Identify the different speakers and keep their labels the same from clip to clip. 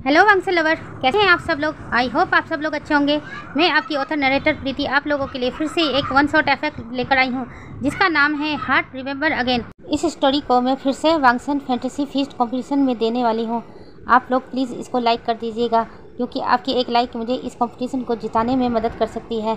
Speaker 1: Hello वांगसे lover, कैसे हैं आप सब लोग। आई होप आप सब लोग अच्छे होंगे। मैं आपकी ऑथर नरेटर प्रीति आप लोगों के लिए फिर से एक वन शॉट एफेक्ट लेकर आई हूँ जिसका नाम है हार्ट रिमेंबर अगेन। इस स्टोरी को मैं फिर से वांगसन फैंटेसी फीस्ट कंपटीशन में देने वाली हूँ। आप लोग प्लीज़ इसको लाइक कर दीजिएगा क्योंकि आपकी एक लाइक मुझे इस कंपटीशन को जिताने में मदद कर सकती है।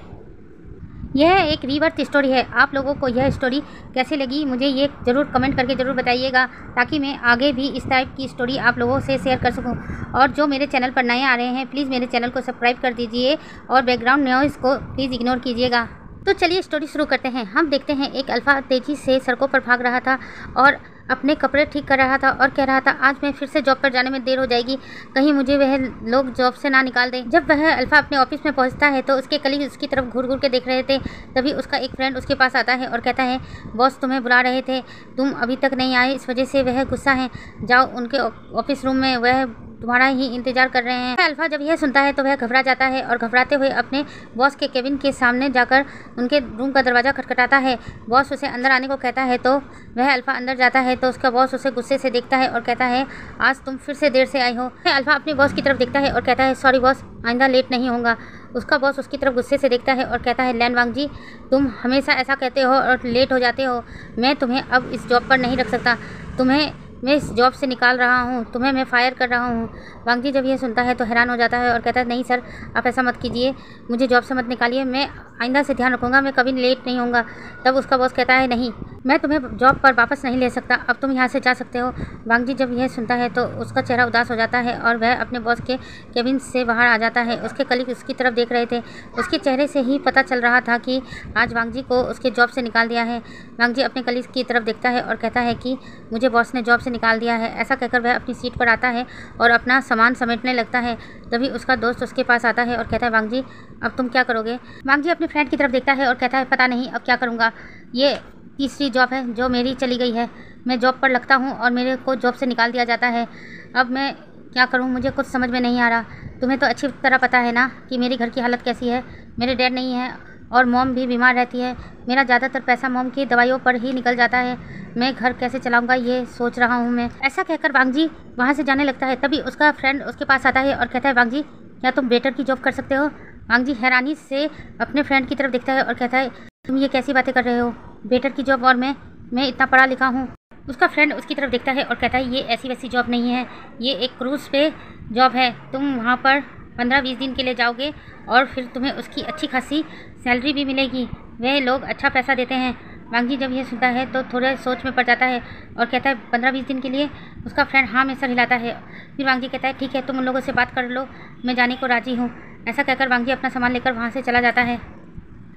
Speaker 1: यह एक रीबर्थ स्टोरी है। आप लोगों को यह स्टोरी कैसी लगी मुझे ये ज़रूर कमेंट करके ज़रूर बताइएगा ताकि मैं आगे भी इस टाइप की स्टोरी आप लोगों से शेयर कर सकूं। और जो मेरे चैनल पर नए आ रहे हैं प्लीज़ मेरे चैनल को सब्सक्राइब कर दीजिए और बैकग्राउंड नॉइज़ को प्लीज़ इग्नोर कीजिएगा। तो चलिए स्टोरी शुरू करते हैं। हम देखते हैं एक अल्फ़ा तेज़ी से सड़कों पर भाग रहा था और अपने कपड़े ठीक कर रहा था और कह रहा था आज मैं फिर से जॉब पर जाने में देर हो जाएगी, कहीं मुझे वह लोग जॉब से ना निकाल दें। जब वह अल्फ़ा अपने ऑफिस में पहुंचता है तो उसके कलीग उसकी तरफ घूर घूर के देख रहे थे। तभी उसका एक फ्रेंड उसके पास आता है और कहता है बॉस तुम्हें बुला रहे थे, तुम अभी तक नहीं आए, इस वजह से वह गुस्सा है, जाओ उनके ऑफिस रूम में, वह तुम्हारा ही इंतजार कर रहे हैं। अल्फ़ा जब यह सुनता है तो वह घबरा जाता है और घबराते हुए अपने बॉस के केबिन के सामने जाकर उनके रूम का दरवाज़ा खटखटाता है। बॉस उसे अंदर आने को कहता है तो वह अल्फ़ा अंदर जाता है तो उसका बॉस उसे गुस्से से देखता है और कहता है आज तुम फिर से देर से आई हो। अल्फ़ा अपने बॉस की तरफ देखता है और कहता है सॉरी बॉस, आइंदा लेट नहीं होगा। उसका बॉस उसकी तरफ गुस्से से देखता है और कहता है लैन वांग जी, तुम हमेशा ऐसा कहते हो और लेट हो जाते हो, मैं तुम्हें अब इस जॉब पर नहीं रख सकता, तुम्हें मैं इस जॉब से निकाल रहा हूँ, तुम्हें मैं फायर कर रहा हूँ। वांग जी जब यह सुनता है तो हैरान हो जाता है और कहता है नहीं सर, आप ऐसा मत कीजिए, मुझे जॉब से मत निकालिए, मैं आइंदा से ध्यान रखूँगा, मैं कभी लेट नहीं होऊंगा। तब उसका बॉस कहता है नहीं, मैं तुम्हें जॉब पर वापस नहीं ले सकता, अब तुम यहाँ से जा सकते हो। वांग जी जब यह सुनता है तो उसका चेहरा उदास हो जाता है और वह अपने बॉस के केबिन से बाहर आ जाता है। उसके कलीग उसकी तरफ देख रहे थे, उसके चेहरे से ही पता चल रहा था कि आज वांग जी को उसके जॉब से निकाल दिया है। वांग जी अपने कलीग की तरफ देखता है और कहता है कि मुझे बॉस ने जॉब से निकाल दिया है। ऐसा कहकर वह अपनी सीट पर आता है और अपना सामान समेटने लगता है। तभी उसका दोस्त उसके पास आता है और कहता है वांग जी अब तुम क्या करोगे। वांग जी अपने फ्रेंड की तरफ देखता है और कहता है पता नहीं अब क्या करूँगा, ये तीसरी जॉब है जो मेरी चली गई है, मैं जॉब पर लगता हूँ और मेरे को जॉब से निकाल दिया जाता है, अब मैं क्या करूँ, मुझे कुछ समझ में नहीं आ रहा। तुम्हें तो अच्छी तरह पता है ना कि मेरे घर की हालत कैसी है, मेरे डैड नहीं है और मॉम भी बीमार रहती है, मेरा ज़्यादातर पैसा मॉम की दवाइयों पर ही निकल जाता है, मैं घर कैसे चलाऊंगा ये सोच रहा हूँ मैं। ऐसा कहकर वांग जी वहाँ से जाने लगता है। तभी उसका फ्रेंड उसके पास आता है और कहता है वांग जी क्या तुम वेटर की जॉब कर सकते हो। वांग जी हैरानी से अपने फ्रेंड की तरफ देखता है और कहता है तुम ये कैसी बातें कर रहे हो, वेटर की जॉब और मैं इतना पढ़ा लिखा हूँ। उसका फ्रेंड उसकी तरफ देखता है और कहता है ये ऐसी वैसी जॉब नहीं है, ये एक क्रूज़ पे जॉब है, तुम वहाँ पर 15-20 दिन के लिए जाओगे और फिर तुम्हें उसकी अच्छी खासी सैलरी भी मिलेगी, वे लोग अच्छा पैसा देते हैं। वांग जी जब ये सुनता है तो थोड़ा सोच में पड़ जाता है और कहता है 15-20 दिन के लिए। उसका फ्रेंड हाँ में सर हिलाता है। फिर वांग जी कहता है ठीक है तुम उन लोगों से बात कर लो, मैं जाने को राज़ी हूँ। ऐसा कहकर वांग जी अपना सामान लेकर वहाँ से चला जाता है।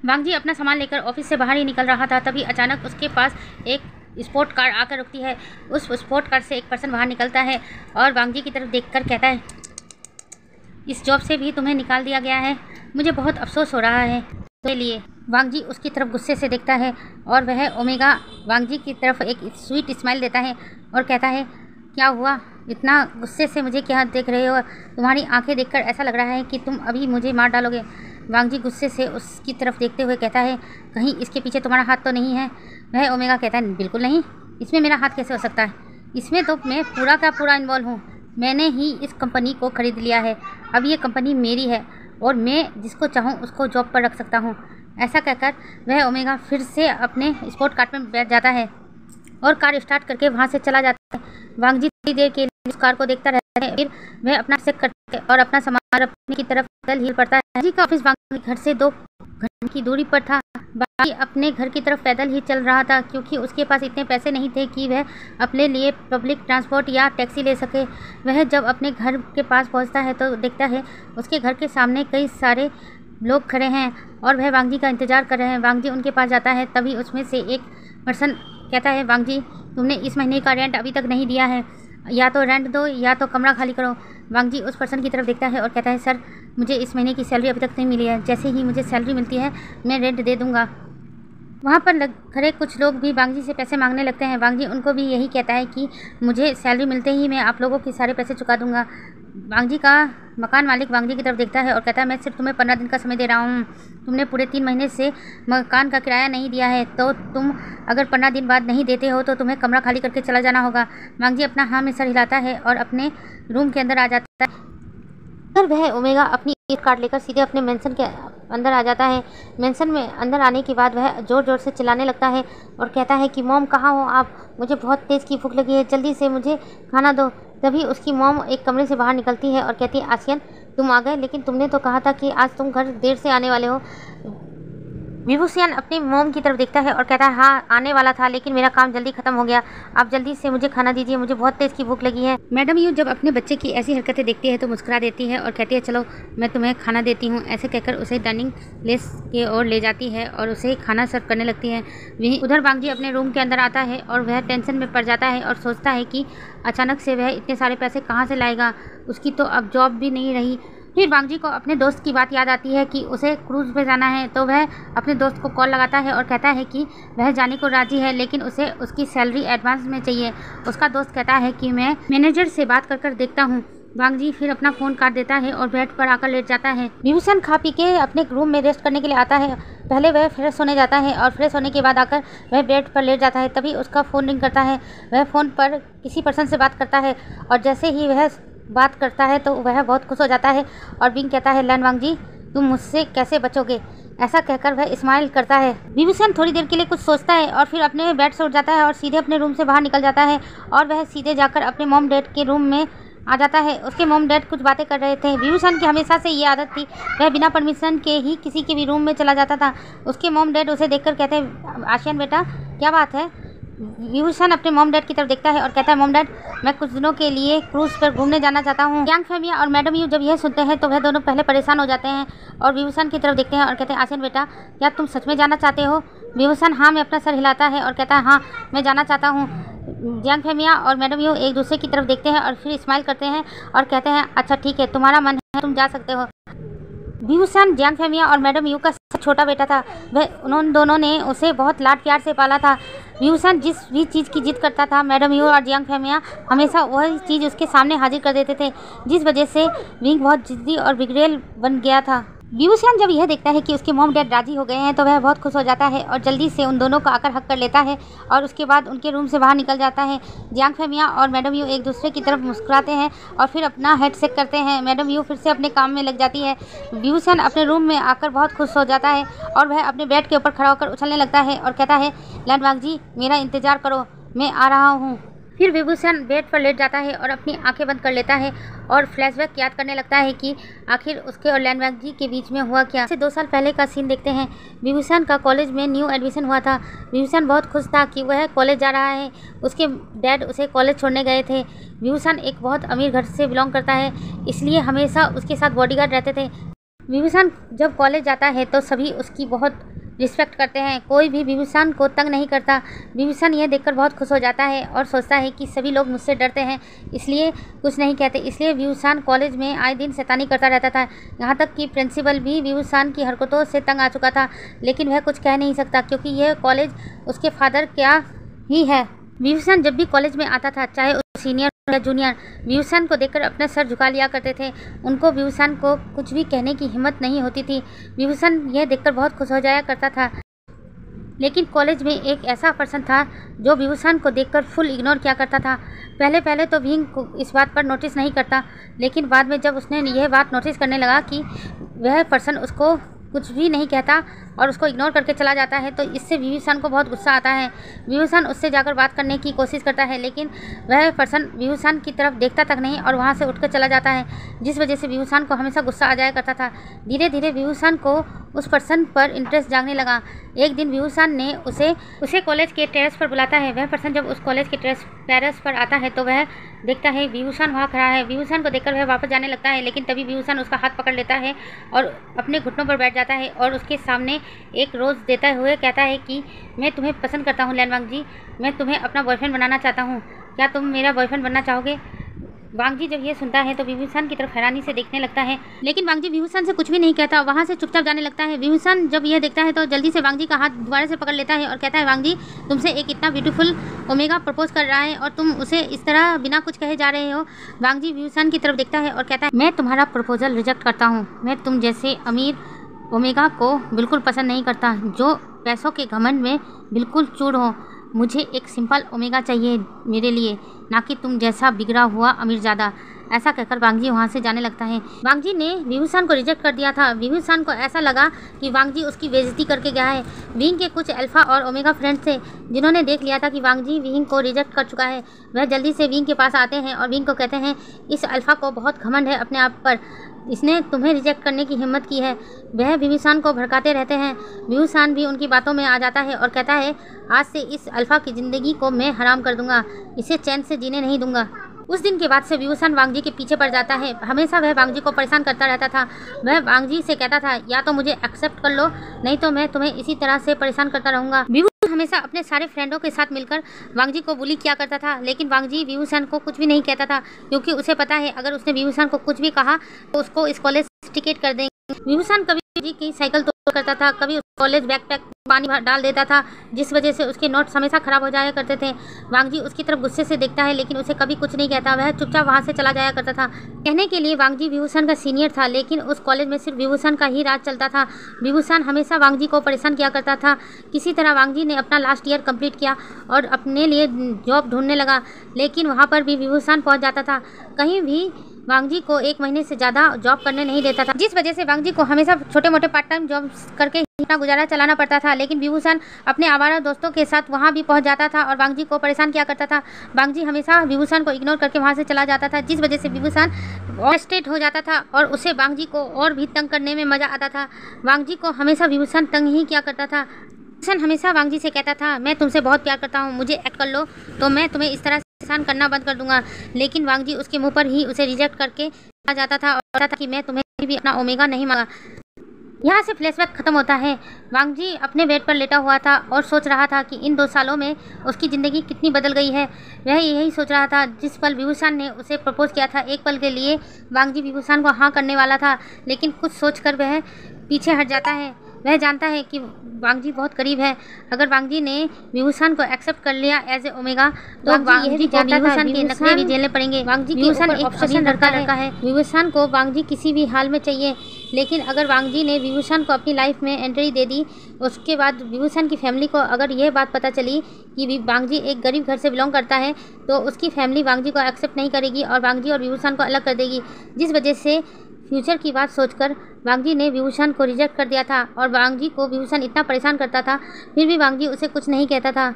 Speaker 1: वांग जी अपना सामान लेकर ऑफिस से बाहर ही निकल रहा था। तभी अचानक उसके पास एक स्पोर्ट कार आकर रुकती है। उस स्पोर्ट कार से एक पर्सन बाहर निकलता है और वांग जी की तरफ देखकर कहता है इस जॉब से भी तुम्हें निकाल दिया गया है, मुझे बहुत अफसोस हो रहा है तो लिए। वांग जी उसकी तरफ गुस्से से देखता है और वह ओमेगा वांग जी की तरफ एक स्वीट स्माइल देता है और कहता है क्या हुआ, इतना गुस्से से मुझे क्या देख रहे हो, तुम्हारी आंखें देखकर ऐसा लग रहा है कि तुम अभी मुझे मार डालोगे। वांग जी गुस्से से उसकी तरफ देखते हुए कहता है कहीं इसके पीछे तुम्हारा हाथ तो नहीं है। वह ओमेगा कहता है बिल्कुल नहीं, इसमें मेरा हाथ कैसे हो सकता है, इसमें तो मैं पूरा का पूरा इन्वॉल्व हूँ, मैंने ही इस कंपनी को ख़रीद लिया है, अब ये कंपनी मेरी है और मैं जिसको चाहूँ उसको जॉब पर रख सकता हूँ। ऐसा कहकर वह ओमेगा फिर से अपने स्पोर्ट कार में बैठ जाता है और कार स्टार्ट करके वहाँ से चला जाता है। वांग जी थोड़ी देर के लिए उस कार को देखता रहता है, फिर वह अपना चेक करता है और अपना सामान अपने की तरफ पैदल ही पड़ता है। वांग जी का ऑफिस वांग जी घर से 2 घंटे की दूरी पर था। वांग जी अपने घर की तरफ पैदल ही चल रहा था क्योंकि उसके पास इतने पैसे नहीं थे कि वह अपने लिए पब्लिक ट्रांसपोर्ट या टैक्सी ले सके। वह जब अपने घर के पास पहुंचता है तो देखता है उसके घर के सामने कई सारे लोग खड़े हैं और वह वांग जी का इंतज़ार कर रहे हैं। वांग जी उनके पास जाता है। तभी उसमें से एक पर्सन कहता है वांग जी तुमने इस महीने का रेंट अभी तक नहीं दिया है, या तो रेंट दो या तो कमरा खाली करो। वांग जी उस पर्सन की तरफ देखता है और कहता है सर मुझे इस महीने की सैलरी अभी तक नहीं मिली है, जैसे ही मुझे सैलरी मिलती है मैं रेंट दे दूँगा। वहाँ पर खड़े कुछ लोग भी वांग जी से पैसे मांगने लगते हैं। वांग जी उनको भी यही कहता है कि मुझे सैलरी मिलते ही मैं आप लोगों के सारे पैसे चुका दूँगा। वांग जी का मकान मालिक वांग जी की तरफ देखता है और कहता है मैं सिर्फ तुम्हें 15 दिन का समय दे रहा हूँ, तुमने पूरे 3 महीने से मकान का किराया नहीं दिया है, तो तुम अगर 15 दिन बाद नहीं देते हो तो तुम्हें कमरा खाली करके चला जाना होगा। वांग जी अपना हाँ में सर हिलाता है और अपने रूम के अंदर आ जाता है। फिर वह ओमेगा अपनी कार्ड लेकर सीधे अपने मेंशन के अंदर आ जाता है। मेंशन में अंदर आने के बाद वह ज़ोर ज़ोर से चिल्लाने लगता है और कहता है कि मॉम कहाँ हो आप, मुझे बहुत तेज़ की भूख लगी है, जल्दी से मुझे खाना दो। तभी उसकी मॉम एक कमरे से बाहर निकलती है और कहती है आसियन तुम आ गए, लेकिन तुमने तो कहा था कि आज तुम घर देर से आने वाले हो। विभूषण अपनी मॉम की तरफ देखता है और कहता है हाँ आने वाला था, लेकिन मेरा काम जल्दी खत्म हो गया, आप जल्दी से मुझे खाना दीजिए, मुझे बहुत तेज़ की भूख लगी है। मैडम यू जब अपने बच्चे की ऐसी हरकतें देखती है तो मुस्कुरा देती है और कहती है चलो मैं तुम्हें खाना देती हूँ। ऐसे कहकर उसे डाइनिंग प्लेस की ओर ले जाती है और उसे खाना सर्व करने लगती है। वहीं उधर बांगजी अपने रूम के अंदर आता है और वह टेंशन में पड़ जाता है और सोचता है कि अचानक से वह इतने सारे पैसे कहाँ से लाएगा, उसकी तो अब जॉब भी नहीं रही। फिर बांगजी को अपने दोस्त की बात याद आती है कि उसे क्रूज़ पे जाना है, तो वह अपने दोस्त को कॉल लगाता है और कहता है कि वह जाने को राज़ी है, लेकिन उसे उसकी सैलरी एडवांस में चाहिए। उसका दोस्त कहता है कि मैं मैनेजर से बात कर देखता हूँ। बांगजी फिर अपना फ़ोन काट देता है और बेड पर आकर लेट जाता है। विभूषण खा पी के अपने रूम में रेस्ट करने के लिए आता है। पहले वह फ्रेश होने जाता है और फ्रेश होने के बाद आकर वह बेड पर लेट जाता है। तभी उसका फ़ोन रिंग करता है। वह फ़ोन पर किसी पर्सन से बात करता है और जैसे ही वह बात करता है तो वह बहुत खुश हो जाता है और बिंग कहता है लैन वांगजी तुम मुझसे कैसे बचोगे। ऐसा कहकर वह स्माइल करता है। विभूषण थोड़ी देर के लिए कुछ सोचता है और फिर अपने बेड से उठ जाता है और सीधे अपने रूम से बाहर निकल जाता है और वह सीधे जाकर अपने मॉम डैड के रूम में आ जाता है। उसके मॉम डैड कुछ बातें कर रहे थे। विभूषण की हमेशा से ये आदत थी, वह बिना परमिशन के ही किसी के भी रूम में चला जाता था। उसके मॉम डैड उसे देखकर कहते हैं आशियान बेटा क्या बात है। विभूषण अपने मॉम डैड की तरफ देखता है और कहता है मॉम डैड मैं कुछ दिनों के लिए क्रूज पर घूमने जाना चाहता हूँ। यांग फेमिया और मैडम यू जब यह सुनते हैं तो वह दोनों पहले परेशान हो जाते हैं और विभूषण की तरफ देखते हैं और कहते हैं आसियन बेटा क्या तुम सच में जाना चाहते हो। विभूषण हाँ में अपना सर हिलाता है और कहता है हाँ मैं जाना चाहता हूँ। यांग फेमिया और मैडम यू एक दूसरे की तरफ देखते हैं और फिर स्माइल करते हैं और कहते हैं अच्छा ठीक है तुम्हारा मन है तुम जा सकते हो। विभूषण जियांग फेमिया और मैडम यू का छोटा बेटा था। वह उन दोनों ने उसे बहुत लाड प्यार से पाला था। विभूषण जिस भी चीज़ की जिद करता था मैडम यू और जियांग फेमिया हमेशा वही चीज़ उसके सामने हाजिर कर देते थे, जिस वजह से विंग बहुत जिद्दी और बिगड़ेल बन गया था। विभूषण जब यह देखता है कि उसके मॉम डैड राजी हो गए हैं तो वह बहुत खुश हो जाता है और जल्दी से उन दोनों को आकर हक कर लेता है और उसके बाद उनके रूम से बाहर निकल जाता है। जियांग फेमिया और मैडम यू एक दूसरे की तरफ मुस्कुराते हैं और फिर अपना हेड शेक करते हैं। मैडम यू फिर से अपने काम में लग जाती है। विभूषण अपने रूम में आकर बहुत खुश हो जाता है और वह अपने बेड के ऊपर खड़ा होकर उछलने लगता है और कहता है लैंड वांगजी मेरा इंतज़ार करो मैं आ रहा हूँ। फिर विभूषण बेड पर लेट जाता है और अपनी आंखें बंद कर लेता है और फ्लैशबैक याद करने लगता है कि आखिर उसके और लैंड वांगजी के बीच में हुआ क्या। 2 साल पहले का सीन देखते हैं। विभूषण का कॉलेज में न्यू एडमिशन हुआ था। विभूषण बहुत खुश था कि वह कॉलेज जा रहा है। उसके डैड उसे कॉलेज छोड़ने गए थे। विभूषण एक बहुत अमीर घर से बिलोंग करता है, इसलिए हमेशा उसके साथ बॉडीगार्ड रहते थे। विभूषण जब कॉलेज जाता है तो सभी उसकी बहुत रिस्पेक्ट करते हैं, कोई भी विभूषण को तंग नहीं करता। विभूषण यह देखकर बहुत खुश हो जाता है और सोचता है कि सभी लोग मुझसे डरते हैं इसलिए कुछ नहीं कहते। इसलिए विभूषण कॉलेज में आए दिन शैतानी करता रहता था। यहाँ तक कि प्रिंसिपल भी विभूषण की हरकतों से तंग आ चुका था, लेकिन वह कुछ कह नहीं सकता क्योंकि यह कॉलेज उसके फादर क्या ही है। विभूषण जब भी कॉलेज में आता था, चाहे सीनियर या जूनियर, विभूषण को देखकर अपना सर झुका लिया करते थे। उनको विभूषण को कुछ भी कहने की हिम्मत नहीं होती थी। विभूषण यह देखकर बहुत खुश हो जाया करता था। लेकिन कॉलेज में एक ऐसा पर्सन था जो विभूषण को देखकर फुल इग्नोर किया करता था। पहले तो विंग को इस बात पर नोटिस नहीं करता, लेकिन बाद में जब उसने यह बात नोटिस करने लगा कि वह पर्सन उसको कुछ भी नहीं कहता और उसको इग्नोर करके चला जाता है, तो इससे विभूषण को बहुत गुस्सा आता है। विभूषण उससे जाकर बात करने की कोशिश करता है, लेकिन वह पर्सन विभूषण की तरफ देखता तक नहीं और वहाँ से उठकर चला जाता है, जिस वजह से विभूषण को हमेशा गुस्सा आ जाया करता था। धीरे धीरे विभूषण को उस पर्सन पर इंटरेस्ट जागने लगा। एक दिन विभूषण ने उसे कॉलेज के टेरेस पर बुलाता है। वह पर्सन जब उस कॉलेज के टेरेस पर आता है तो वह देखता है विभूषण वहाँ खड़ा है। विभूषण को देखकर वह वापस जाने लगता है, लेकिन तभी विभूषण उसका हाथ पकड़ लेता है और अपने घुटनों पर बैठ जाता है और उसके सामने एक रोज़ देते हुए कहता है कि मैं तुम्हें पसंद करता हूँ लैन वांगजी, मैं तुम्हें अपना बॉयफ्रेंड बनाना चाहता हूँ, क्या तुम मेरा बॉयफ्रेंड बनना चाहोगे। वांगजी जब ये सुनता है तो विभूषण की तरफ हैरानी से देखने लगता है, लेकिन वांगजी विभूषण से कुछ भी नहीं कहता, वहाँ से चुपचाप जाने लगता है। विभूषण जब यह देखता है तो जल्दी से वांगजी का हाथ दोबारा से पकड़ लेता है और कहता है वांगजी तुमसे एक इतना ब्यूटीफुल ओमेगा प्रपोज कर रहा है और तुम उसे इस तरह बिना कुछ कहे जा रहे हो। वांगजी विभूषण की तरफ देखता है और कहता है मैं तुम्हारा प्रपोजल रिजेक्ट करता हूँ। मैं तुम जैसे अमीर ओमेगा को बिल्कुल पसंद नहीं करता, जो पैसों के घमंड में बिल्कुल चूर हो। मुझे एक सिंपल ओमेगा चाहिए मेरे लिए, ना कि तुम जैसा बिगड़ा हुआ अमीरजादा। ऐसा कहकर वांगजी वहाँ से जाने लगता है। वांगजी ने विभूषण को रिजेक्ट कर दिया था। विभूषण को ऐसा लगा कि वांगजी उसकी बेइज्जती करके गया है। विंग के कुछ अल्फा और ओमेगा फ्रेंड्स थे जिन्होंने देख लिया था कि वांगजी विंग को रिजेक्ट कर चुका है। वह जल्दी से विंग के पास आते हैं और विंग को कहते हैं, इस अल्फा को बहुत घमंड है अपने आप पर, इसने तुम्हें रिजेक्ट करने की हिम्मत की है। वह विभूषण को भड़काते रहते हैं। विभूषण भी उनकी बातों में आ जाता है और कहता है, आज से इस अल्फा की ज़िंदगी को मैं हराम कर दूंगा, इसे चैन से जीने नहीं दूंगा। उस दिन के बाद से विभूषण वांगजी के पीछे पड़ जाता है। हमेशा वह वांगजी को परेशान करता रहता था। वह वांगजी से कहता था, या तो मुझे एक्सेप्ट कर लो, नहीं तो मैं तुम्हें इसी तरह से परेशान करता रहूँगा। विभूषण हमेशा अपने सारे फ्रेंडों के साथ मिलकर वांगजी को बुली किया करता था, लेकिन वांगजी विभूषण को कुछ भी नहीं कहता था, क्योंकि उसे पता है अगर उसने विभूषण को कुछ भी कहा तो उसको इस कॉलेज से टिकट कर देंगे। विभूषण कभी जी की साइकिल तोड़ करता था, कभी उस कॉलेज बैकपैक पानी डाल देता था, जिस वजह से उसके नोट्स हमेशा खराब हो जाया करते थे। वांगजी उसकी तरफ गुस्से से देखता है, लेकिन उसे कभी कुछ नहीं कहता। वह चुपचाप वहाँ से चला जाया करता था। कहने के लिए वांगजी विभूषण का सीनियर था, लेकिन उस कॉलेज में सिर्फ विभूषण का ही राज चलता था। विभूषण हमेशा वांगजी को परेशान किया करता था। किसी तरह वांगजी ने अपना लास्ट ईयर कंप्लीट किया और अपने लिए जॉब ढूंढने लगा, लेकिन वहाँ पर भी विभूषण पहुँच जाता था। कहीं भी वांगजी को 1 महीने से ज़्यादा जॉब करने नहीं देता था, जिस वजह से वांगजी को हमेशा छोटे मोटे पार्ट टाइम जॉब करके अपना गुजारा चलाना पड़ता था। लेकिन विभूषण अपने आवारा दोस्तों के साथ वहाँ भी पहुँच जाता था और वांगजी को परेशान किया करता था। वांगजी हमेशा विभूषण को इग्नोर करके वहाँ से चला जाता था, जिस वजह से विभूषण फ्रस्ट्रेट हो जाता था और उसे वांगजी को और भी तंग करने में मज़ा आता था। वांगजी को हमेशा विभूषण तंग ही किया करता था। विभूषण हमेशा वांगजी से कहता था, मैं तुमसे बहुत प्यार करता हूँ, मुझे एक्ट कर लो तो मैं तुम्हें इस तरह परेशान करना बंद कर दूंगा। लेकिन वांगजी उसके मुंह पर ही उसे रिजेक्ट करके आ जाता था और कहता था कि मैं तुम्हें भी अपना ओमेगा नहीं मांगा। यहाँ से फ्लैशबैक खत्म होता है। वांगजी अपने बेड पर लेटा हुआ था और सोच रहा था कि इन 2 सालों में उसकी ज़िंदगी कितनी बदल गई है। वह यही सोच रहा था जिस पल विभूषण ने उसे प्रपोज किया था। एक पल के लिए वांगजी विभूषण को हाँ करने वाला था, लेकिन कुछ सोचकर वह पीछे हट जाता है। वह जानता है कि वांगजी बहुत करीब है। अगर वांगजी ने विभूषण को एक्सेप्ट कर लिया एज ए ओमेगा तो वांगजी को विभूषण के नखरे भी झेलने पड़ेंगे। विभूषण एक ऑप्शन लड़का है। विभूषण को वांगजी किसी भी हाल में चाहिए, लेकिन अगर वांगजी ने विभूषण को अपनी लाइफ में एंट्री दे दी, उसके बाद विभूषण की फैमिली को अगर यह बात पता चली कि वांगजी एक गरीब घर से बिलोंग करता है, तो उसकी फैमिली वांगजी को एक्सेप्ट नहीं करेगी और वांगजी और विभूषण को अलग कर देगी। जिस वजह से फ्यूचर की बात सोचकर वांगजी ने विभूषण को रिजेक्ट कर दिया था और वांगजी को विभूषण इतना परेशान करता था, फिर भी वांगजी उसे कुछ नहीं कहता था।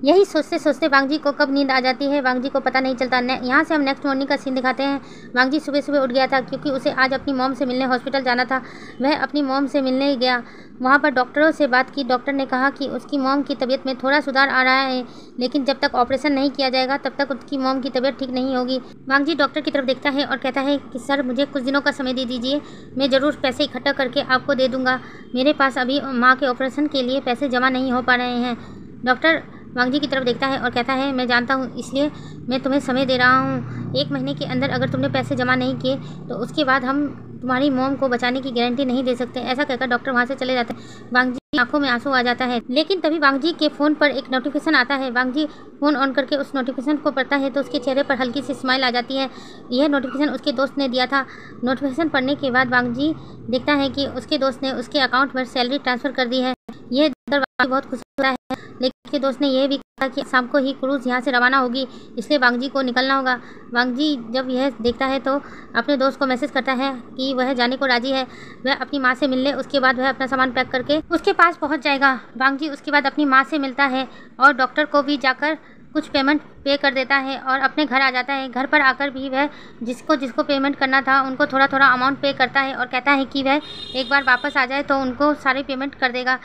Speaker 1: यही सोचते सोचते वांगजी को कब नींद आ जाती है वांगजी को पता नहीं चलता। यहाँ से हम नेक्स्ट मॉर्निंग का सीन दिखाते हैं। वांगजी सुबह सुबह उठ गया था क्योंकि उसे आज अपनी मॉम से मिलने हॉस्पिटल जाना था। वह अपनी मॉम से मिलने गया। वहाँ पर डॉक्टरों से बात की। डॉक्टर ने कहा कि उसकी मॉम की तबीयत में थोड़ा सुधार आ रहा है, लेकिन जब तक ऑपरेशन नहीं किया जाएगा तब तक उसकी मॉम की तबीयत ठीक नहीं होगी। वांगजी डॉक्टर की तरफ देखता है और कहता है कि सर मुझे कुछ दिनों का समय दे दीजिए, मैं ज़रूर पैसे इकट्ठा करके आपको दे दूँगा। मेरे पास अभी माँ के ऑपरेशन के लिए पैसे जमा नहीं हो पा रहे हैं। डॉक्टर वांगजी की तरफ देखता है और कहता है, मैं जानता हूँ, इसलिए मैं तुम्हें समय दे रहा हूँ। 1 महीने के अंदर अगर तुमने पैसे जमा नहीं किए तो उसके बाद हम तुम्हारी मॉम को बचाने की गारंटी नहीं दे सकते। ऐसा कहकर डॉक्टर वहाँ से चले जाते हैं। वांगजी की आंखों में आंसू आ जाता है, लेकिन तभी वांगजी के फ़ोन पर एक नोटिफिकेशन आता है। वांगजी फ़ोन ऑन करके उस नोटिफिकेशन को पढ़ता है तो उसके चेहरे पर हल्की सी स्माइल आ जाती है। यह नोटिफिकेशन उसके दोस्त ने दिया था। नोटिफिकेशन पढ़ने के बाद वांगजी देखता है कि उसके दोस्त ने उसके अकाउंट पर सैलरी ट्रांसफ़र कर दी है। यह देखकर वांगजी बहुत खुश होता है, लेकिन उसके दोस्त ने यह भी कहा कि शाम को ही क्रूज़ यहाँ से रवाना होगी, इसलिए वांगजी को निकलना होगा। वांगजी जब यह देखता है तो अपने दोस्त को मैसेज करता है कि वह जाने को राज़ी है। वह अपनी माँ से मिलने उसके बाद वह अपना सामान पैक करके उसके पास पहुँच जाएगा। वांगजी उसके बाद अपनी माँ से मिलता है और डॉक्टर को भी जाकर कुछ पेमेंट पे कर देता है और अपने घर आ जाता है। घर पर आकर भी वह जिसको पेमेंट करना था उनको थोड़ा थोड़ा अमाउंट पे करता है और कहता है कि वह एक बार वापस आ जाए तो उनको सारी पेमेंट कर देगा।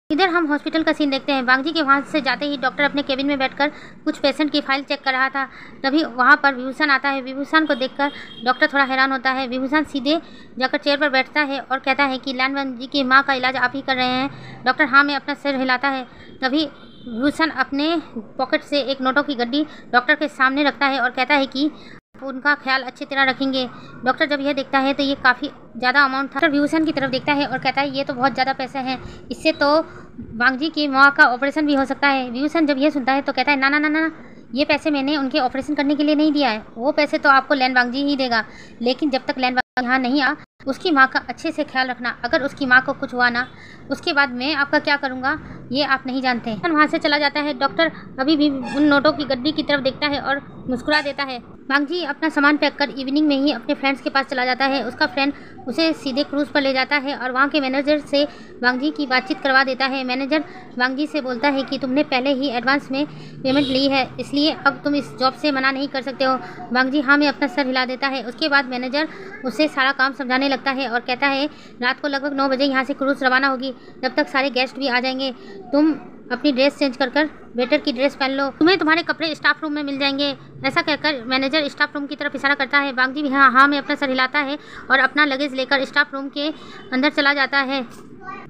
Speaker 1: इधर हम हॉस्पिटल का सीन देखते हैं। वांगजी के वहाँ से जाते ही डॉक्टर अपने केबिन में बैठकर कुछ पेशेंट की फाइल चेक कर रहा था। तभी वहाँ पर विभूषण आता है। विभूषण को देखकर डॉक्टर थोड़ा हैरान होता है। विभूषण सीधे जाकर चेयर पर बैठता है और कहता है कि लैंडवन जी की माँ का इलाज आप ही कर रहे हैं। डॉक्टर हाँ में अपना सिर हिलाता है। तभी विभूषण अपने पॉकेट से एक नोटों की गड्डी डॉक्टर के सामने रखता है और कहता है कि उनका ख्याल अच्छी तरह रखेंगे। डॉक्टर जब यह देखता है तो ये काफ़ी ज़्यादा अमाउंट था। डॉक्टर विभूषण की तरफ देखता है और कहता है ये तो बहुत ज़्यादा पैसे हैं, इससे तो वांगजी की माँ का ऑपरेशन भी हो सकता है। विभूषण जब यह सुनता है तो कहता है ना ना ना ना, ये पैसे मैंने उनके ऑपरेशन करने के लिए नहीं दिया है, वो पैसे तो आपको लैन वांगजी ही देगा। लेकिन जब तक लैन वांगजी यहाँ नहीं आ, उसकी माँ का अच्छे से ख्याल रखना। अगर उसकी माँ को कुछ हुआ ना, उसके बाद मैं आपका क्या करूँगा ये आप नहीं जानते। वहाँ से चला जाता है। डॉक्टर अभी भी उन नोटों की गड्डी की तरफ देखता है और मुस्कुरा देता है। वांग जी अपना सामान पैक कर इवनिंग में ही अपने फ्रेंड्स के पास चला जाता है। उसका फ्रेंड उसे सीधे क्रूज़ पर ले जाता है और वहाँ के मैनेजर से वांग जी की बातचीत करवा देता है। मैनेजर वांग जी से बोलता है कि तुमने पहले ही एडवांस में पेमेंट ली है, इसलिए अब तुम इस जॉब से मना नहीं कर सकते हो। वांग जी हाँ में अपना सर हिला देता है। उसके बाद मैनेजर उसे सारा काम समझाने लगता है और कहता है रात को लगभग 9 बजे यहाँ से क्रूज़ रवाना होगी, तब तक सारे गेस्ट भी आ जाएंगे। तुम अपनी ड्रेस चेंज कर वेटर की ड्रेस पहन लो, तुम्हें तुम्हारे कपड़े स्टाफ रूम में मिल जाएंगे। ऐसा कहकर मैनेजर स्टाफ रूम की तरफ इशारा करता है। वांग जी भी हाँ में अपना सर हिलाता है और अपना लगेज लेकर स्टाफ रूम के अंदर चला जाता है।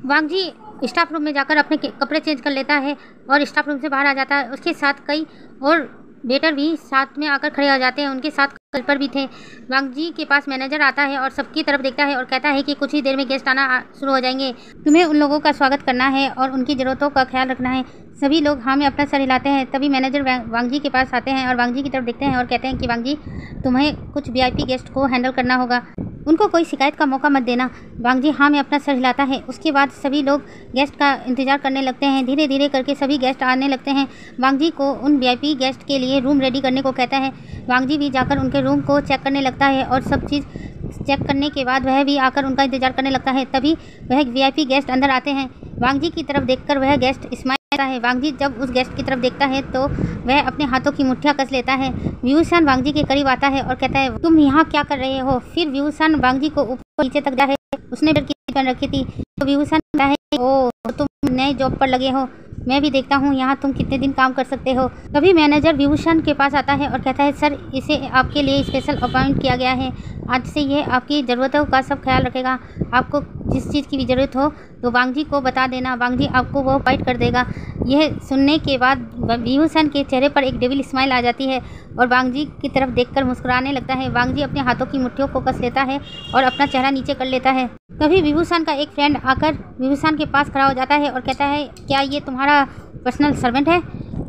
Speaker 1: वांग जी स्टाफ रूम में जाकर अपने कपड़े चेंज कर लेता है और स्टाफ रूम से बाहर आ जाता है। उसके साथ कई और वेटर भी साथ में आकर खड़े हो जाते हैं, उनके साथ हेल्पर भी थे। वांग जी के पास मैनेजर आता है और सबकी तरफ देखता है और कहता है कि कुछ ही देर में गेस्ट आना शुरू हो जाएंगे, तुम्हें उन लोगों का स्वागत करना है और उनकी ज़रूरतों का ख्याल रखना है। सभी लोग हाँ में अपना सर हिलाते हैं। तभी मैनेजर वांग जी के पास आते हैं और वांग जी की तरफ देखते हैं और कहते हैं कि वांग जी तुम्हें कुछ VIP गेस्ट को हैंडल करना होगा, उनको कोई शिकायत का मौका मत देना। वांग जी हाँ में अपना सर हिलाता है। उसके बाद सभी लोग गेस्ट का इंतज़ार करने लगते हैं। धीरे धीरे करके सभी गेस्ट आने लगते हैं। वांग जी को उन VIP गेस्ट के लिए रूम रेडी करने को कहता है। वांग जी भी जाकर उनके रूम को चेक करने लगता है और सब चीज़ चेक करने के बाद वह भी आकर उनका इंतज़ार करने लगता है। तभी वह VIP गेस्ट अंदर आते हैं। वांग जी की तरफ देखकर वह गेस्ट स्माइल करता है। वांग जी जब उस गेस्ट की तरफ देखता है तो वह अपने हाथों की मुट्ठियाँ कस लेता है। व्यूसान वांग जी के करीब आता है और कहता है तुम यहाँ क्या कर रहे हो। फिर व्यूसान वांग जी को ऊपर नीचे तक जाए, उसने डर की पहन रखी थी। तो व्यूसान कहता है ओ तुम नए जॉब पर लगे हो, मैं भी देखता हूँ यहाँ तुम कितने दिन काम कर सकते हो। तभी मैनेजर विभूषण के पास आता है और कहता है सर इसे आपके लिए स्पेशल अपॉइंट किया गया है, आज से ये आपकी ज़रूरतों का सब ख्याल रखेगा। आपको जिस चीज़ की भी ज़रूरत हो तो वांग जी को बता देना, वांग जी आपको वो गाइड कर देगा। यह सुनने के बाद विभूषण के चेहरे पर एक डेविल स्माइल आ जाती है और वांग जी की तरफ देखकर मुस्कुराने लगता है। वांग जी अपने हाथों की मुट्ठियों को कस लेता है और अपना चेहरा नीचे कर लेता है। तभी विभूषण का एक फ्रेंड आकर विभूषण के पास खड़ा हो जाता है और कहता है क्या ये तुम्हारा पर्सनल सर्वेंट है।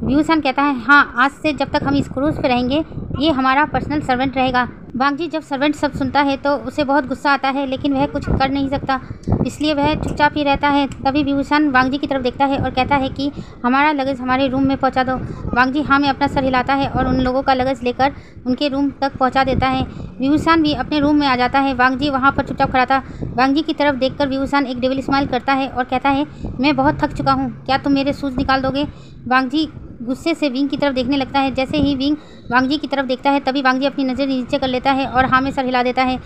Speaker 1: विभूषण कहता है हाँ, आज से जब तक हम इस क्रूज़ पे रहेंगे ये हमारा पर्सनल सर्वेंट रहेगा। वांग जी जब सर्वेंट सब सुनता है तो उसे बहुत गुस्सा आता है, लेकिन वह कुछ कर नहीं सकता, इसलिए वह चुपचाप ही रहता है। तभी विभूषण वांग जी की तरफ देखता है और कहता है कि हमारा लगेज हमारे रूम में पहुंचा दो। वांग जी हाँ में अपना सर हिलाता है और उन लोगों का लगेज लेकर उनके रूम तक पहुंचा देता है। विभूषण भी अपने रूम में आ जाता है। वांग जी वहाँ पर चुपचाप खड़ा था। वांग जी की तरफ देखकर विभूषण एक डेविल स्माइल करता है और कहता है मैं बहुत थक चुका हूँ, क्या तुम मेरे शूज़ निकाल दोगे। वांग जी गुस्से से विंग की तरफ देखने लगता है। जैसे ही विंग वांग जी की तरफ देखता है तभी वांग जी अपनी नज़र नीचे कर लेता है और हाँ में सर हिला देता है।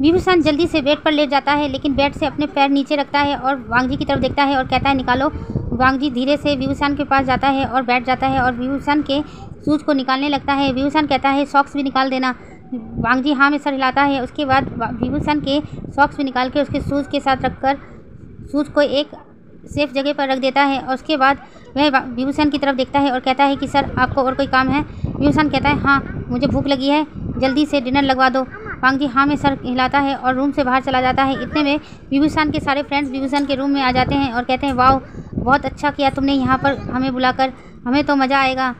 Speaker 1: विभूषण जल्दी से बेड पर लेट जाता है, लेकिन बेड से अपने पैर नीचे रखता है और वांग जी की तरफ देखता है और कहता है निकालो। वांग जी धीरे से विभूषण के पास जाता है और बैठ जाता है और विभूषण के शूज़ को निकालने लगता है। विभूषण कहता है सॉक्स भी निकाल देना। वांग जी हाँ में सर हिलाता है। उसके बाद विभूषण के सॉक्स भी निकाल के उसके शूज़ के साथ रखकर शूज़ को एक सेफ जगह पर रख देता है और उसके बाद वह विभूषण की तरफ देखता है और कहता है कि सर आपको और कोई काम है। विभूषण कहता है हाँ, मुझे भूख लगी है, जल्दी से डिनर लगवा दो। वांग जी हाँ में सर हिलाता है और रूम से बाहर चला जाता है। इतने में विभूषण के सारे फ्रेंड्स विभूषण के रूम में आ जाते हैं और कहते हैं वाह, बहुत अच्छा किया तुमने यहाँ पर हमें बुलाकर, हमें तो मज़ा आएगा।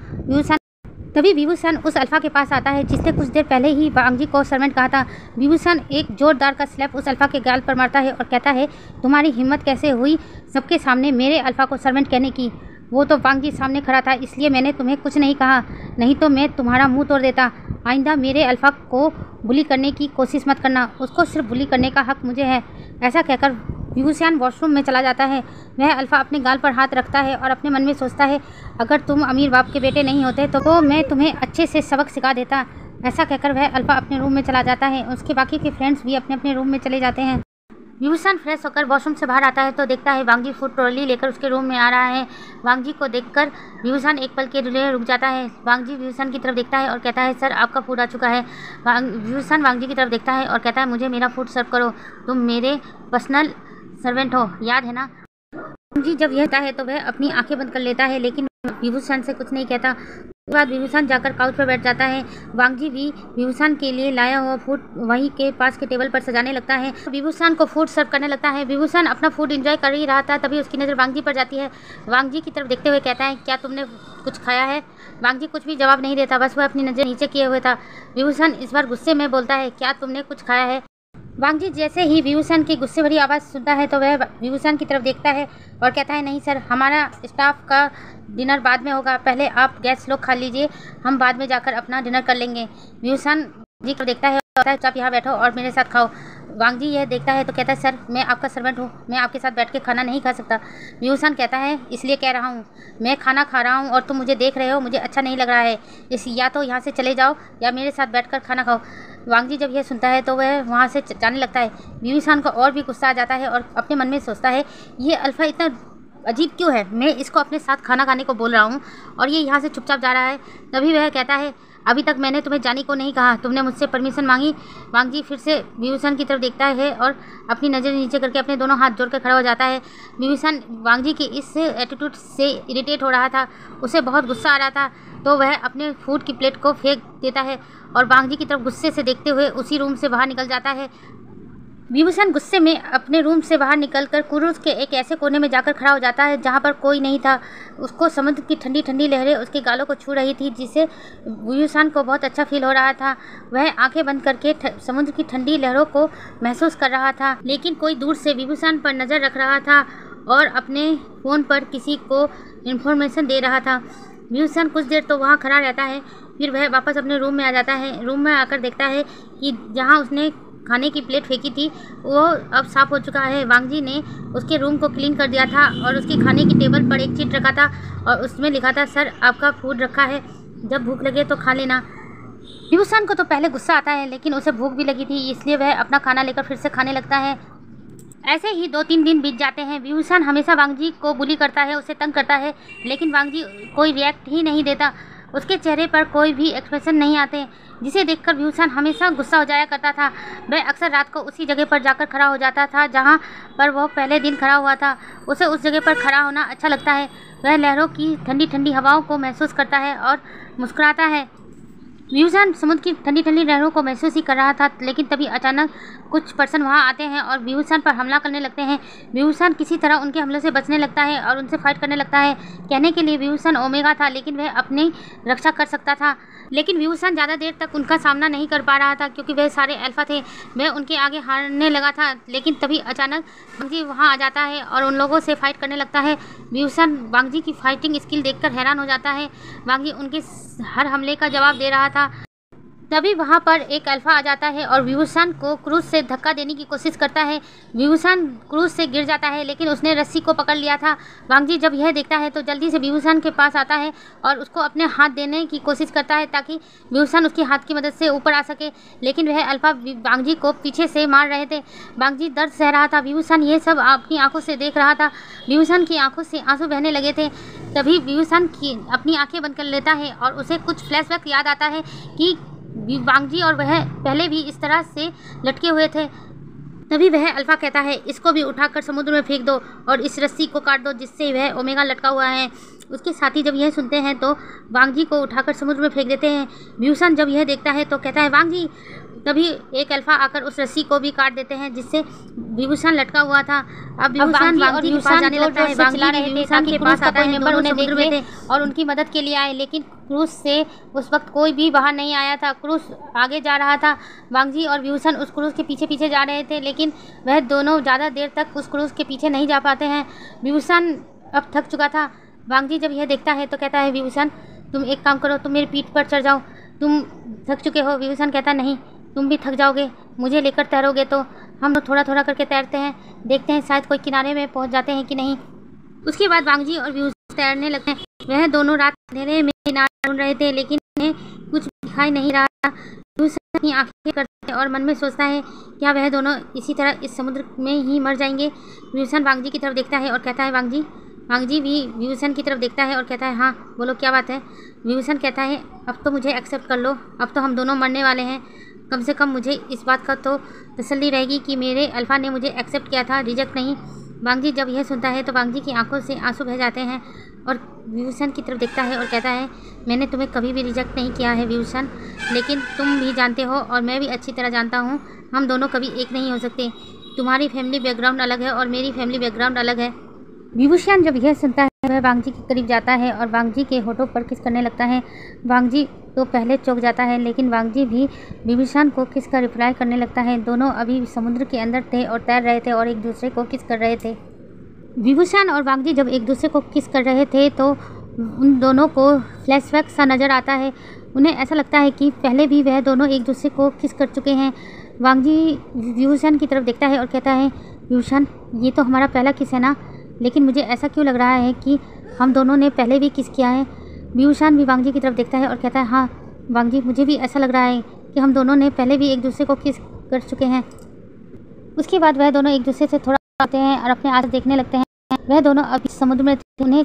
Speaker 1: तभी विभूषण उस अल्फ़ा के पास आता है जिसने कुछ देर पहले ही वांग जी को सर्वेंट कहा था। विभूषण एक जोरदार का स्लैप उस अल्फ़ा के गाल पर मारता है और कहता है तुम्हारी हिम्मत कैसे हुई सबके सामने मेरे अल्फ़ा को सर्वेंट कहने की। वो तो वांग जी सामने खड़ा था, इसलिए मैंने तुम्हें कुछ नहीं कहा, नहीं तो मैं तुम्हारा मुंह तोड़ देता। आइंदा मेरे अल्फ़ा को बुली करने की कोशिश मत करना, उसको सिर्फ बुली करने का हक मुझे है। ऐसा कहकर विभूषण वॉशरूम में चला जाता है। वह अल्फ़ा अपने गाल पर हाथ रखता है और अपने मन में सोचता है अगर तुम अमीर बाप के बेटे नहीं होते तो मैं तुम्हें अच्छे से सबक सिखा देता। ऐसा कहकर वह अल्फ़ा अपने रूम में चला जाता है। उसके बाकी के फ्रेंड्स भी अपने अपने रूम में चले जाते हैं। विभूषण फ्रेश होकर वॉशरूम से बाहर आता है तो देखता है वांग जी फूड ट्रॉली लेकर उसके रूम में आ रहा है। वांग जी को देखकर विभूषण एक पल के लिए रुक जाता है। वांग जी विभूषण की तरफ देखता है और कहता है सर आपका फूड आ चुका है। विभूषण वांग जी की तरफ देखता है और कहता है मुझे मेरा फूड सर्व करो, तुम मेरे पर्सनल सर्वेंट हो, याद है ना। वांग जी जब यह कहता है तो वह अपनी आंखें बंद कर लेता है, लेकिन विभूषण से कुछ नहीं कहता। उसके बाद विभूषण जाकर काउच पर बैठ जाता है। वांग जी भी विभूषण के लिए लाया हुआ फूड वहीं के पास के टेबल पर सजाने लगता है। विभूषण को फूड सर्व करने लगता है। विभूषण अपना फूड एंजॉय कर ही रहा था, तभी उसकी नज़र वांग जी पर जाती है। वांग जी की तरफ देखते हुए कहता है क्या तुमने कुछ खाया है। वांग जी कुछ भी जवाब नहीं देता, बस वह अपनी नज़र नीचे किए हुए था। विभूषण इस बार गुस्से में बोलता है क्या तुमने कुछ खाया है। वांग जी जैसे ही विभूषण की गुस्से भरी आवाज़ सुनता है तो वह विभूषण की तरफ देखता है और कहता है, नहीं सर, हमारा स्टाफ का डिनर बाद में होगा, पहले आप गेस्ट लोग खा लीजिए, हम बाद में जाकर अपना डिनर कर लेंगे। विभूषण जी को देखता है और कहता है, आप यहाँ बैठो और मेरे साथ खाओ। वांग जी यह देखता है तो कहता है, सर मैं आपका सर्वेंट हूँ, मैं आपके साथ बैठ के खाना नहीं खा सकता। विभूषण कहता है, इसलिए कह रहा हूँ, मैं खाना खा रहा हूँ और तुम मुझे देख रहे हो, मुझे अच्छा नहीं लग रहा है, या तो यहाँ से चले जाओ या मेरे साथ बैठकर खाना खाओ। वांग जी जब यह सुनता है तो वह वहाँ से जाने लगता है। विभूषण को और भी गुस्सा आ जाता है और अपने मन में सोचता है, ये अल्फा इतना अजीब क्यों है, मैं इसको अपने साथ खाना खाने को बोल रहा हूँ और ये यहाँ से चुपचाप जा रहा है। तभी वह कहता है, अभी तक मैंने तुम्हें जाने को नहीं कहा, तुमने मुझसे परमिशन मांगी। वांग जी फिर से विभूषण की तरफ देखता है और अपनी नज़र नीचे करके अपने दोनों हाथ जोड़कर खड़ा हो जाता है। विभूषण वांग जी की इस एटीट्यूड से इरिटेट हो रहा था, उसे बहुत गुस्सा आ रहा था, तो वह अपने फूड की प्लेट को फेंक देता है और वांग जी की तरफ गुस्से से देखते हुए उसी रूम से बाहर निकल जाता है। विभूषण गुस्से में अपने रूम से बाहर निकलकर क्रूज के एक ऐसे कोने में जाकर खड़ा हो जाता है जहां पर कोई नहीं था। उसको समुद्र की ठंडी ठंडी लहरें उसके गालों को छू रही थी, जिससे विभूषण को बहुत अच्छा फील हो रहा था। वह आंखें बंद करके समुद्र की ठंडी लहरों को महसूस कर रहा था, लेकिन कोई दूर से विभूषण पर नज़र रख रहा था और अपने फ़ोन पर किसी को इन्फॉर्मेशन दे रहा था। विभूषण कुछ देर तो वहाँ खड़ा रहता है, फिर वह वापस अपने रूम में आ जाता है। रूम में आकर देखता है कि जहाँ उसने खाने की प्लेट फेंकी थी वो अब साफ़ हो चुका है। वांग जी ने उसके रूम को क्लीन कर दिया था और उसकी खाने की टेबल पर एक चीट रखा था और उसमें लिखा था, सर आपका फूड रखा है, जब भूख लगे तो खा लेना। विभूषण को तो पहले गुस्सा आता है, लेकिन उसे भूख भी लगी थी, इसलिए वह अपना खाना लेकर फिर से खाने लगता है। ऐसे ही 2-3 दिन बीत जाते हैं। विभूषण हमेशा वांग जी को बुली करता है, उसे तंग करता है, लेकिन वांग जी कोई रिएक्ट ही नहीं देता, उसके चेहरे पर कोई भी एक्सप्रेशन नहीं आते, जिसे देखकर विभूषण हमेशा गुस्सा हो जाया करता था। वह अक्सर रात को उसी जगह पर जाकर खड़ा हो जाता था जहाँ पर वह पहले दिन खड़ा हुआ था। उसे उस जगह पर खड़ा होना अच्छा लगता है। वह लहरों की ठंडी ठंडी हवाओं को महसूस करता है और मुस्कुराता है। विभूषण समुद्र की ठंडी ठंडी लहरों को महसूस ही कर रहा था, लेकिन तभी अचानक कुछ पर्सन वहां आते हैं और विभूषण पर हमला करने लगते हैं। विभूषण किसी तरह उनके हमले से बचने लगता है और उनसे फाइट करने लगता है। कहने के लिए विभूषण ओमेगा था, लेकिन वह अपनी रक्षा कर सकता था, लेकिन विभूषण ज़्यादा देर तक उनका सामना नहीं कर पा रहा था क्योंकि वह सारे अल्फा थे। वह उनके आगे हारने लगा था, लेकिन तभी अचानक वांग जी वहाँ आ जाता है और उन लोगों से फाइट करने लगता है। विभूषण वांग जी की फाइटिंग स्किल देखकर हैरान हो जाता है। वांग जी उनके हर हमले का जवाब दे रहा था। तभी वहाँ पर एक अल्फा आ जाता है और विभूषण को क्रूज से धक्का देने की कोशिश करता है। विभूषण क्रूज से गिर जाता है, लेकिन उसने रस्सी को पकड़ लिया था। वांग जी जब यह देखता है तो जल्दी से विभूषण के पास आता है और उसको अपने हाथ देने की कोशिश करता है ताकि विभूषण उसके हाथ की मदद से ऊपर आ सके, लेकिन वह अल्फा वांग जी को पीछे से मार रहे थे। वांग जी दर्द सह रहा था। विभूषण ये सब अपनी आंखों से देख रहा था। विभूषण की आंखों से आंसू बहने लगे थे। तभी विभूषण अपनी आंखें बंद कर लेता है और उसे कुछ फ्लैशबैक याद आता है कि वांग जी और वह पहले भी इस तरह से लटके हुए थे। तभी वह अल्फा कहता है, इसको भी उठाकर समुद्र में फेंक दो और इस रस्सी को काट दो जिससे वह ओमेगा लटका हुआ है। उसके साथी जब यह सुनते हैं तो वांग जी को उठाकर समुद्र में फेंक देते हैं। विभूषण जब यह देखता है तो कहता है, वांग जी। तभी एक अल्फा आकर उस रस्सी को भी काट देते हैं जिससे विभूषण लटका हुआ था। अब विभूषण वांग जी के पास जाने लगता है। वांग जी विभूषण के पास आता है, दोनों उन्हें देख थे और उनकी मदद के लिए आए, लेकिन क्रूज से उस वक्त कोई भी बाहर नहीं आया था। क्रूज आगे जा रहा था। वांग जी और विभूषण उस क्रूज के पीछे पीछे जा रहे थे, लेकिन वह दोनों ज़्यादा देर तक उस क्रूज के पीछे नहीं जा पाते हैं। विभूषण अब थक चुका था। वांग जी जब यह देखता है तो कहता है, विभूषण तुम एक काम करो, तुम मेरी पीठ पर चढ़ जाओ, तुम थक चुके हो। विभूषण कहता, नहीं, तुम भी थक जाओगे, मुझे लेकर तैरोगे तो हम थोड़ा थोड़ा करके तैरते हैं, देखते हैं शायद कोई किनारे में पहुंच जाते हैं कि नहीं। उसके बाद वांग जी और विभूषण तैरने लगते हैं। वह दोनों रात अंधेरे में किनारे ढूंढ रहे थे, लेकिन उन्हें कुछ दिखाई नहीं रहा। विभूषण अपनी आंखें करते हैं और मन में सोचता है, क्या वह दोनों इसी तरह इस समुद्र में ही मर जाएंगे। विभूषण वांग जी की तरफ देखता है और कहता है, वांग जी। वांग जी भी विभूषण की तरफ देखता है और कहता है, हाँ बोलो क्या बात है। विभूषण कहता है, अब तो मुझे एक्सेप्ट कर लो, अब तो हम दोनों मरने वाले हैं। कम से कम मुझे इस बात का तो तसल्ली रहेगी कि मेरे अल्फा ने मुझे एक्सेप्ट किया था, रिजेक्ट नहीं। वांग जी जब यह सुनता है तो वांग जी की आंखों से आंसू बह जाते हैं और विभूषण की तरफ देखता है और कहता है, मैंने तुम्हें कभी भी रिजेक्ट नहीं किया है विभूषण, लेकिन तुम भी जानते हो और मैं भी अच्छी तरह जानता हूँ, हम दोनों कभी एक नहीं हो सकते। तुम्हारी फैमिली बैकग्राउंड अलग है और मेरी फैमिली बैकग्राउंड अलग है। विभूषण जब यह सुनता है वह वांगजी के करीब जाता है और वांगजी के होठों पर किस करने लगता है। वांगजी तो पहले चौंक जाता है, लेकिन वांगजी भी विभीषण को किस का रिप्लाई करने लगता है। दोनों अभी समुद्र के अंदर थे और तैर रहे थे और एक दूसरे को किस कर रहे थे। विभीषण और वांगजी जब एक दूसरे को किस कर रहे थे तो उन दोनों को फ्लैशबैक सा नज़र आता है। उन्हें ऐसा लगता है कि पहले भी वह दोनों एक दूसरे को किस कर चुके हैं। वांगजी विभीषण की तरफ देखता है और कहता है, विभीषण ये तो हमारा पहला किस है ना, लेकिन मुझे ऐसा क्यों लग रहा है कि हम दोनों ने पहले भी किस किया है। विभीषण भी वांगजी की तरफ देखता है और कहता है, हाँ वांगजी मुझे भी ऐसा लग रहा है कि हम दोनों ने पहले भी एक दूसरे को किस कर चुके हैं। उसके बाद वह दोनों एक दूसरे से थोड़ा आते हैं और अपने आस देखने लगते हैं। वह दोनों अभी समुद्र में थे, उन्हें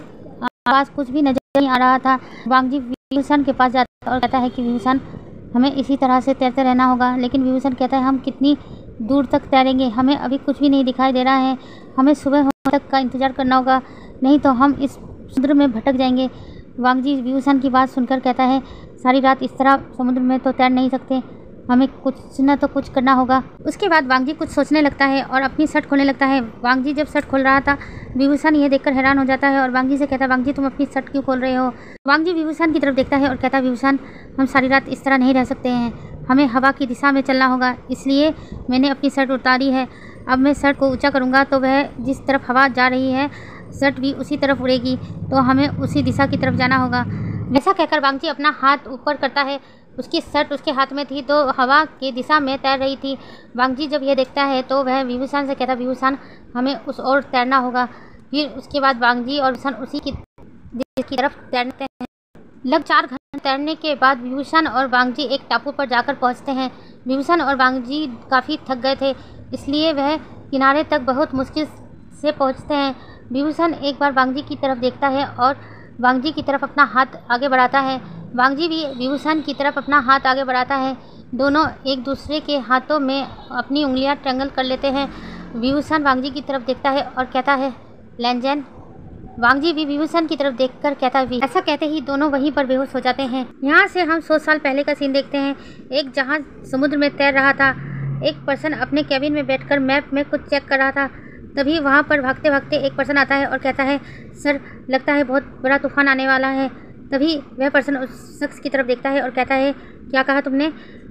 Speaker 1: आस कुछ भी नजर नहीं आ रहा था। वांगजी विभीषण के पास जाता है और कहता है कि विभीषण हमें इसी तरह से तैरते रहना होगा। लेकिन विभीषण कहता है, हम कितनी दूर तक तैरेंगे, हमें अभी कुछ भी नहीं दिखाई दे रहा है, हमें सुबह होने तक का इंतज़ार करना होगा, नहीं तो हम इस समुद्र में भटक जाएंगे। वांगजी विभीषण की बात सुनकर कहता है, सारी रात इस तरह समुद्र में तो तैर नहीं सकते, हमें कुछ न तो कुछ करना होगा। उसके बाद वांगजी कुछ सोचने लगता है और अपनी शर्ट खोलने लगता है। वांगजी जब शर्ट खोल रहा था, विभीषण ये देखकर हैरान हो जाता है और वांगजी से कहता है, वांगजी तुम अपनी शर्ट क्यों खोल रहे हो। वांगजी विभीषण की तरफ देखता है और कहता है, विभीषण हम सारी रात इस तरह नहीं रह सकते हैं, हमें हवा की दिशा में चलना होगा, इसलिए मैंने अपनी शर्ट उतारी है। अब मैं शर्ट को ऊँचा करूँगा तो वह जिस तरफ हवा जा रही है शर्ट भी उसी तरफ उड़ेगी, तो हमें उसी दिशा की तरफ जाना होगा। ऐसा कहकर वांगजी अपना हाथ ऊपर करता है। उसकी शर्ट उसके हाथ में थी तो हवा की दिशा में तैर रही थी। वांगजी जब यह देखता है तो वह विभीषण से कहता है, विभीषण हमें उस ओर तैरना होगा। फिर उसके बाद वांगजी और विभीषण उसी की तरफ तैरते हैं। लगभग 4 घंटे तैरने के बाद विभीषण और वांगजी एक टापू पर जाकर पहुंचते हैं। विभीषण और वांगजी काफ़ी थक गए थे, इसलिए वह किनारे तक बहुत मुश्किल से पहुंचते हैं। विभीषण एक बार वांगजी की तरफ देखता है और वांगजी की तरफ अपना हाथ आगे बढ़ाता है। वांगजी भी विभीषण की तरफ अपना हाथ आगे बढ़ाता है। दोनों एक दूसरे के हाथों में अपनी उंगलियां ट्रैंगल कर लेते हैं। विभीषण वांगजी की तरफ देखता है और कहता है, लैंजन। वांगजी भी विभीषण की तरफ देखकर कहता है। ऐसा कहते ही दोनों वहीं पर बेहोश हो जाते हैं। यहाँ से हम 100 साल पहले का सीन देखते हैं। एक जहाज समुद्र में तैर रहा था। एक पर्सन अपने कैबिन में बैठकर मैप में कुछ चेक कर रहा था। तभी वहाँ पर भागते भागते एक पर्सन आता है और कहता है, सर लगता है बहुत बड़ा तूफान आने वाला है। तभी वह पर्सन उस शख्स की तरफ देखता है और कहता है, क्या कहा तुमने।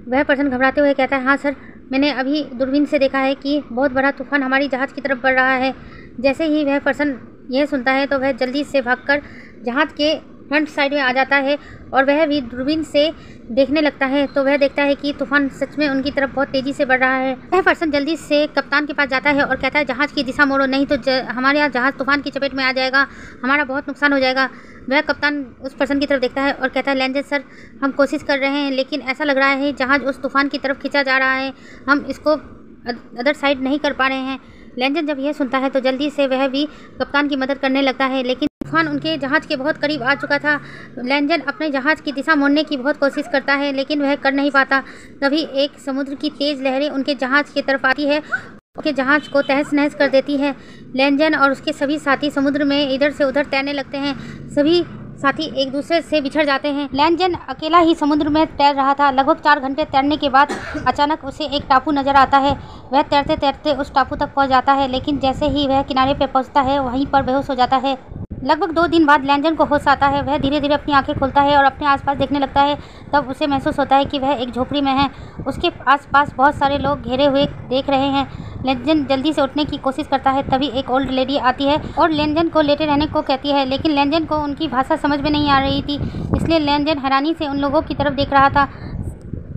Speaker 1: वह पर्सन घबराते हुए कहता है, हाँ सर, मैंने अभी दूरबीन से देखा है कि बहुत बड़ा तूफान हमारी जहाज़ की तरफ बढ़ रहा है। जैसे ही वह पर्सन यह सुनता है तो वह जल्दी से भागकर जहाज़ के फ्रंट साइड में आ जाता है और वह भी दूरबीन से देखने लगता है। तो वह देखता है कि तूफान सच में उनकी तरफ बहुत तेज़ी से बढ़ रहा है। वह पर्सन जल्दी से कप्तान के पास जाता है और कहता है, जहाज़ की दिशा मोड़ो, नहीं तो हमारे यहाँ जहाज़ तूफान की चपेट में आ जाएगा, हमारा बहुत नुकसान हो जाएगा। वह कप्तान उस पर्सन की तरफ देखता है और कहता है, लैंजन सर, हम कोशिश कर रहे हैं लेकिन ऐसा लग रहा है जहाज़ उस तूफान की तरफ खींचा जा रहा है, हम इसको अदर साइड नहीं कर पा रहे हैं। लैंजन जब यह सुनता है तो जल्दी से वह भी कप्तान की मदद करने लगता है, लेकिन तूफान उनके जहाज़ के बहुत करीब आ चुका था। लैंजन अपने जहाज़ की दिशा मोड़ने की बहुत कोशिश करता है लेकिन वह कर नहीं पाता। तभी एक समुद्र की तेज़ लहरें उनके जहाज़ की तरफ आती है, उनके जहाज़ को तहस नहस कर देती है। लैंजन और उसके सभी साथी समुद्र में इधर से उधर तैरने लगते हैं। सभी साथी एक दूसरे से बिछड़ जाते हैं। लैंजन अकेला ही समुद्र में तैर रहा था। लगभग 4 घंटे तैरने के बाद अचानक उसे एक टापू नजर आता है। वह तैरते तैरते उस टापू तक पहुंच जाता है, लेकिन जैसे ही वह किनारे पर पहुंचता है वहीं पर बेहोश हो जाता है। लगभग 2 दिन बाद लैंजन को होश आता है। वह धीरे धीरे अपनी आंखें खोलता है और अपने आसपास देखने लगता है। तब उसे महसूस होता है कि वह एक झोपड़ी में है। उसके आसपास बहुत सारे लोग घेरे हुए देख रहे हैं। लैंजन जल्दी से उठने की कोशिश करता है। तभी एक ओल्ड लेडी आती है और लैंजन को लेटे रहने को कहती है, लेकिन लैंजन को उनकी भाषा समझ में नहीं आ रही थी, इसलिए लैंजन हैरानी से उन लोगों की तरफ देख रहा था।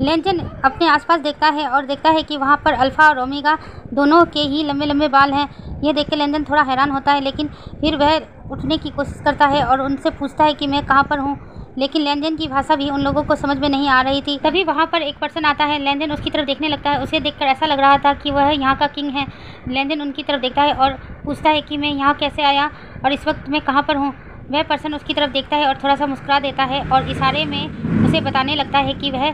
Speaker 1: लैंजन अपने आसपास देखता है और देखता है कि वहाँ पर अल्फ़ा और ओमेगा दोनों के ही लंबे लंबे बाल हैं। यह देख के लैंजन थोड़ा हैरान होता है, लेकिन फिर वह उठने की कोशिश करता है और उनसे पूछता है कि मैं कहाँ पर हूँ, लेकिन लैंजन की भाषा भी उन लोगों को समझ में नहीं आ रही थी। तभी वहाँ पर एक पर्सन आता है। लैंजन उसकी तरफ देखने लगता है। उसे देखकर ऐसा लग रहा था कि वह यहाँ का किंग है। लैंजन उनकी तरफ देखता है और पूछता है कि मैं यहाँ कैसे आया और इस वक्त मैं कहाँ पर हूँ। वह पर्सन उसकी तरफ देखता है और थोड़ा सा मुस्कुरा देता है और इशारे में उसे बताने लगता है कि वह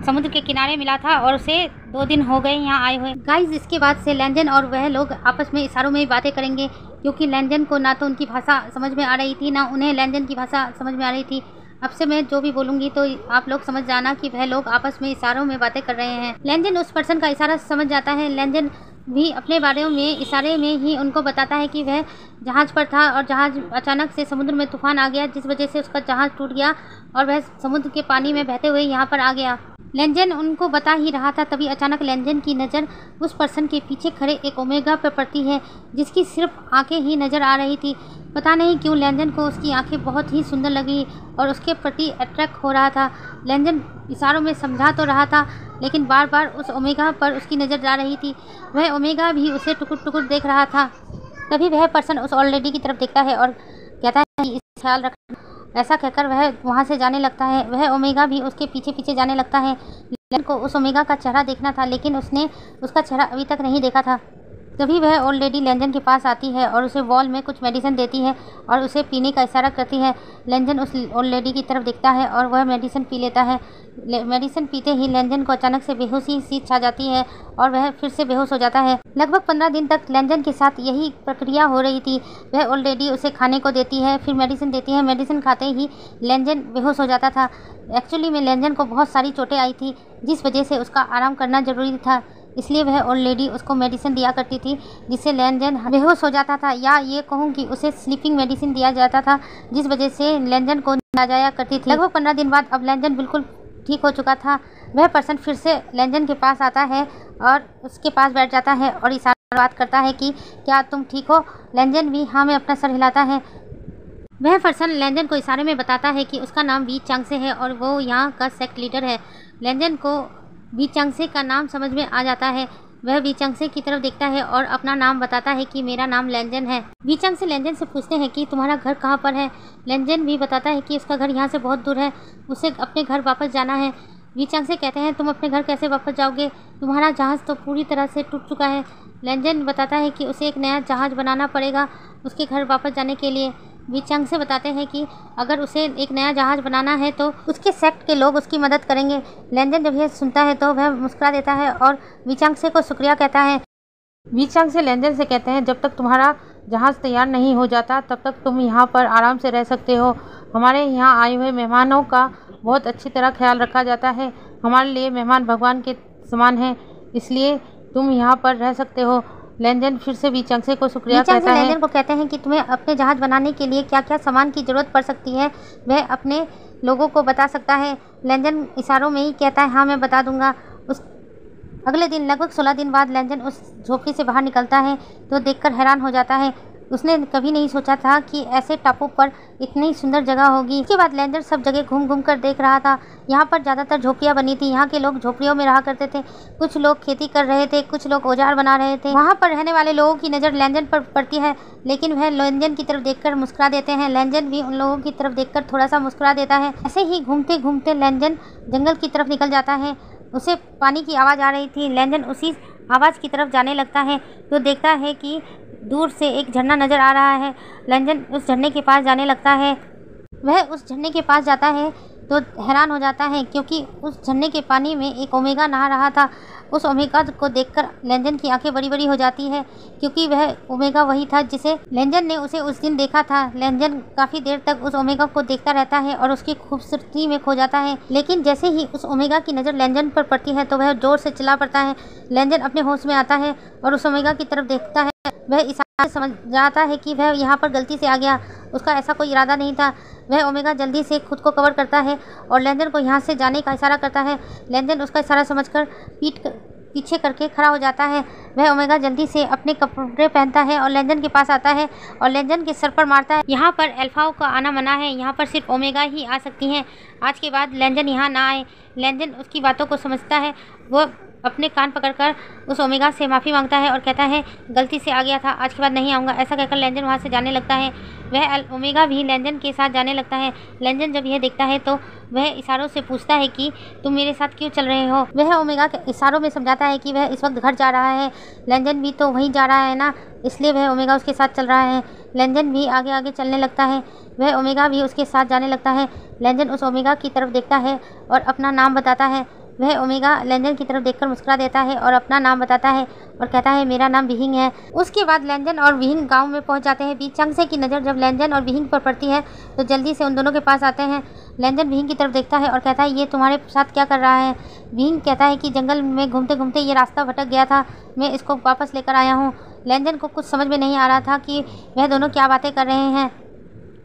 Speaker 1: समुद्र के किनारे मिला था और उसे 2 दिन हो गए यहाँ आए हुए। गाइस, इसके बाद से लैंजन और वह लोग आपस में इशारों में ही बातें करेंगे, क्योंकि लैंजन को ना तो उनकी भाषा समझ में आ रही थी, ना उन्हें लैंजन की भाषा समझ में आ रही थी। अब से मैं जो भी बोलूँगी तो आप लोग समझ जाना कि वह लोग आपस में इशारों में बातें कर रहे हैं। लैंजन उस पर्सन का इशारा समझ जाता है। लैंजन भी अपने बारे में इशारे में ही उनको बताता है कि वह जहाज़ पर था और जहाज़ अचानक से समुद्र में तूफान आ गया, जिस वजह से उसका जहाज़ टूट गया और वह समुद्र के पानी में बहते हुए यहाँ पर आ गया। लेंजन उनको बता ही रहा था, तभी अचानक लेंजन की नज़र उस पर्सन के पीछे खड़े एक ओमेगा पर पड़ती है, जिसकी सिर्फ आंखें ही नज़र आ रही थी। पता नहीं क्यों लेंजन को उसकी आंखें बहुत ही सुंदर लगी और उसके प्रति अट्रैक्ट हो रहा था। लेंजन इशारों में समझा तो रहा था, लेकिन बार बार उस ओमेगा पर उसकी नज़र जा रही थी। वह ओमेगा भी उसे टुकुर टुकुर देख रहा था। तभी वह पर्सन उस ओल्ड लेडी की तरफ देखता है और कहता है कि इस ख्याल रखना। ऐसा कहकर वह वहाँ से जाने लगता है। वह ओमेगा भी उसके पीछे पीछे जाने लगता है। लेंजन को उस ओमेगा का चेहरा देखना था, लेकिन उसने उसका चेहरा अभी तक नहीं देखा था। तभी वह ओल्ड लेडी लेंजन के पास आती है और उसे वॉल में कुछ मेडिसिन देती है और उसे पीने का इशारा करती है। लेंजन उस ओल्ड लेडी की तरफ देखता है और वह मेडिसिन पी लेता है। मेडिसिन पीते ही लेंजन को अचानक से बेहोशी सी छा जाती है और वह फिर से बेहोश हो जाता है। लगभग 15 दिन तक लेंजन के साथ यही प्रक्रिया हो रही थी। वह ओल्ड लेडी उसे खाने को देती है, फिर मेडिसिन देती है। मेडिसिन खाते ही लेंजन बेहोश हो जाता था। एक्चुअली में लेंजन को बहुत सारी चोटें आई थी, जिस वजह से उसका आराम करना ज़रूरी था, इसलिए वह ओल्ड लेडी उसको मेडिसिन दिया करती थी, जिससे लेंजन बेहोश हो जाता था, या ये कहूँ कि उसे स्लीपिंग मेडिसिन दिया जाता था, जिस वजह से लेंजन को नींद आ जाया करती थी। लगभग 15 दिन बाद अब लेंजन बिल्कुल ठीक हो चुका था। वह पर्सन फिर से लेंजन के पास आता है और उसके पास बैठ जाता है और इशारा बात करता है कि क्या तुम ठीक हो? लेंजन भी हाँ में अपना सर हिलाता है। वह पर्सन लेंजन को इशारे में बताता है कि उसका नाम वी चांगसे है और वो यहाँ का सेक्ट लीडर है। लेंजन को वी चांगसे का नाम समझ में आ जाता है। वह वी चांगसे की तरफ देखता है और अपना नाम बताता है कि मेरा नाम लेंजन है। वी चांगसे लेंजन से पूछते हैं कि तुम्हारा घर कहाँ पर है। लेंजन भी बताता है कि उसका घर यहाँ से बहुत दूर है, उसे अपने घर वापस जाना है। वी चांगसे कहते हैं तुम अपने घर कैसे वापस जाओगे, तुम्हारा जहाज़ तो पूरी तरह से टूट चुका है। लेंजन बताता है कि उसे एक नया जहाज़ बनाना पड़ेगा उसके घर वापस जाने के लिए। वी चांगसे बताते हैं कि अगर उसे एक नया जहाज़ बनाना है तो उसके सेक्ट के लोग उसकी मदद करेंगे। लेंजन जब यह सुनता है तो वह मुस्कुरा देता है और वी चांगसे को शुक्रिया कहता है। वी चांगसे लेंजन से कहते हैं जब तक तुम्हारा जहाज़ तैयार नहीं हो जाता तब तक तुम यहाँ पर आराम से रह सकते हो। हमारे यहाँ आए हुए मेहमानों का बहुत अच्छी तरह ख्याल रखा जाता है। हमारे लिए मेहमान भगवान के समान हैं, इसलिए तुम यहाँ पर रह सकते हो। लेंजन फिर से वी चांगसे को शुक्रिया कहता है। लेंजन को कहते हैं कि तुम्हें अपने जहाज़ बनाने के लिए क्या क्या सामान की ज़रूरत पड़ सकती है, वह अपने लोगों को बता सकता है। लेंजन इशारों में ही कहता है हाँ मैं बता दूंगा। उस अगले दिन लगभग 16 दिन बाद लेंजन उस झोपड़ी से बाहर निकलता है तो देखकर हैरान हो जाता है। उसने कभी नहीं सोचा था कि ऐसे टापू पर इतनी सुंदर जगह होगी। इसके बाद लेंजर सब जगह घूम घूम कर देख रहा था। यहाँ पर ज़्यादातर झोपड़ियाँ बनी थी। यहाँ के लोग झोपड़ियों में रहा करते थे। कुछ लोग खेती कर रहे थे, कुछ लोग औजार बना रहे थे। वहाँ पर रहने वाले लोगों की नज़र लेंजन पर पड़ती है, लेकिन वह लेंजन की तरफ देखकर मुस्कुरा देते हैं। लेंजन भी उन लोगों की तरफ देखकर थोड़ा सा मुस्कुरा देता है। ऐसे ही घूमते घूमते लेंजन जंगल की तरफ निकल जाता है। उसे पानी की आवाज़ आ रही थी। लेंजन उसी आवाज़ की तरफ जाने लगता है तो देखता है कि दूर से एक झरना नज़र आ रहा है। लेंजन उस झरने के पास जाने लगता है। वह उस झरने के पास जाता है तो हैरान हो जाता है, क्योंकि उस झरने के पानी में एक ओमेगा नहा रहा था। उस ओमेगा को देखकर लेंजन की आंखें बड़ी बड़ी हो जाती है, क्योंकि वह ओमेगा वही था जिसे लेंजन ने उसे उस दिन देखा था। लेंजन काफ़ी देर तक उस ओमेगा को देखता रहता है और उसकी खूबसूरती में खो जाता है, लेकिन जैसे ही उस ओमेगा की नज़र लेंजन पर पड़ती है तो वह जोर से चिल्ला पड़ता है। लेंजन अपने होश में आता है और उस ओमेगा की तरफ देखता है। वह इशारे से समझ जाता है कि वह यहाँ पर गलती से आ गया, उसका ऐसा कोई इरादा नहीं था। वह ओमेगा जल्दी से खुद को कवर करता है और लेंजन को यहाँ से जाने का इशारा करता है। लेंजन उसका इशारा समझकर पीछे करके खड़ा हो जाता है। वह ओमेगा जल्दी से अपने कपड़े पहनता है और लेंजन के पास आता है और लेंजन के सर पर मारता है। यहाँ पर अल्फाओं का आना मना है, यहाँ पर सिर्फ ओमेगा ही आ सकती हैं। आज के बाद लेंजन यहाँ ना आए। लेंजन उसकी बातों को समझता है। वो अपने कान पकड़कर उस ओमेगा से माफ़ी मांगता है और कहता है गलती से आ गया था, आज के बाद नहीं आऊँगा। ऐसा कहकर लेंजन वहाँ से जाने लगता है। वह ओमेगा भी लेंजन के साथ जाने लगता है। लेंजन जब यह देखता है तो वह इशारों से पूछता है कि तुम मेरे साथ क्यों चल रहे हो। वह ओमेगा के इशारों में समझाता है कि वह इस वक्त घर जा रहा है। लेंजन भी तो वहीं जा रहा है ना, इसलिए वह ओमेगा उसके साथ चल रहा है। लेंजन भी आगे आगे चलने लगता है। वह ओमेगा भी उसके साथ जाने लगता है। लेंजन उस ओमेगा की तरफ देखता है और अपना नाम बताता है। वह ओमेगा लेंजन की तरफ देखकर मुस्कुरा देता है और अपना नाम बताता है और कहता है मेरा नाम विहिंग है। उसके बाद लेंजन और विहिंग गांव में पहुंच जाते हैं। वी चांगसे की नज़र जब लेंजन और विहिंग पर पड़ती है तो जल्दी से उन दोनों के पास आते हैं। लेंजन विहिंग की तरफ देखता है और कहता है ये तुम्हारे साथ क्या कर रहा है। विहिंग कहता है कि जंगल में घूमते घूमते ये रास्ता भटक गया था, मैं इसको वापस लेकर आया हूँ। लेंजन को कुछ समझ में नहीं आ रहा था कि वह दोनों क्या बातें कर रहे हैं।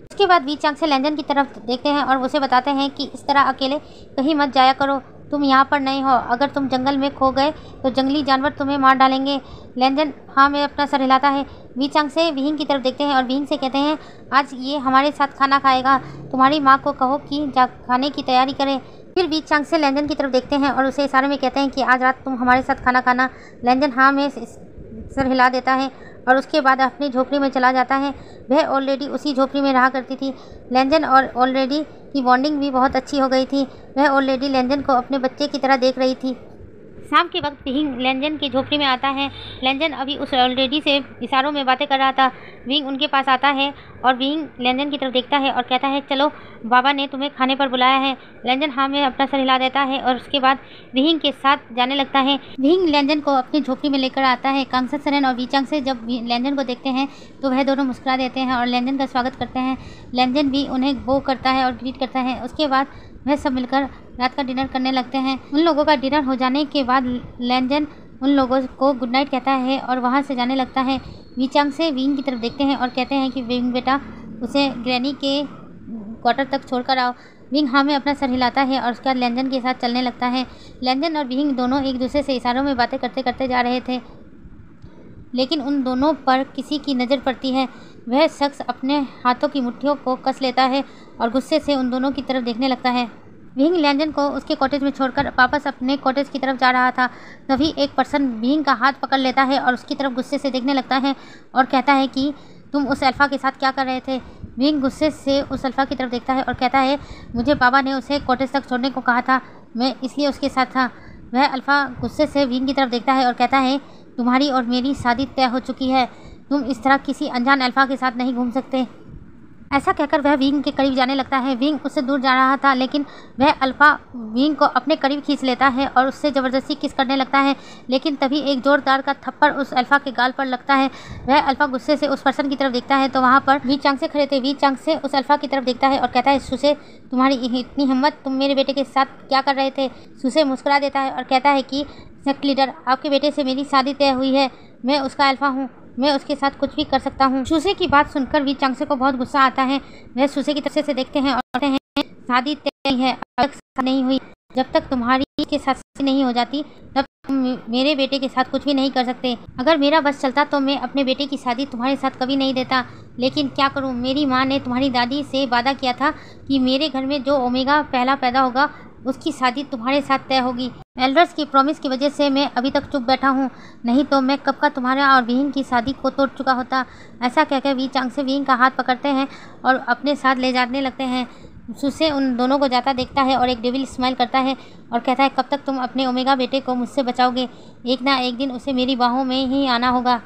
Speaker 1: उसके बाद वी चांगसे लेंजन की तरफ देखते हैं और उसे बताते हैं कि इस तरह अकेले कहीं मत जाया करो, तुम यहाँ पर नए हो, अगर तुम जंगल में खो गए तो जंगली जानवर तुम्हें मार डालेंगे। लेंजन हाँ में अपना सर हिलाता है। वी चांगसे विहिंग की तरफ देखते हैं और विहिंग से कहते हैं आज ये हमारे साथ खाना खाएगा, तुम्हारी माँ को कहो कि खाने की तैयारी करें। फिर वी चांगसे लेंजन की तरफ देखते हैं और उसे इशारे में कहते हैं कि आज रात तुम हमारे साथ खाना खाना। लेंजन हाँ में सर हिला देता है और उसके बाद अपनी झोपड़ी में चला जाता है। वह ऑलरेडी उसी झोपड़ी में रहा करती थी। लेंजन और ऑलरेडी की बॉन्डिंग भी बहुत अच्छी हो गई थी। वह ऑलरेडी लेंजन को अपने बच्चे की तरह देख रही थी। शाम के वक्त विहिंग लेंजन की झोपड़ी में आता है। लेंजन अभी उस ऑलरेडी से इशारों में बातें कर रहा था। विहिंग उनके पास आता है और विहिंग लेंजन की तरफ देखता है और कहता है चलो बाबा ने तुम्हें खाने पर बुलाया है। लेंजन हाँ में अपना सर हिला देता है और उसके बाद विहिंग के साथ जाने लगता है। विहिंग लेंजन को अपनी झोपड़ी में लेकर आता है। कांगसा सरन और वी चांगसे जब लेंजन को देखते हैं तो वह दोनों मुस्कुरा देते हैं और लेंजन का स्वागत करते हैं। लेंजन भी उन्हें बो करता है और ग्रीट करता है। उसके बाद वह सब मिलकर रात का डिनर करने लगते हैं। उन लोगों का डिनर हो जाने के बाद लेंजन उन लोगों को गुड नाइट कहता है और वहाँ से जाने लगता है। वी चांगसे विहिंग की तरफ देखते हैं और कहते हैं कि विहिंग बेटा उसे ग्रैनी के क्वार्टर तक छोड़कर आओ। विहिंग हाँ में अपना सर हिलाता है और उसके बाद लेंजन के साथ चलने लगता है। लेंजन और विहिंग दोनों एक दूसरे से इशारों में बातें करते करते जा रहे थे, लेकिन उन दोनों पर किसी की नज़र पड़ती है। वह शख्स अपने हाथों की मुट्ठियों को कस लेता है और गुस्से से उन दोनों की तरफ देखने लगता है। विहिंग लेंजन को उसके कॉटेज में छोड़कर वापस अपने कॉटेज की तरफ जा रहा था, तभी एक पर्सन विहिंग का हाथ पकड़ लेता है और उसकी तरफ गुस्से से देखने लगता है और कहता है कि तुम उस अल्फ़ा के साथ क्या कर रहे थे। विहिंग गुस्से से उस अल्फ़ा की तरफ देखता है और कहता है मुझे बाबा ने उसे कॉटेज तक छोड़ने को कहा था, मैं इसलिए उसके साथ था। वह अल्फ़ा गुस्से से विहिंग की तरफ देखता है और कहता है तुम्हारी और मेरी शादी तय हो चुकी है, तुम इस तरह किसी अनजान अल्फ़ा के साथ नहीं घूम सकते। ऐसा कहकर वह विहिंग के करीब जाने लगता है। विहिंग उससे दूर जा रहा था, लेकिन वह अल्फ़ा विहिंग को अपने करीब खींच लेता है और उससे ज़बरदस्ती किस करने लगता है, लेकिन तभी एक ज़ोरदार का थप्पड़ उस अल्फ़ा के गाल पर लगता है। वह अल्फ़ा गुस्से से उस पर्सन की तरफ देखता है तो वहाँ पर वी चांगसे खड़े थे। वी चांगसे उस अल्फ़ा की तरफ देखता है और कहता है सुसे तुम्हारी इतनी हिम्मत, तुम मेरे बेटे के साथ क्या कर रहे थे। सुसे मुस्कुरा देता है और कहता है कि सेक्ट लीडर आपके बेटे से मेरी शादी तय हुई है, मैं उसका अल्फ़ा हूँ, मैं उसके साथ कुछ भी कर सकता हूँ। सुसे की बात सुनकर वी चांगसे को बहुत गुस्सा आता है। वह सुसे की तरफ से देखते हैं और कहते हैं शादी तय है, अब तक नहीं हुई, जब तक तुम्हारी के साथ नहीं हो जाती तब तुम मेरे बेटे के साथ कुछ भी नहीं कर सकते। अगर मेरा बस चलता तो मैं अपने बेटे की शादी तुम्हारे साथ कभी नहीं देता, लेकिन क्या करूँ, मेरी माँ ने तुम्हारी दादी से वादा किया था कि मेरे घर में जो ओमेगा पहला पैदा होगा उसकी शादी तुम्हारे साथ तय होगी। एल्डर्स की प्रॉमिस की वजह से मैं अभी तक चुप बैठा हूँ, नहीं तो मैं कब का तुम्हारा और विहिंग की शादी को तोड़ चुका होता। ऐसा कहकर वी चांगसे विहिंग का हाथ पकड़ते हैं और अपने साथ ले जाने लगते हैं। सुसे उन दोनों को जाता देखता है और एक डेविल स्माइल करता है और कहता है कब तक तुम अपने ओमेगा बेटे को मुझसे बचाओगे, एक ना एक दिन उसे मेरी बाहों में ही आना होगा।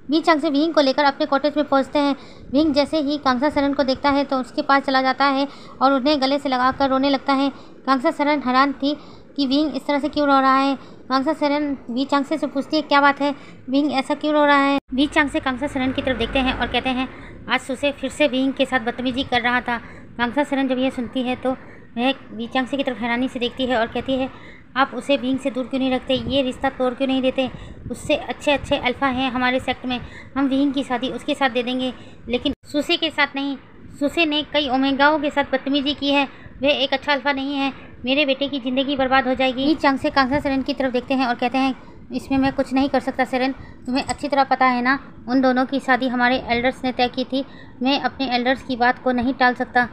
Speaker 1: वी चांगसे विहिंग को लेकर अपने कॉटेज में पहुंचते हैं। विहिंग जैसे ही कांगसा सरन को देखता है तो उसके पास चला जाता है और उन्हें गले से लगाकर रोने लगता है। कांगसा सरन हैरान थी कि विहिंग इस तरह से क्यों रो रहा है। कांगसा सरन वी चांगसे से पूछती है क्या बात है, विहिंग ऐसा क्यों रो रहा है। वी चांगसे कांगसा सरन की तरफ देखते हैं और कहते हैं आज सुसे फिर से विहिंग के साथ बदतमीजी कर रहा था। कांगसा सरन जब यह सुनती है तो वह वी चांगसे की तरफ हैरानी से देखती है और कहती है आप उसे विहिंग से दूर क्यों नहीं रखते, ये रिश्ता तोड़ क्यों नहीं देते। उससे अच्छे अच्छे अल्फ़ा हैं हमारे सेक्ट में, हम विहिंग की शादी उसके साथ दे देंगे, लेकिन सुसे के साथ नहीं। सुसे ने कई ओमेगाओं के साथ बदतमीजी की है, वह एक अच्छा अल्फ़ा नहीं है, मेरे बेटे की ज़िंदगी बर्बाद हो जाएगी। वी चांगसे कांगसा सरन की तरफ देखते हैं और कहते हैं इसमें मैं कुछ नहीं कर सकता सरन, तुम्हें अच्छी तरह पता है ना, उन दोनों की शादी हमारे एल्डर्स ने तय की थी, मैं अपने एल्डर्स की बात को नहीं टाल सकता।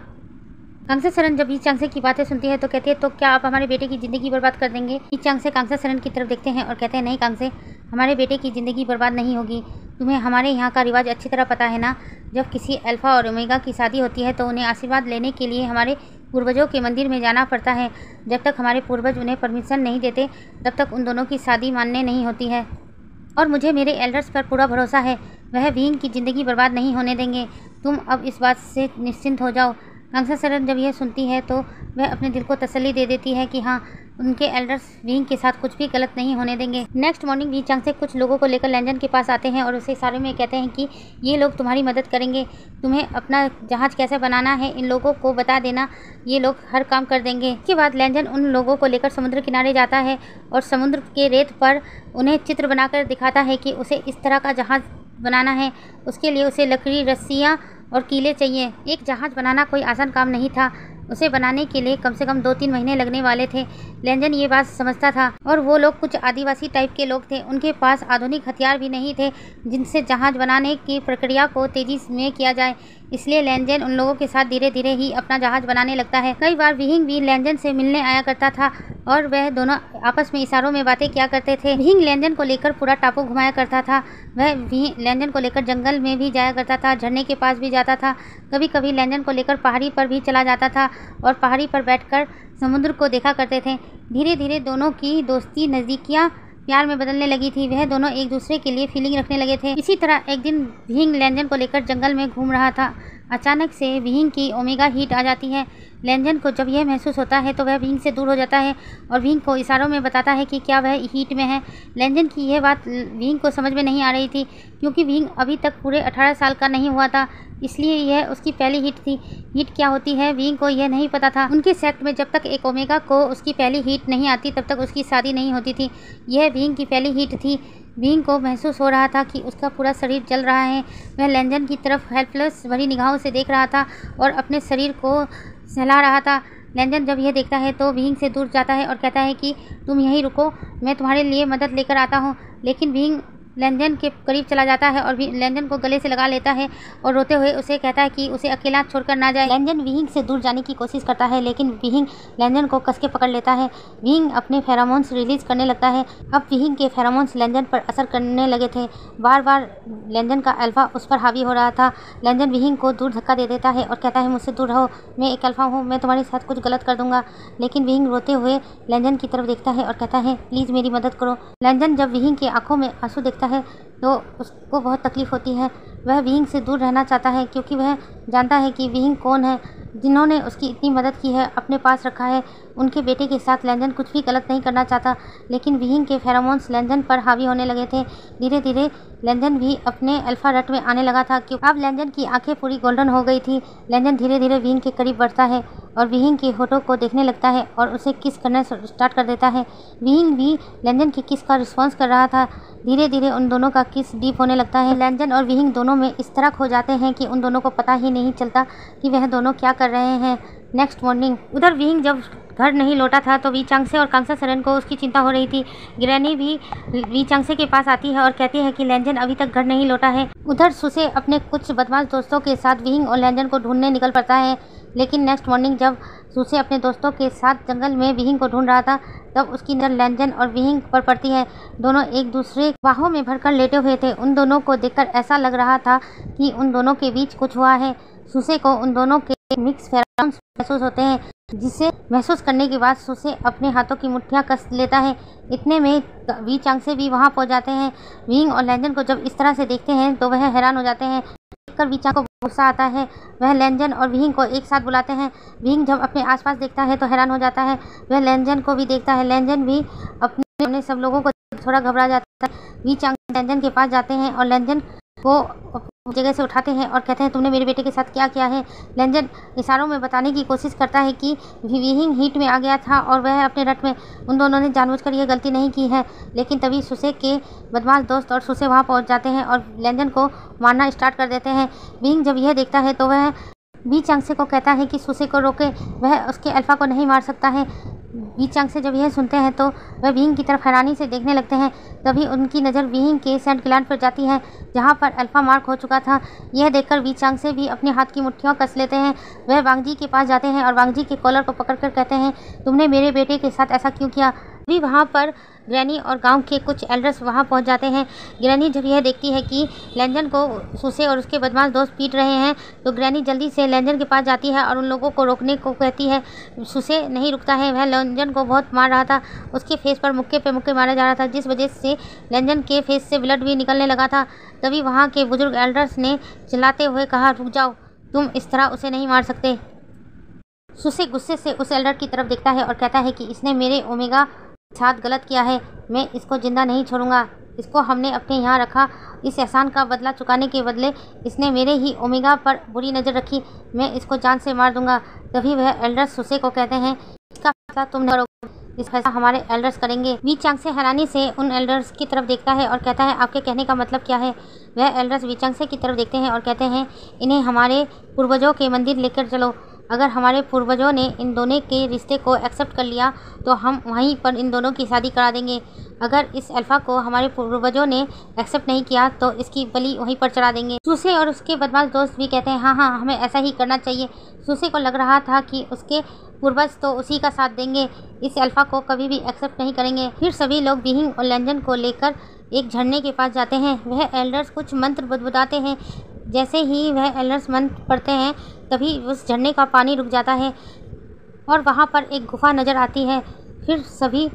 Speaker 1: कांगसा सरन जब वी चांगसे की बातें सुनती है तो कहती है तो क्या आप हमारे बेटे की ज़िंदगी बर्बाद कर देंगे। वी चांगसे कांगसा सरन की तरफ देखते हैं और कहते हैं नहीं कांगसे, हमारे बेटे की ज़िंदगी बर्बाद नहीं होगी। तुम्हें हमारे यहाँ का रिवाज अच्छी तरह पता है ना, जब किसी अल्फ़ा और ओमेगा की शादी होती है तो उन्हें आशीर्वाद लेने के लिए हमारे पूर्वजों के मंदिर में जाना पड़ता है। जब तक हमारे पूर्वज उन्हें परमिशन नहीं देते तब तक उन दोनों की शादी मान्य नहीं होती है, और मुझे मेरे एल्डर्स पर पूरा भरोसा है, वह विहिंग की ज़िंदगी बर्बाद नहीं होने देंगे। तुम अब इस बात से निश्चिंत हो जाओ। कांगसा सरन जब यह सुनती है तो वह अपने दिल को तसल्ली दे देती है कि हाँ उनके एल्डर्स विहिंग के साथ कुछ भी गलत नहीं होने देंगे। नेक्स्ट मॉर्निंग वी चांगसे कुछ लोगों को लेकर लैंजन के पास आते हैं और उसे इशारे में कहते हैं कि ये लोग तुम्हारी मदद करेंगे, तुम्हें अपना जहाज कैसे बनाना है इन लोगों को बता देना, ये लोग हर काम कर देंगे। इसके बाद लैंजन उन लोगों को लेकर समुद्र किनारे जाता है और समुद्र के रेत पर उन्हें चित्र बनाकर दिखाता है कि उसे इस तरह का जहाज बनाना है। उसके लिए उसे लकड़ी, रस्सियाँ और कीले चाहिए। एक जहाज बनाना कोई आसान काम नहीं था, उसे बनाने के लिए कम से कम 2-3 महीने लगने वाले थे। लैंजन ये बात समझता था और वो लोग कुछ आदिवासी टाइप के लोग थे, उनके पास आधुनिक हथियार भी नहीं थे जिनसे जहाज बनाने की प्रक्रिया को तेजी में किया जाए। इसलिए लैंजन उन लोगों के साथ धीरे धीरे ही अपना जहाज बनाने लगता है। कई बार विहिंग भी लैंजन से मिलने आया करता था और वह दोनों आपस में इशारों में बातें किया करते थे। विहिंग लैंजन को लेकर पूरा टापू घुमाया करता था। वह लैंजन को लेकर जंगल में भी जाया करता था, झरने के पास भी जाता था। कभी कभी लैंजन को लेकर पहाड़ी पर भी चला जाता था और पहाड़ी पर बैठकर समुद्र को देखा करते थे। धीरे धीरे दोनों की दोस्ती नज़दीकियाँ प्यार में बदलने लगी थी। वह दोनों एक दूसरे के लिए फीलिंग रखने लगे थे। इसी तरह एक दिन विहिंग लैंजन को लेकर जंगल में घूम रहा था। अचानक से विहिंग की ओमेगा हीट आ जाती है। लैंजन को जब यह महसूस होता है तो वह विहिंग से दूर हो जाता है और विहिंग को इशारों में बताता है कि क्या वह हीट में है। लैंजन की यह बात विहिंग को समझ में नहीं आ रही थी क्योंकि विहिंग अभी तक पूरे 18 साल का नहीं हुआ था, इसलिए यह उसकी पहली हीट थी। हीट क्या होती है विहिंग को यह नहीं पता था। उनके सेक्ट में जब तक एक ओमेगा को उसकी पहली हीट नहीं आती तब तक उसकी शादी नहीं होती थी। यह विहिंग की पहली हीट थी। विहिंग को महसूस हो रहा था कि उसका पूरा शरीर जल रहा है। वह लैंजन की तरफ हेल्पलेस भरी निगाहों से देख रहा था और अपने शरीर को सहला रहा था। लैंजन जब यह देखता है तो विहिंग से दूर जाता है और कहता है कि तुम यहीं रुको, मैं तुम्हारे लिए मदद लेकर आता हूँ। लेकिन विहिंग लैंजन के करीब चला जाता है और लैंजन को गले से लगा लेता है और रोते हुए उसे कहता है कि उसे अकेला छोड़कर ना जाए। लैंजन विहिंग से दूर जाने की कोशिश करता है लेकिन विहिंग लैंजन को कस के पकड़ लेता है। विहिंग अपने फेरोमोन्स रिलीज करने लगता है। अब विहिंग के फेरोमोन्स लैंजन पर असर करने लगे थे। बार बार लैंजन का अल्फा उस पर हावी हो रहा था। लैंजन विहिंग को दूर धक्का दे देता है और कहता है मुझसे दूर रहो, मैं एक अल्फा हूँ, मैं तुम्हारे साथ कुछ गलत कर दूंगा। लेकिन विहिंग रोते हुए लैंजन की तरफ देखता है और कहता है प्लीज़ मेरी मदद करो। लैंजन जब विहिंग की आंखों में आंसू देखता है तो उसको बहुत तकलीफ़ होती है। वह विहिंग से दूर रहना चाहता है क्योंकि वह जानता है कि विहिंग कौन है जिन्होंने उसकी इतनी मदद की है, अपने पास रखा है। उनके बेटे के साथ लैंजन कुछ भी गलत नहीं करना चाहता। लेकिन विहिंग के फेरोमोन्स लैंजन पर हावी होने लगे थे। धीरे धीरे लैंजन भी अपने अल्फा रट में आने लगा था क्योंकि अब लैंजन की आंखें पूरी गोल्डन हो गई थी। लैंजन धीरे धीरे विहिंग के करीब बढ़ता है और विहिंग के होठों को देखने लगता है और उसे किस करना स्टार्ट कर देता है। विहिंग भी लैंजन की किस का रिस्पॉन्स कर रहा था। धीरे धीरे उन दोनों का किस डीप होने लगता है। लैंजन और विहिंग दोनों में इस तरह खो जाते हैं कि उन दोनों को पता ही नहीं चलता कि वह दोनों क्या कर रहे हैं। नेक्स्ट मॉर्निंग उधर विहिंग जब घर नहीं लौटा था तो वी चांगसे और कांगसा सरन को उसकी चिंता हो रही थी। ग्रैनी भी वी चांगसे के पास आती है और कहती है कि लैंजन अभी तक घर नहीं लौटा है। उधर सुसे अपने कुछ बदमाश दोस्तों के साथ विहिंग और लैंजन को ढूंढने निकल पड़ता है। लेकिन नेक्स्ट मॉर्निंग जब सुसे अपने दोस्तों के साथ जंगल में विहिंग को ढूंढ रहा था तब उसकी नज़र लैंजन और विहिंग पर पड़ती है। दोनों एक दूसरे बाहों में भरकर लेटे हुए थे। उन दोनों को देखकर ऐसा लग रहा था कि उन दोनों के बीच कुछ हुआ है। सुसे को उन दोनों के मिक्स फेरोमोन्स महसूस होते हैं, जिसे महसूस करने के बाद सुसे अपने हाथों की मुट्ठियां कस लेता है। इतने में वी चांगसे भी वहां पहुंच जाते हैं। विहिंग और लैंजन को जब इस तरह से देखते हैं तो वह हैरान हो जाते हैं। देखकर वी चांग को गुस्सा आता है। वह लैंजन और विहिंग को एक साथ बुलाते हैं। विहिंग जब अपने आसपास देखता है तो हैरान हो जाता है। वह लैंजन को भी देखता है। लैंजन भी अपने सब लोगों को थोड़ा घबरा जाता है। वी चांग लैंजन के पास जाते हैं और लैंजन को जगह से उठाते हैं और कहते हैं तुमने मेरे बेटे के साथ क्या किया है। लैंजन इशारों में बताने की कोशिश करता है कि विहिंग हीट में आ गया था और वह अपने रट में, उन दोनों ने जानबूझकर यह गलती नहीं की है। लेकिन तभी सुसे के बदमाश दोस्त और सुसे वहां पहुंच जाते हैं और लैंजन को मारना स्टार्ट कर देते हैं। विहिंग जब यह देखता है तो वह वी चांगसे को कहता है कि सुसे को रोके, वह उसके अल्फा को नहीं मार सकता है। वी चांगसे जब यह सुनते हैं तो वह विहिंग की तरफ हैरानी से देखने लगते हैं। तभी उनकी नज़र विहिंग के सेंट ग्लैंड पर जाती है जहां पर अल्फा मार्क हो चुका था। यह देखकर वी चांगसे भी अपने हाथ की मुट्ठियों कस लेते हैं। वह वांगजी के पास जाते हैं और वांगजी के कॉलर को पकड़कर कहते हैं तुमने मेरे बेटे के साथ ऐसा क्यों किया। भी वहाँ पर ग्रैनी और गांव के कुछ एल्डर्स वहाँ पहुँच जाते हैं। ग्रैनी जब यह देखती है कि लैंजन को सुसे और उसके बदमाश दोस्त पीट रहे हैं तो ग्रैनी जल्दी से लैंजन के पास जाती है और उन लोगों को रोकने को कहती है। सुसे नहीं रुकता है, वह लैंजन को बहुत मार रहा था। उसके फेस पर मुक्के पे मुक्के मारा जा रहा था जिस वजह से लैंजन के फेस से ब्लड भी निकलने लगा था। तभी वहाँ के बुजुर्ग एल्डर्स ने चिल्लाते हुए कहा रुक जाओ, तुम इस तरह उसे नहीं मार सकते। सुसे गुस्से से उस एल्डर की तरफ देखता है और कहता है कि इसने मेरे ओमेगा के साथ गलत किया है, मैं इसको जिंदा नहीं छोड़ूंगा। इसको हमने अपने यहाँ रखा, इस एहसान का बदला चुकाने के बदले इसने मेरे ही ओमेगा पर बुरी नज़र रखी, मैं इसको जान से मार दूंगा। तभी वह एल्डर्स सुसे को कहते हैं, इसका फैसला तुम नहीं करोगे, इस फैसला हमारे एल्डर्स करेंगे। वी चांगसे हैरानी से उन एल्डर्स की तरफ देखता है और कहता है, आपके कहने का मतलब क्या है? वह एल्डर्स वी चांगसे की तरफ देखते हैं और कहते हैं, इन्हें हमारे पूर्वजों के मंदिर लेकर चलो। अगर हमारे पूर्वजों ने इन दोनों के रिश्ते को एक्सेप्ट कर लिया तो हम वहीं पर इन दोनों की शादी करा देंगे। अगर इस अल्फा को हमारे पूर्वजों ने एक्सेप्ट नहीं किया तो इसकी बलि वहीं पर चढ़ा देंगे। सुसे और उसके बदमाश दोस्त भी कहते हैं, हाँ हाँ, हमें ऐसा ही करना चाहिए। सुसे को लग रहा था कि उसके पूर्वज तो उसी का साथ देंगे, इस अल्फा को कभी भी एक्सेप्ट नहीं करेंगे। फिर सभी लोग विहिंग और लेंजन को लेकर एक झरने के पास जाते हैं। वह एल्डर्स कुछ मंत्र बुदबुदाते हैं। जैसे ही वह एल्डर्स मंत्र पढ़ते हैं तभी उस झरने का पानी रुक जाता है और वहाँ पर एक गुफा नज़र आती है। फिर सभी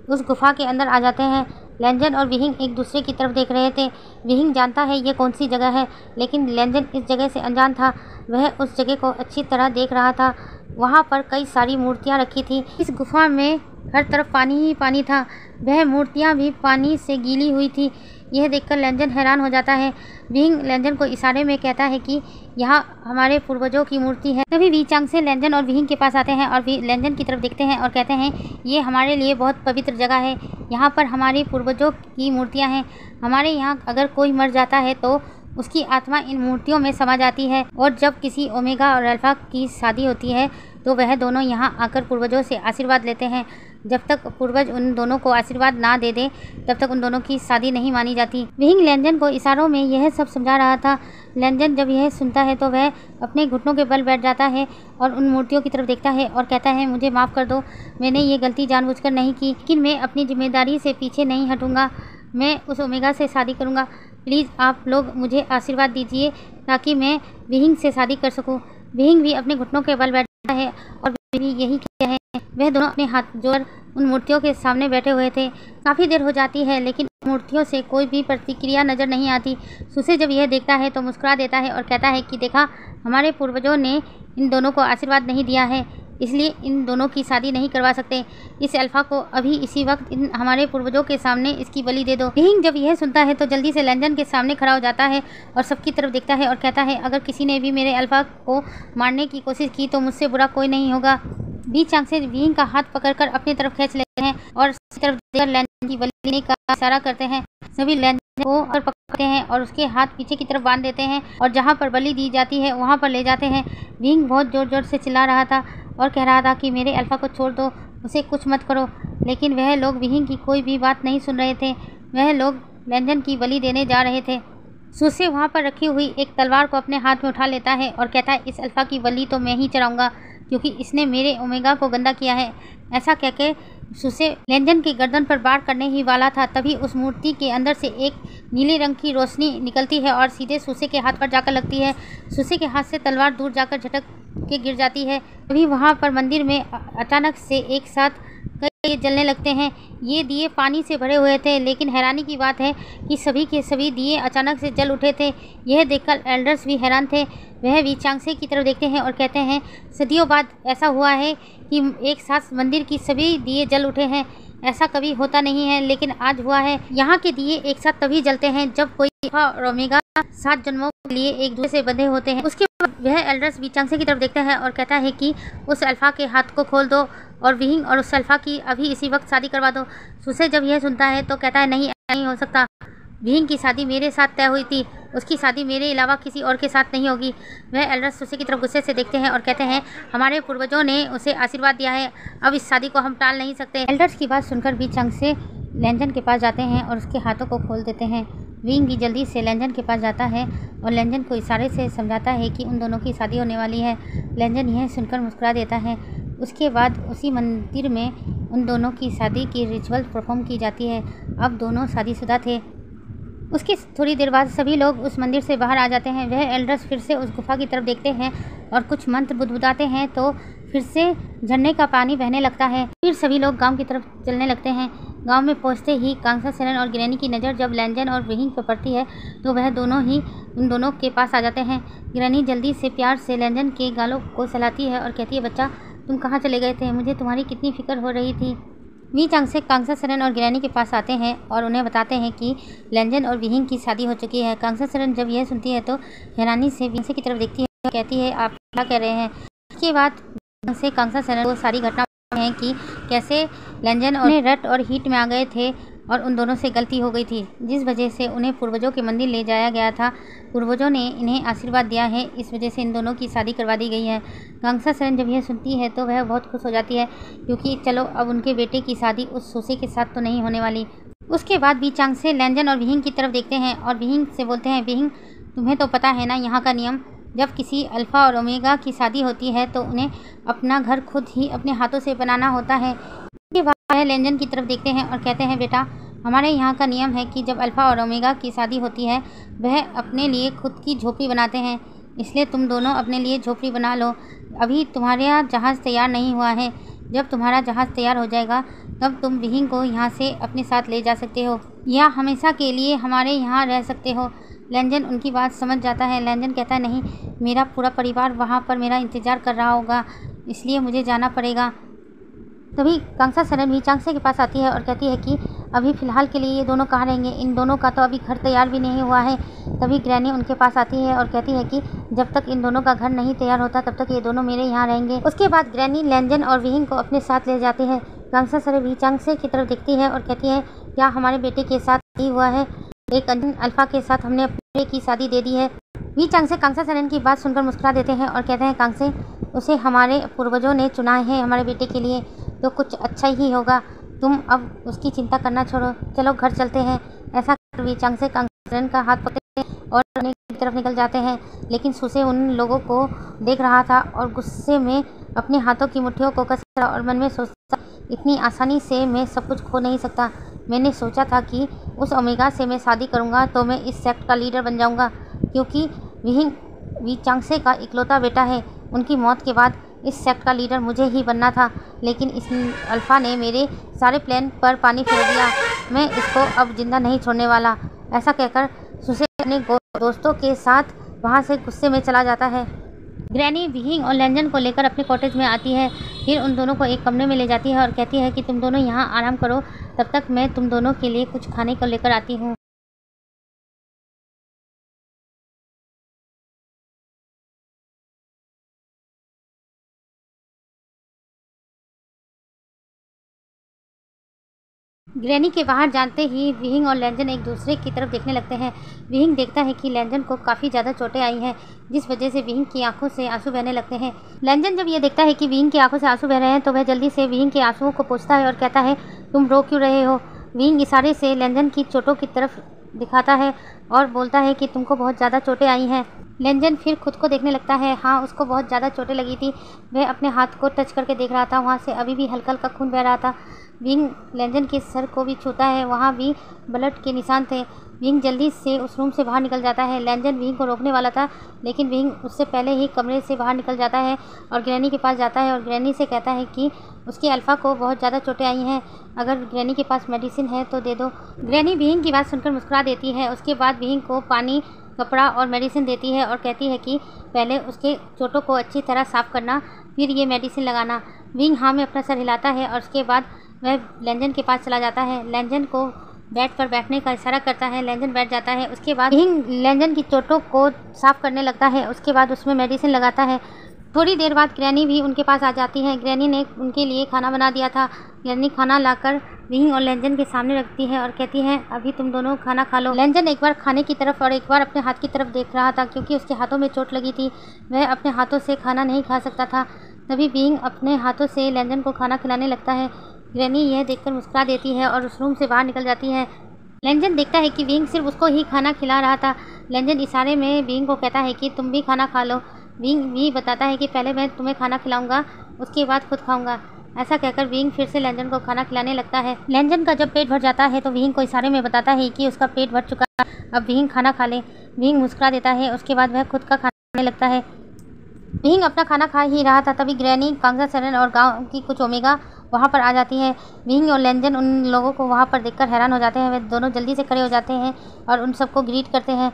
Speaker 1: उस गुफा के अंदर आ जाते हैं। लेंजन और विहिंग एक दूसरे की तरफ देख रहे थे। विहिंग जानता है ये कौन सी जगह है, लेकिन लेंजन इस जगह से अनजान था। वह उस जगह को अच्छी तरह देख रहा था। वहाँ पर कई सारी मूर्तियाँ रखी थी। इस गुफा में हर तरफ पानी ही पानी था। वह मूर्तियाँ भी पानी से गीली हुई थी। यह देखकर लेंजन हैरान हो जाता है। विहिंग लेंजन को इशारे में कहता है कि यहाँ हमारे पूर्वजों की मूर्ति है। तभी वी चांगसे लेंजन और विहिंग के पास आते हैं और लेंजन की तरफ देखते हैं और कहते हैं, ये हमारे लिए बहुत पवित्र जगह है। यहाँ पर हमारे पूर्वजों की मूर्तियाँ हैं। हमारे यहाँ अगर कोई मर जाता है तो उसकी आत्मा इन मूर्तियों में समा जाती है और जब किसी ओमेगा और अल्फा की शादी होती है तो वह दोनों यहाँ आकर पूर्वजों से आशीर्वाद लेते हैं। जब तक पूर्वज उन दोनों को आशीर्वाद ना दे दे तब तक उन दोनों की शादी नहीं मानी जाती। विहिंग लेंजन को इशारों में यह सब समझा रहा था। लेंजन जब यह सुनता है तो वह अपने घुटनों के बल बैठ जाता है और उन मूर्तियों की तरफ देखता है और कहता है, मुझे माफ़ कर दो, मैंने ये गलती जानबूझकर नहीं की, लेकिन मैं अपनी जिम्मेदारी से पीछे नहीं हटूँगा। मैं उस ओमेगा से शादी करूँगा। प्लीज़ आप लोग मुझे आशीर्वाद दीजिए ताकि मैं विहिंग से शादी कर सकूँ। विहिंग भी अपने घुटनों के बल बैठता है और भी यही किया है। वह दोनों अपने हाथ जोड़ उन मूर्तियों के सामने बैठे हुए थे। काफ़ी देर हो जाती है लेकिन मूर्तियों से कोई भी प्रतिक्रिया नज़र नहीं आती। सुसे जब यह देखता है तो मुस्कुरा देता है और कहता है कि देखा, हमारे पूर्वजों ने इन दोनों को आशीर्वाद नहीं दिया है, इसलिए इन दोनों की शादी नहीं करवा सकते। इस अल्फा को अभी इसी वक्त इन हमारे पूर्वजों के सामने इसकी बलि दे दो। विहिंग जब यह सुनता है तो जल्दी से लेंजन के सामने खड़ा हो जाता है और सबकी तरफ देखता है और कहता है, अगर किसी ने भी मेरे अल्फा को मारने की कोशिश की तो मुझसे बुरा कोई नहीं होगा। वी चांगसे विहिंग का हाथ पकड़कर अपनी तरफ खींच लेते हैं और उसकी तरफ देखकर लेंजन की बलि देने का इशारा करते हैं। सभी लेंजन को पकड़ते हैं और उसके हाथ पीछे की तरफ बांध देते हैं और जहाँ पर बलि दी जाती है वहाँ पर ले जाते हैं। विहिंग बहुत ज़ोर ज़ोर से चिल्ला रहा था और कह रहा था कि मेरे अल्फा को छोड़ दो, उसे कुछ मत करो, लेकिन वह लोग विहिंग की कोई भी बात नहीं सुन रहे थे। वह लोग लेंजन की बलि देने जा रहे थे। सुसे वहाँ पर रखी हुई एक तलवार को अपने हाथ में उठा लेता है और कहता है, इस अल्फा की बलि तो मैं ही चढ़ाऊँगा क्योंकि इसने मेरे ओमेगा को गंदा किया है। ऐसा कहकर सुसे लेंजन की गर्दन पर वार करने ही वाला था, तभी उस मूर्ति के अंदर से एक नीले रंग की रोशनी निकलती है और सीधे सुसे के हाथ पर जाकर लगती है। सुसे के हाथ से तलवार दूर जाकर झटक के गिर जाती है। तभी वहाँ पर मंदिर में अचानक से एक साथ कई दिए जलने लगते हैं। ये दिए पानी से भरे हुए थे, लेकिन हैरानी की बात है कि सभी के सभी दिए अचानक से जल उठे थे। यह देखकर एल्डर्स भी हैरान थे। वह वी चांगसे की तरफ देखते हैं और कहते हैं, सदियों बाद ऐसा हुआ है कि एक साथ मंदिर की सभी दिए जल उठे हैं। ऐसा कभी होता नहीं है, लेकिन आज हुआ है। यहाँ के दिए एक साथ तभी जलते हैं जब कोई अल्फा और ओमेगा 7 जन्मों के लिए एक दूसरे से बंधे होते हैं। उसके बाद वह एल्डर्स वी चांगसे की तरफ देखता है और कहता है कि उस अल्फा के हाथ को खोल दो और विहिंग और उस अल्फा की अभी इसी वक्त शादी करवा दो। सुसे जब यह सुनता है तो कहता है, नहीं, ऐसा नहीं हो सकता। विहिंग की शादी मेरे साथ तय हुई थी, उसकी शादी मेरे अलावा किसी और के साथ नहीं होगी। वह एल्डर्स सुसे की तरफ गुस्से से देखते हैं और कहते हैं, हमारे पूर्वजों ने उसे आशीर्वाद दिया है, अब इस शादी को हम टाल नहीं सकते। एल्डर्स की बात सुनकर वी चांगसे लेंजन के पास जाते हैं और उसके हाथों को खोल देते हैं। विहिंग भी जल्दी से लेंजन के पास जाता है और लेंजन को इशारे से समझाता है कि उन दोनों की शादी होने वाली है। लेंजन यह सुनकर मुस्कुरा देता है। उसके बाद उसी मंदिर में उन दोनों की शादी की रिचुअल परफॉर्म की जाती है। अब दोनों शादीशुदा थे। उसके थोड़ी देर बाद सभी लोग उस मंदिर से बाहर आ जाते हैं। वह एल्डर्स फिर से उस गुफा की तरफ देखते हैं और कुछ मंत्र बुदबुदाते हैं तो फिर से झरने का पानी बहने लगता है। फिर सभी लोग गांव की तरफ चलने लगते हैं। गांव में पहुंचते ही कांसा सेरन और ग्रैनी की नज़र जब लैंजन और विहिंग पर पड़ती है तो वह दोनों ही उन दोनों के पास आ जाते हैं। ग्रैनी जल्दी से प्यार से लैंजन के गालों को सहलाती है और कहती है, बच्चा तुम कहाँ चले गए थे? मुझे तुम्हारी कितनी फिक्र हो रही थी। वी चांग से कांसा सेरन और ग्रैनी के पास आते हैं और उन्हें बताते हैं कि लैंजन और विहिंग की शादी हो चुकी है। कांसा सेरन जब यह सुनती है तो हैरानी से विहिंग की तरफ देखती है और कहती है, आप क्या कह रहे हैं? इसके बाद से कांसा सेरन को सारी घटना है कि कैसे लैंजन और रट और हीट में आ गए थे और उन दोनों से गलती हो गई थी, जिस वजह से उन्हें पूर्वजों के मंदिर ले जाया गया था। पूर्वजों ने इन्हें आशीर्वाद दिया है, इस वजह से इन दोनों की शादी करवा दी गई है। कांसा सेरन जब यह सुनती है तो वह बहुत खुश हो जाती है, क्योंकि चलो अब उनके बेटे की शादी उस सोसे के साथ तो नहीं होने वाली। उसके बाद वी चांग से लैंजन और विहिंग की तरफ देखते हैं और विहिंग से बोलते हैं, विहिंग तुम्हें तो पता है ना यहाँ का नियम, जब किसी अल्फ़ा और ओमेगा की शादी होती है तो उन्हें अपना घर खुद ही अपने हाथों से बनाना होता है। इसके बाद वह लैंजन की तरफ देखते हैं और कहते हैं, बेटा हमारे यहाँ का नियम है कि जब अल्फ़ा और ओमेगा की शादी होती है वह अपने लिए खुद की झोपड़ी बनाते हैं, इसलिए तुम दोनों अपने लिए झोपड़ी बना लो। अभी तुम्हारा जहाज़ तैयार नहीं हुआ है, जब तुम्हारा जहाज़ तैयार हो जाएगा तब तुम विहिंग को यहाँ से अपने साथ ले जा सकते हो या हमेशा के लिए हमारे यहाँ रह सकते हो। लैंजन उनकी बात समझ जाता है। लैंजन कहता है, नहीं, मेरा पूरा परिवार वहाँ पर मेरा इंतज़ार कर रहा होगा, इसलिए मुझे जाना पड़ेगा। तभी कांसा सेरन वी चांग से के पास आती है और कहती है कि अभी फ़िलहाल के लिए ये दोनों कहाँ रहेंगे, इन दोनों का तो अभी घर तैयार भी नहीं हुआ है। तभी ग्रैनी उनके पास आती है और कहती है कि जब तक इन दोनों का घर नहीं तैयार होता तब तक ये दोनों मेरे यहाँ रहेंगे। उसके बाद ग्रैनी लैंजन और विहिंग को अपने साथ ले जाती है। कांसा सेरन वी चांग से की तरफ देखती है और कहती है, क्या हमारे बेटे के साथ नहीं हुआ है? एक अल्फ़ा के साथ हमने अपने की शादी दे दी है। वी चांग से कांसा सेरन की बात सुनकर मुस्कुरा देते हैं और कहते हैं, कांसे उसे हमारे पूर्वजों ने चुना है हमारे बेटे के लिए, तो कुछ अच्छा ही होगा। तुम अब उसकी चिंता करना छोड़ो, चलो घर चलते हैं। ऐसा कर वी चांग से कांसा सेरन का हाथ पकड़ते हैं और अपने की तरफ निकल जाते हैं। लेकिन सुसे उन लोगों को देख रहा था और गुस्से में अपने हाथों की मुट्ठियों को कस रहा और मन में सोचता, इतनी आसानी से मैं सब कुछ खो नहीं सकता। मैंने सोचा था कि उस ओमेगा से मैं शादी करूंगा तो मैं इस सेक्ट का लीडर बन जाऊंगा, क्योंकि विहिंग वी चांग से का इकलौता बेटा है। उनकी मौत के बाद इस सेक्ट का लीडर मुझे ही बनना था, लेकिन इस अल्फ़ा ने मेरे सारे प्लान पर पानी फेर दिया। मैं इसको अब जिंदा नहीं छोड़ने वाला। ऐसा कहकर सुसे अपने दोस्तों के साथ वहाँ से गुस्से में चला जाता है। ग्रैनी विहिंग और लैंजन को लेकर अपने कॉटेज में आती है, फिर उन दोनों को एक कमरे में ले जाती है और कहती है कि तुम दोनों यहाँ आराम करो, तब तक मैं तुम दोनों के लिए कुछ खाने को लेकर आती हूँ। ग्रैनी के बाहर जानते ही विहिंग और लैंजन एक दूसरे की तरफ देखने लगते हैं। विहिंग देखता है कि लैंजन को काफ़ी ज़्यादा चोटें आई हैं, जिस वजह से विहिंग की आंखों से आंसू बहने लगते हैं। लैंजन जब ये देखता है कि विहिंग की आंखों से आंसू बह रहे हैं तो वह जल्दी से विहिंग के आंसुओं को पोंछता है और कहता है, तुम रो क्यों रहे हो? विहिंग इशारे से लैंजन की चोटों की तरफ दिखाता है और बोलता है कि तुमको बहुत ज़्यादा चोटें आई हैं। लैंजन फिर खुद को देखने लगता है। हाँ, उसको बहुत ज़्यादा चोटें लगी थी। वह अपने हाथ को टच करके देख रहा था, वहाँ से अभी भी हल्का हल्का खून बह रहा था। विंग लैंजन के सर को भी छूता है, वहाँ भी ब्लड के निशान थे। विंग जल्दी से उस रूम से बाहर निकल जाता है। लैंजन विंग को रोकने वाला था, लेकिन विंग उससे पहले ही कमरे से बाहर निकल जाता है और ग्रैनी के पास जाता है और ग्रैनी से कहता है कि उसके अल्फ़ा को बहुत ज़्यादा चोटें आई हैं, अगर ग्रैनी के पास मेडिसिन है तो दे दो। ग्रैनी विंग की बात सुनकर मुस्कुरा देती है। उसके बाद विंग को पानी, कपड़ा और मेडिसिन देती है और कहती है कि पहले उसके चोटों को अच्छी तरह साफ़ करना, फिर ये मेडिसिन लगाना। विंग हाँ में अपना सर हिलाता है और उसके बाद वह लैंजन के पास चला जाता है। लैंजन को बेड पर बैठने का इशारा करता है। लैंजन बैठ जाता है। उसके बाद विंग लैंजन की चोटों को साफ़ करने लगता है। उसके बाद उसमें मेडिसिन लगाता है। थोड़ी देर बाद ग्रैनी भी उनके पास आ जाती है। ग्रैनी ने उनके लिए खाना बना दिया था। ग्रैनी खाना लाकर विंग और लैंजन के सामने रखती है और कहती है, अभी तुम दोनों खाना खा लो। लैंजन एक बार खाने की तरफ और एक बार अपने हाथ की तरफ देख रहा था, क्योंकि उसके हाथों में चोट लगी थी। वह अपने हाथों से खाना नहीं खा सकता था। तभी विंग अपने हाथों से लैंजन को खाना खिलाने लगता है। ग्रैनी यह देखकर मुस्कुरा देती है और उस रूम से बाहर निकल जाती है। लैंजन देखता है कि विंग सिर्फ उसको ही खाना खिला रहा था। लैंजन इशारे में विंग को कहता है कि तुम भी खाना खा लो। विंग भी बताता है कि पहले मैं तुम्हें खाना खिलाऊंगा, उसके बाद खुद खाऊंगा। ऐसा कहकर विंग फिर से लैंजन को खाना खिलाने लगता है। लैंजन का जब पेट भर जाता है तो विंग को इशारे में बताता है कि उसका पेट भर चुका है, अब विंग खाना खा ले। विंग मुस्कुरा देता है। उसके बाद वह खुद का खाना खाने लगता है। विंग अपना खाना खा ही रहा था, तभी ग्रैनी, कांसा सेरन और गांव की कुछ ओमेगा वहाँ पर आ जाती है। विहिंग और लेंजन उन लोगों को वहाँ पर देखकर हैरान हो जाते हैं। वे दोनों जल्दी से खड़े हो जाते हैं और उन सबको ग्रीट करते हैं।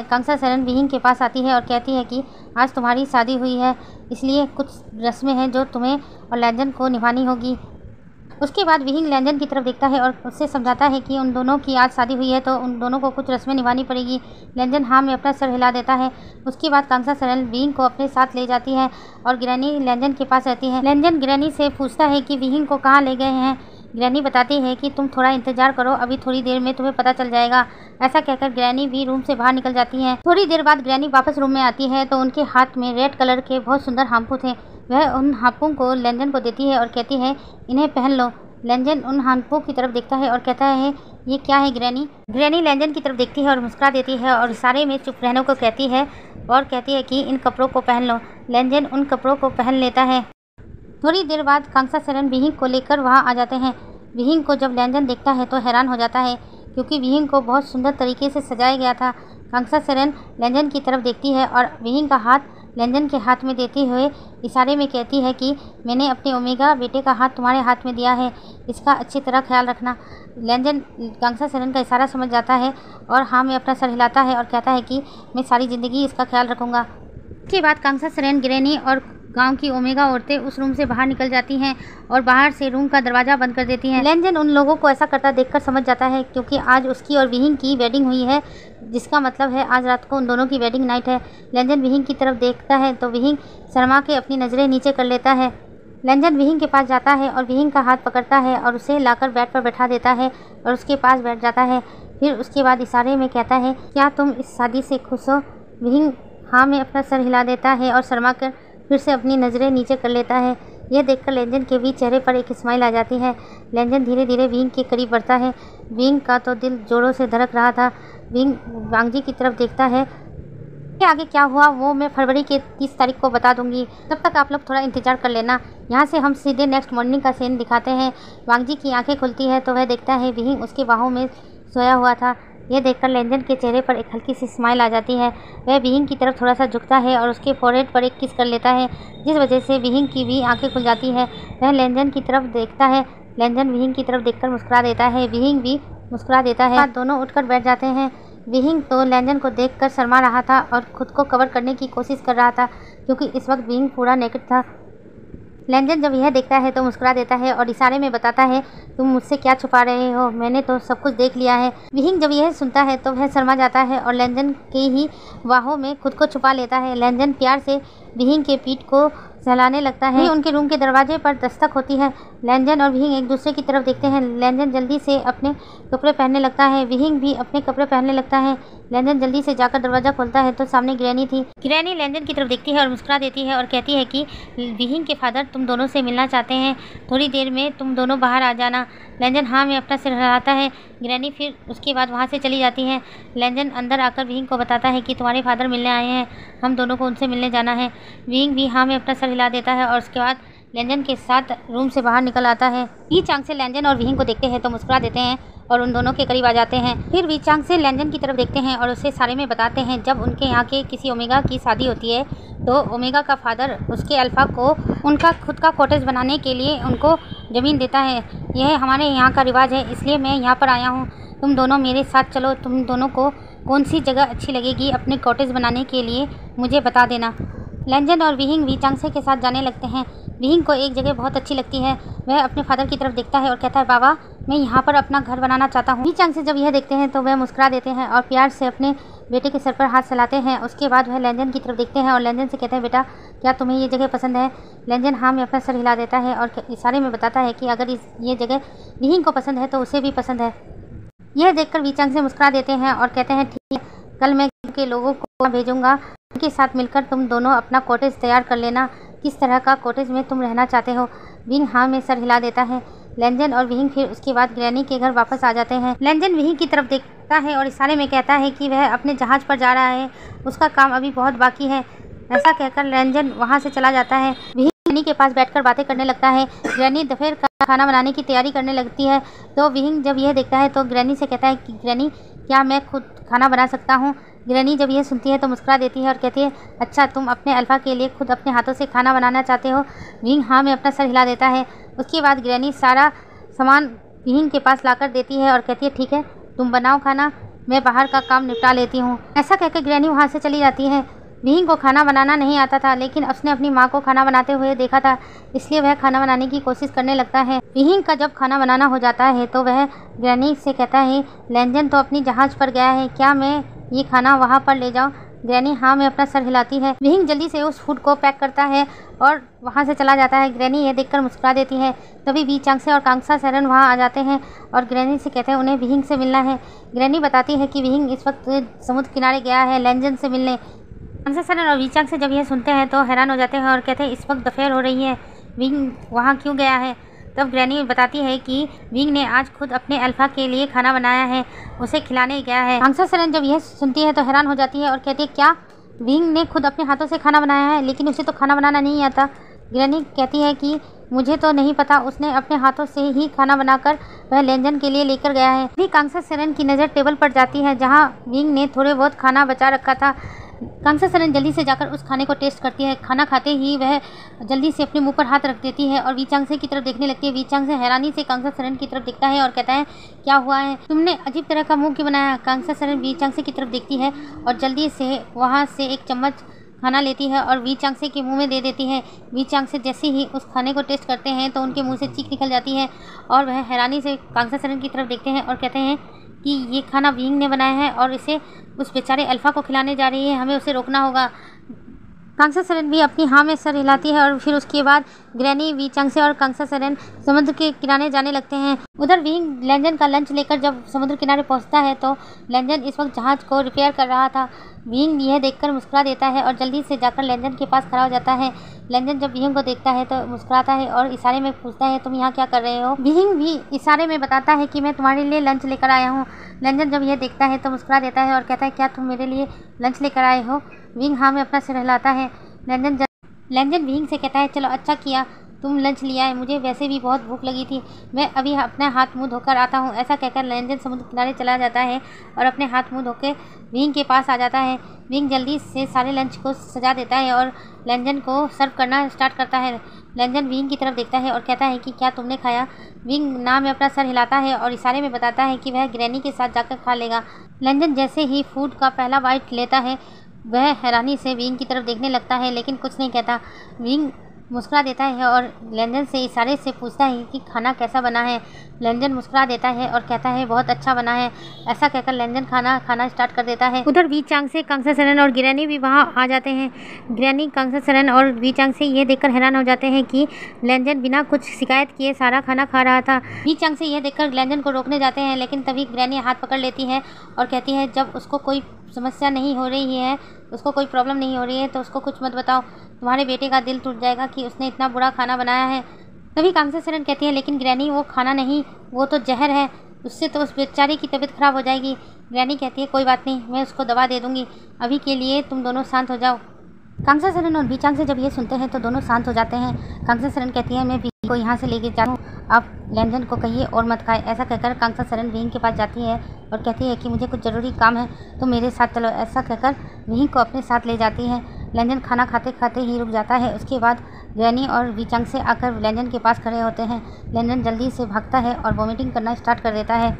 Speaker 1: कांग्सा सेरेन विहिंग के पास आती है और कहती है कि आज तुम्हारी शादी हुई है, इसलिए कुछ रस्में हैं जो तुम्हें और लेंजन को निभानी होगी। उसके बाद विहिंग लेंजन की तरफ देखता है और उससे समझाता है कि उन दोनों की आज शादी हुई है तो उन दोनों को कुछ रस्में निभानी पड़ेगी। लेंजन हाँ में अपना सर हिला देता है। उसके बाद कांग्सा सेरेन विहिंग को अपने साथ ले जाती है और ग्रैनी लेंजन के पास रहती है। लेंजन ग्रैनी से पूछता है कि विहिंग को कहाँ ले गए हैं। ग्रैनी बताती है कि तुम थोड़ा इंतजार करो, अभी थोड़ी देर में तुम्हें पता चल जाएगा। ऐसा कहकर ग्रैनी भी रूम से बाहर निकल जाती है। थोड़ी देर बाद ग्रैनी वापस रूम में आती है तो उनके हाथ में रेड कलर के बहुत सुंदर हाम्पू थे। वह उन हाम्पू को लेंजन को देती है और कहती है इन्हें पहन लो। लेंजन उन हाम्पू की तरफ देखता है और कहता है ये क्या है ग्रैनी। ग्रैनी लेंजन की तरफ देखती है और मुस्कुरा देती है और इशारे में चुप रहने को कहती है और कहती है कि इन कपड़ों को पहन लो। लेंजन उन कपड़ों को पहन लेता है। थोड़ी देर बाद कांग्सा सेरेन विहिंग को लेकर वहाँ आ जाते हैं। विहिंग को जब लेंजन देखता है तो हैरान हो जाता है क्योंकि विहिंग को बहुत सुंदर तरीके से सजाया गया था। कांग्सा सेरेन लेंजन की तरफ देखती है और विहिंग का हाथ लेंजन के हाथ में देते हुए इशारे में कहती है कि मैंने अपने ओमेगा बेटे का हाथ तुम्हारे हाथ में दिया है, इसका अच्छी तरह ख्याल रखना। लेंजन कांग्सा सेरेन का इशारा समझ जाता है और हाँ में अपना सर हिलाता है और कहता है कि मैं सारी ज़िंदगी इसका ख्याल रखूँगा। इसके बाद कांग्सा सेरेन ग्रैनी और गांव की ओमेगा औरतें उस रूम से बाहर निकल जाती हैं और बाहर से रूम का दरवाज़ा बंद कर देती हैं। लेंजन उन लोगों को ऐसा करता देखकर समझ जाता है क्योंकि आज उसकी और विहिंग की वेडिंग हुई है, जिसका मतलब है आज रात को उन दोनों की वेडिंग नाइट है। लेंजन विहिंग की तरफ देखता है तो विहिंग शर्मा के अपनी नज़रें नीचे कर लेता है। लेंजन विहिंग के पास जाता है और विहिंग का हाथ पकड़ता है और उसे लाकर बेड पर बैठा देता है और उसके पास बैठ जाता है। फिर उसके बाद इशारे में कहता है क्या तुम इस शादी से खुश हो। विहिंग हाँ में अपना सर हिला देता है और शर्मा कर फिर से अपनी नज़रें नीचे कर लेता है। यह देखकर लेंजन के भी चेहरे पर एक स्माइल आ जाती है। लेंजन धीरे धीरे विहिंग के करीब बढ़ता है। विहिंग का तो दिल जोरों से धड़क रहा था। विहिंग वांगजी की तरफ देखता है। आगे क्या हुआ वो मैं फरवरी के 30 तारीख को बता दूंगी, तब तक आप लोग थोड़ा इंतजार कर लेना। यहाँ से हम सीधे नेक्स्ट मॉर्निंग का सीन दिखाते हैं। वांगजी की आंखें खुलती है तो वह देखता है विहिंग उसके बाहों में सोया हुआ था। यह देखकर लेंजन के चेहरे पर एक हल्की सी स्माइल आ जाती है। वह विहिंग की तरफ थोड़ा सा झुकता है और उसके फोरहेड पर एक किस कर लेता है, जिस वजह से विहिंग की भी आंखें खुल जाती है। वह लेंजन की तरफ देखता है। लेंजन विहिंग की तरफ देखकर मुस्कुरा देता है। विहिंग भी मुस्कुरा देता है। दोनों उठकर बैठ जाते हैं। विहिंग तो लेंजन को देखकर शर्मा रहा था और खुद को कवर करने की कोशिश कर रहा था क्योंकि इस वक्त विहिंग पूरा नेकेड था। लेंजन जब यह देखता है तो मुस्कुरा देता है और इशारे में बताता है तुम मुझसे क्या छुपा रहे हो, मैंने तो सब कुछ देख लिया है। विहिंग जब यह सुनता है तो वह शर्मा जाता है और लेंजन के ही बाहों में खुद को छुपा लेता है। लेंजन प्यार से विहिंग के पीठ को सहलाने लगता है। उनके रूम के दरवाजे पर दस्तक होती है। लेंजन और विहिंग एक दूसरे की तरफ देखते हैं। लेंजन जल्दी से अपने कपड़े पहनने लगता है। विहिंग भी अपने कपड़े पहनने लगता है। लेंजन जल्दी से जाकर दरवाज़ा खोलता है तो सामने ग्रैनी थी। ग्रैनी लेंजन की तरफ देखती है और मुस्कुरा देती है और कहती है कि विहिंग के फादर तुम दोनों से मिलना चाहते हैं, थोड़ी देर में तुम दोनों बाहर आ जाना। लेंजन हाँ में अपना सिर हिलाता है। ग्रैनी फिर उसके बाद वहाँ से चली जाती है। लेंजन अंदर आकर विहिंग को बताता है कि तुम्हारे फादर मिलने आए हैं, हम दोनों को उनसे मिलने जाना है। विहिंग भी हाँ में अपना सर हिला देता है और उसके बाद लेंजन के साथ रूम से बाहर निकल आता है। वी चांग से लेंजन और विहिंग को देखते हैं तो मुस्कुरा देते हैं और उन दोनों के करीब आ जाते हैं। फिर वी चांग से लेंजन की तरफ देखते हैं और उसे सारे में बताते हैं जब उनके यहाँ के किसी ओमेगा की शादी होती है तो ओमेगा का फादर उसके अल्फा को उनका खुद का कॉटेज बनाने के लिए उनको ज़मीन देता है। यह हमारे यहाँ का रिवाज है, इसलिए मैं यहाँ पर आया हूँ। तुम दोनों मेरे साथ चलो। तुम दोनों को कौन सी जगह अच्छी लगेगी अपने कॉटेज बनाने के लिए मुझे बता देना। लेंजन और विहिंग वी चांग से के साथ जाने लगते हैं। विहिंग को एक जगह बहुत अच्छी लगती है। वह अपने फादर की तरफ देखता है और कहता है बाबा मैं यहाँ पर अपना घर बनाना चाहता हूँ। वी चांग से जब यह देखते हैं तो वह मुस्कुरा देते हैं और प्यार से अपने बेटे के सर पर हाथ चलाते हैं। उसके बाद वह लेंजन की तरफ देखते हैं और लेंजन से कहते हैं बेटा क्या तुम्हें ये जगह पसंद है। लेंजन हाँ में अपना सर हिला देता है और इशारे में बताता है कि अगर ये जगह विहिंग को पसंद है तो उसे भी पसंद है। यह देखकर वी चांग से मुस्कुरा देते हैं और कहते हैं ठीक है, कल मैं के लोगों को भेजूंगा, उनके साथ मिलकर तुम दोनों अपना कॉटेज तैयार कर लेना। किस तरह का कॉटेज में तुम रहना चाहते हो। विहिंग हाँ में सर हिला देता है। लेंजन और विहिंग फिर उसके बाद ग्रैनी के घर वापस आ जाते हैं। लेंजन विहिंग की तरफ देखता है और इशारे में कहता है कि वह अपने जहाज़ पर जा रहा है, उसका काम अभी बहुत बाकी है। ऐसा कहकर लेंजन वहाँ से चला जाता है। विहिंग ग्रैनी के पास बैठकर बातें करने लगता है। ग्रैनी दोपहर का खाना बनाने की तैयारी करने लगती है तो विहिंग जब यह देखता है तो ग्रैनी से कहता है कि ग्रैनी क्या मैं खुद खाना बना सकता हूँ। ग्रैनी जब यह सुनती है तो मुस्कुरा देती है और कहती है अच्छा तुम अपने अल्फा के लिए खुद अपने हाथों से खाना बनाना चाहते हो। विहिंग हाँ में अपना सर हिला देता है। उसके बाद ग्रैनी सारा सामान विहिंग के पास लाकर देती है और कहती है ठीक है तुम बनाओ खाना, मैं बाहर का काम निपटा लेती हूँ। ऐसा कहकर ग्रैनी वहाँ से चली जाती है। विहिंग को खाना बनाना नहीं आता था, लेकिन उसने अपनी माँ को खाना बनाते हुए देखा था, इसलिए वह खाना बनाने की कोशिश करने लगता है। विहिंग का जब खाना बनाना हो जाता है तो वह ग्रैनी से कहता है लैंजन तो अपनी जहाज़ पर गया है, क्या मैं ये खाना वहाँ पर ले जाऊँ? ग्रैनी हाँ में अपना सर हिलाती है। विहिंग जल्दी से उस फूड को पैक करता है और वहाँ से चला जाता है। ग्रैनी ये देखकर मुस्कुरा देती है। तभी वी चांगसे और कांगसा सेरन वहाँ आ जाते हैं और ग्रैनी से कहते हैं उन्हें विहिंग से मिलना है। ग्रैनी बताती है कि विहिंग इस वक्त समुद्र किनारे गया है लैंजन से मिलने। कांगसा सेरन और वी चांगसे जब यह सुनते हैं तो हैरान हो जाते हैं और कहते हैं इस वक्त दोपहर हो रही है, विहिंग वहाँ क्यों गया है? तब ग्रैनी बताती है कि विहिंग ने आज खुद अपने अल्फा के लिए खाना बनाया है, उसे खिलाने गया है। कांगसा सेरन जब यह सुनती है तो हैरान हो जाती है और कहती है क्या विहिंग ने खुद अपने हाथों से खाना बनाया है? लेकिन उसे तो खाना बनाना नहीं आता। ग्रैनी कहती है कि मुझे तो नहीं पता, उसने अपने हाथों से ही खाना बनाकर वह लैंजन के लिए लेकर गया है। भी कांगसा सेरन की नज़र टेबल पर जाती है जहाँ विहिंग ने थोड़े बहुत खाना बचा रखा था। कांगसा सेरन जल्दी से जाकर उस खाने को टेस्ट करती है। खाना खाते ही वह जल्दी से अपने मुंह पर हाथ रख देती है और वी चांगसे की तरफ देखने लगती है। वी चांगसे हैरानी से कांगसा सेरन की तरफ देखता है और कहता है क्या हुआ है, तुमने अजीब तरह का मुंह क्यों बनाया? कांगसा सेरन वी चांगसे की तरफ देखती है और जल्दी से वहाँ से एक चम्मच खाना लेती है और वी चांगसे के मुंह में दे देती है। वी चांगसे जैसे ही उस खाने को टेस्ट करते हैं तो उनके मुंह से चीख निकल जाती है और वह हैरानी से कांगसा सेरन की तरफ देखते हैं और कहते हैं कि ये खाना विहिंग ने बनाया है और इसे उस बेचारे अल्फा को खिलाने जा रही है, हमें उसे रोकना होगा। कांगसा सेरन भी अपनी हाँ में सर हिलाती है और फिर उसके बाद ग्रैनी, वी चांगसे और कांगसा सेरन समुद्र के किनारे जाने लगते हैं। उधर विहिंग लैंजन का लंच लेकर जब समुद्र किनारे पहुंचता है तो लैंजन इस वक्त जहाज़ को रिपेयर कर रहा था। विहिंग यह देखकर मुस्कुरा देता है और जल्दी से जाकर लैंजन के पास खड़ा हो जाता है। लैंजन जब विहिंग को देखता है तो मुस्कुराता है और इशारे में पूछता है तुम यहाँ क्या कर रहे हो? विहिंग भी इशारे में बताता है कि मैं तुम्हारे लिए लंच लेकर आया हूँ। लैंजन जब यह देखता है तो मुस्कुरा देता है और कहता है क्या तुम मेरे लिए लंच लेकर आए हो? विहिंग हाँ में अपना सिर हिलाता है। लैंजन विहिंग से कहता है चलो अच्छा किया तुम लंच लिया है, मुझे वैसे भी बहुत भूख लगी थी, मैं अभी अपना हाथ मुंह धोकर आता हूँ। ऐसा कहकर लैंजन समुद्र किनारे चला जाता है और अपने हाथ मुंह धोकर विहिंग के पास आ जाता है। विहिंग जल्दी से सारे लंच को सजा देता है और लैंजन को सर्व करना स्टार्ट करता है। लैंजन विहिंग की तरफ देखता है और कहता है कि क्या तुमने खाया? विहिंग ना में अपना सर हिलाता है और इशारे में बताता है कि वह ग्रैनी के साथ जाकर खा लेगा। लैंजन जैसे ही फूड का पहला बाइट लेता है वह हैरानी से विहिंग की तरफ देखने लगता है लेकिन कुछ नहीं कहता। विहिंग मुस्कुरा देता है और लैंजन से इशारे से पूछता है कि खाना कैसा बना है। लैंजन मुस्कुरा देता है और कहता है बहुत अच्छा बना है। ऐसा कहकर लैंजन खाना स्टार्ट कर देता है। उधर वी चांगसे, कांगसा सेरन और ग्रैनी भी वहाँ आ जाते हैं। ग्रैनी, कांगसा सेरन और वी चांगसे ये देखकर हैरान हो जाते हैं कि लैंजन बिना कुछ शिकायत किए सारा खाना खा रहा था। वी चांगसे यह देखकर लैंजन को रोकने जाते हैं लेकिन तभी ग्रैनी हाथ पकड़ लेती है और कहती है जब उसको कोई समस्या नहीं हो रही है, उसको कोई प्रॉब्लम नहीं हो रही है तो उसको कुछ मत बताओ, तुम्हारे बेटे का दिल टूट जाएगा कि उसने इतना बुरा खाना बनाया है। तभी कांगसा सेरन कहती है लेकिन ग्रैनी वो खाना नहीं, वो तो जहर है, उससे तो उस बेचारे की तबीयत खराब हो जाएगी। ग्रैनी कहती है कोई बात नहीं, मैं उसको दवा दे दूँगी, अभी के लिए तुम दोनों शांत हो जाओ। कांगसा सेरन और वी चांगसे जब ये सुनते हैं तो दोनों शांत हो जाते हैं। कांगसा सेरन कहती है मैं विहिंग को यहाँ से लेके जाऊँ, आप लैंजन को कहिए और मत खाए। ऐसा कहकर कांगसा सेरन विहिंग के पास जाती है और कहती है कि मुझे कुछ ज़रूरी काम है तो मेरे साथ चलो। ऐसा कहकर विहिंग को अपने साथ ले जाती है। लैंजन खाना खाते खाते ही रुक जाता है। उसके बाद ग्रैनी और वी चांगसे आकर लैंजन के पास खड़े होते हैं। लैंजन जल्दी से भागता है और वॉमिटिंग करना स्टार्ट कर देता है।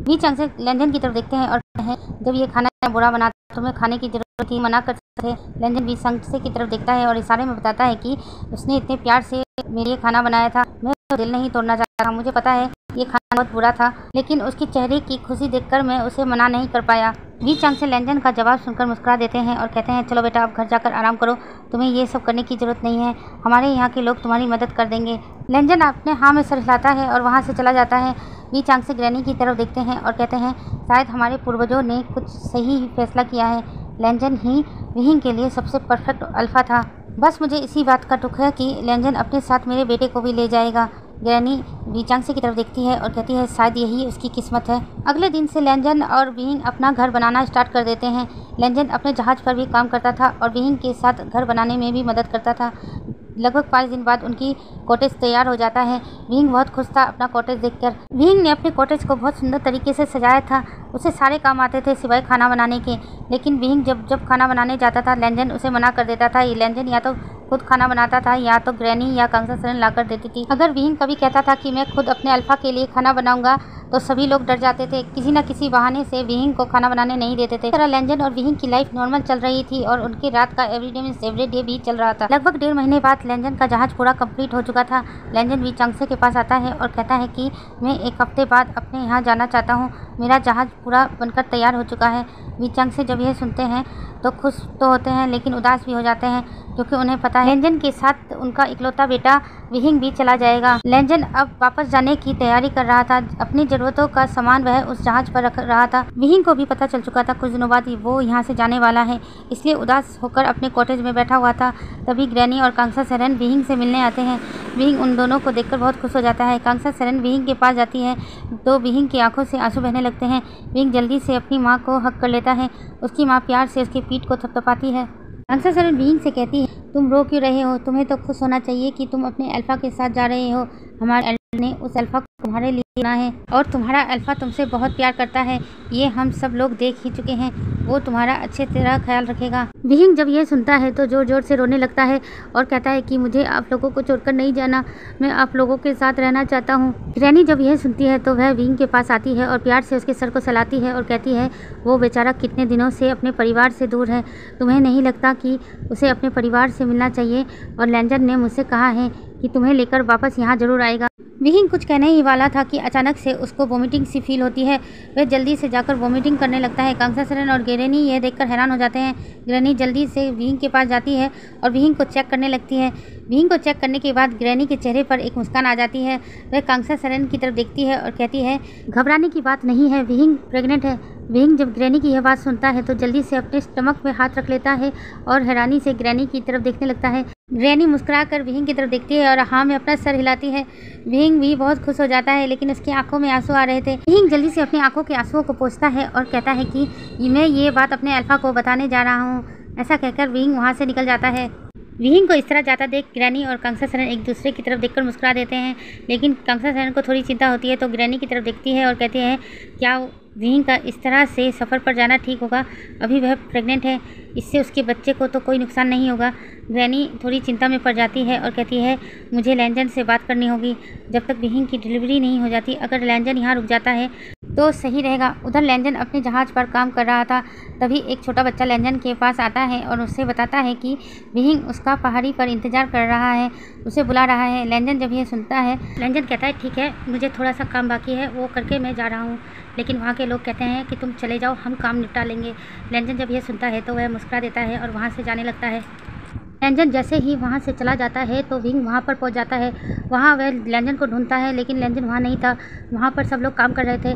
Speaker 1: वी चांगसे लैंजन की तरफ देखते हैं और कहते हैं जब ये खाना बुरा बना तुम्हें खाने की जरूरत थी, मना कर सकते थे। लैंजन वी चांगसे की तरफ देखता है और इशारे में बताता है कि उसने इतने प्यार से मेरे लिए खाना बनाया था, मैं दिल नहीं तोड़ना चाहता। मुझे पता है ये खाना बहुत बुरा था लेकिन उसके चेहरे की खुशी देखकर मैं उसे मना नहीं कर पाया। वी चांगसे लैंजन का जवाब सुनकर मुस्कुरा देते हैं और कहते हैं चलो बेटा अब घर जाकर आराम करो, तुम्हें ये सब करने की ज़रूरत नहीं है, हमारे यहाँ के लोग तुम्हारी मदद कर देंगे। लैंजन अपने हाँ में सर हिलाता है और वहाँ से चला जाता है। वी चांगसे ग्रैनी की तरफ देखते हैं और कहते हैं शायद हमारे पूर्वजों ने कुछ सही फैसला किया है, लैंजन ही विहिंग के लिए सबसे परफेक्ट अल्फा था। बस मुझे इसी बात का दुख है कि लैंजन अपने साथ मेरे बेटे को भी ले जाएगा। ग्रैनी वी चांगसे की तरफ देखती है और कहती है शायद यही उसकी किस्मत है। अगले दिन से लैंजन और विहिंग अपना घर बनाना स्टार्ट कर देते हैं। लैंजन अपने जहाज़ पर भी काम करता था और विहिंग के साथ घर बनाने में भी मदद करता था। लगभग 5 दिन बाद उनकी कॉटेज तैयार हो जाता है। विहिंग बहुत खुश था अपना कॉटेज देखकर। विहिंग ने अपने कॉटेज को बहुत सुंदर तरीके से सजाया था। उसे सारे काम आते थे सिवाय खाना बनाने के, लेकिन विहिंग जब खाना बनाने जाता था लैंजन उसे मना कर देता था। लैंजन या तो खुद खाना बनाता था या तो ग्रैनी या कांग्सा सेरेन लाकर देती थी। अगर विहिंग कभी कहता था कि मैं खुद अपने अल्फा के लिए खाना बनाऊंगा तो सभी लोग डर जाते थे। किसी न किसी बहाने से विहिंग को खाना बनाने नहीं देते थे। इस तरह लेंजन और विहिंग की लाइफ नॉर्मल चल रही थी और उनकी रात का एवरीडे मींस एवरी डे भी चल रहा था। लगभग 1.5 महीने बाद लेंजन का जहाज पूरा कंप्लीट हो चुका था। लेंजन वी चांगसे के पास आता है और कहता है कि मैं 1 हफ्ते बाद अपने यहाँ जाना चाहता हूँ, मेरा जहाज पूरा बनकर तैयार हो चुका है। वी चांगसे जब यह सुनते हैं तो खुश तो होते हैं लेकिन उदास भी हो जाते हैं, क्योंकि उन्हें पता है लेंजन के साथ उनका इकलौता बेटा विहिंग भी चला जाएगा। लेंजन अब वापस जाने की तैयारी कर रहा था। अपनी जरूरतों का सामान वह उस जहाज पर रख रहा था। विहिंग को भी पता चल चुका था कुछ दिनों बाद वो यहाँ से जाने वाला है, इसलिए उदास होकर अपने कॉटेज में बैठा हुआ था। तभी ग्रैनी और कांग्सा सेरेन विहिंग से मिलने आते हैं। विहिंग उन दोनों को देखकर बहुत खुश हो जाता है। कांग्सा सेरेन विहिंग के पास जाती है तो विहिंग की आंखों से आंसू बहने लगते हैं। विहिंग जल्दी से अपनी माँ को हक कर लेता है। उसकी माँ प्यार से उसकी पीठ को थपथपाती है। कांग्सा सेरेन विहिंग से कहती है, तुम रो क्यों रहे हो? तुम्हें तो खुश होना चाहिए कि तुम अपने अल्फा के साथ जा रहे हो। हमारे अल्फा ने उस अल्फा को तुम्हारे लिए चुना है और तुम्हारा अल्फा तुमसे बहुत प्यार करता है, ये हम सब लोग देख ही चुके हैं। वो तुम्हारा अच्छे तरह ख्याल रखेगा। विहिंग जब यह सुनता है तो जोर जोर से रोने लगता है और कहता है कि मुझे आप लोगों को छोड़कर नहीं जाना, मैं आप लोगों के साथ रहना चाहता हूँ। ग्रैनी जब यह सुनती है तो वह विहिंग के पास आती है और प्यार से उसके सर को सहलाती है और कहती है वो बेचारा कितने दिनों से अपने परिवार से दूर है, तुम्हें नहीं लगता कि उसे अपने परिवार से मिलना चाहिए? और लेंजन ने मुझसे कहा है कि तुम्हें लेकर वापस यहाँ जरूर आएगा। विहिंग कुछ कहने ही वाला था कि अचानक से उसको वोमिटिंग सी फील होती है। वह जल्दी से जाकर वोमिटिंग करने लगता है। कांग्सा सेरेन और ग्रैनी यह देखकर हैरान हो जाते हैं। ग्रैनी जल्दी से विहिंग के पास जाती है और विहिंग को चेक करने लगती है। विहिंग को चेक करने के बाद ग्रैनी के चेहरे पर एक मुस्कान आ जाती है। वह कांग्सा सेरेन की तरफ देखती है और कहती है, घबराने की बात नहीं है, विहिंग प्रेग्नेंट है। विहिंग जब ग्रैनी की यह बात सुनता है तो जल्दी से अपने स्टमक में हाथ रख लेता है और हैरानी से ग्रैनी की तरफ देखने लगता है। ग्रैनी मुस्कुराकर विहिंग की तरफ देखती है और हाँ में अपना सर हिलाती है। विहिंग भी बहुत खुश हो जाता है लेकिन उसकी आंखों में आंसू आ रहे थे। विहिंग जल्दी से अपनी आंखों के आंसुओं को पोंछता है और कहता है कि मैं ये बात अपने अल्फा को बताने जा रहा हूँ। ऐसा कहकर विहिंग वहाँ से निकल जाता है। विहिंग को इस तरह जाता देख ग्रैनी और कांग्सा सेरेन एक दूसरे की तरफ देखकर मुस्कुरा देते हैं, लेकिन कांग्सा सेरेन को थोड़ी चिंता होती है तो ग्रैनी की तरफ देखती है और कहती है, क्या विहिंग का इस तरह से सफ़र पर जाना ठीक होगा? अभी वह प्रेग्नेंट है, इससे उसके बच्चे को तो कोई नुकसान नहीं होगा। ग्रैनी थोड़ी चिंता में पड़ जाती है और कहती है, मुझे लेंजन से बात करनी होगी जब तक विहिंग की डिलीवरी नहीं हो जाती। अगर लेंजन यहाँ रुक जाता है तो सही रहेगा। उधर लेंजन अपने जहाज़ पर काम कर रहा था। तभी एक छोटा बच्चा लेंजन के पास आता है और उससे बताता है कि विहिंग उसका पहाड़ी पर इंतज़ार कर रहा है, उसे बुला रहा है। लेंजन जब यह सुनता है, लेंजन कहता है, ठीक है, मुझे थोड़ा सा काम बाकी है, वो करके मैं जा रहा हूँ। लेकिन वहाँ के लोग कहते हैं कि तुम चले जाओ, हम काम निपटा लेंगे। लेंजन जब यह सुनता है तो वह मुस्कुरा देता है और वहाँ से जाने लगता है। लेंजन जैसे ही वहाँ से चला जाता है तो विहिंग वहाँ पर पहुँच जाता है। वहाँ वह लेंजन को ढूंढता है लेकिन लेंजन वहाँ नहीं था। वहाँ पर सब लोग काम कर रहे थे।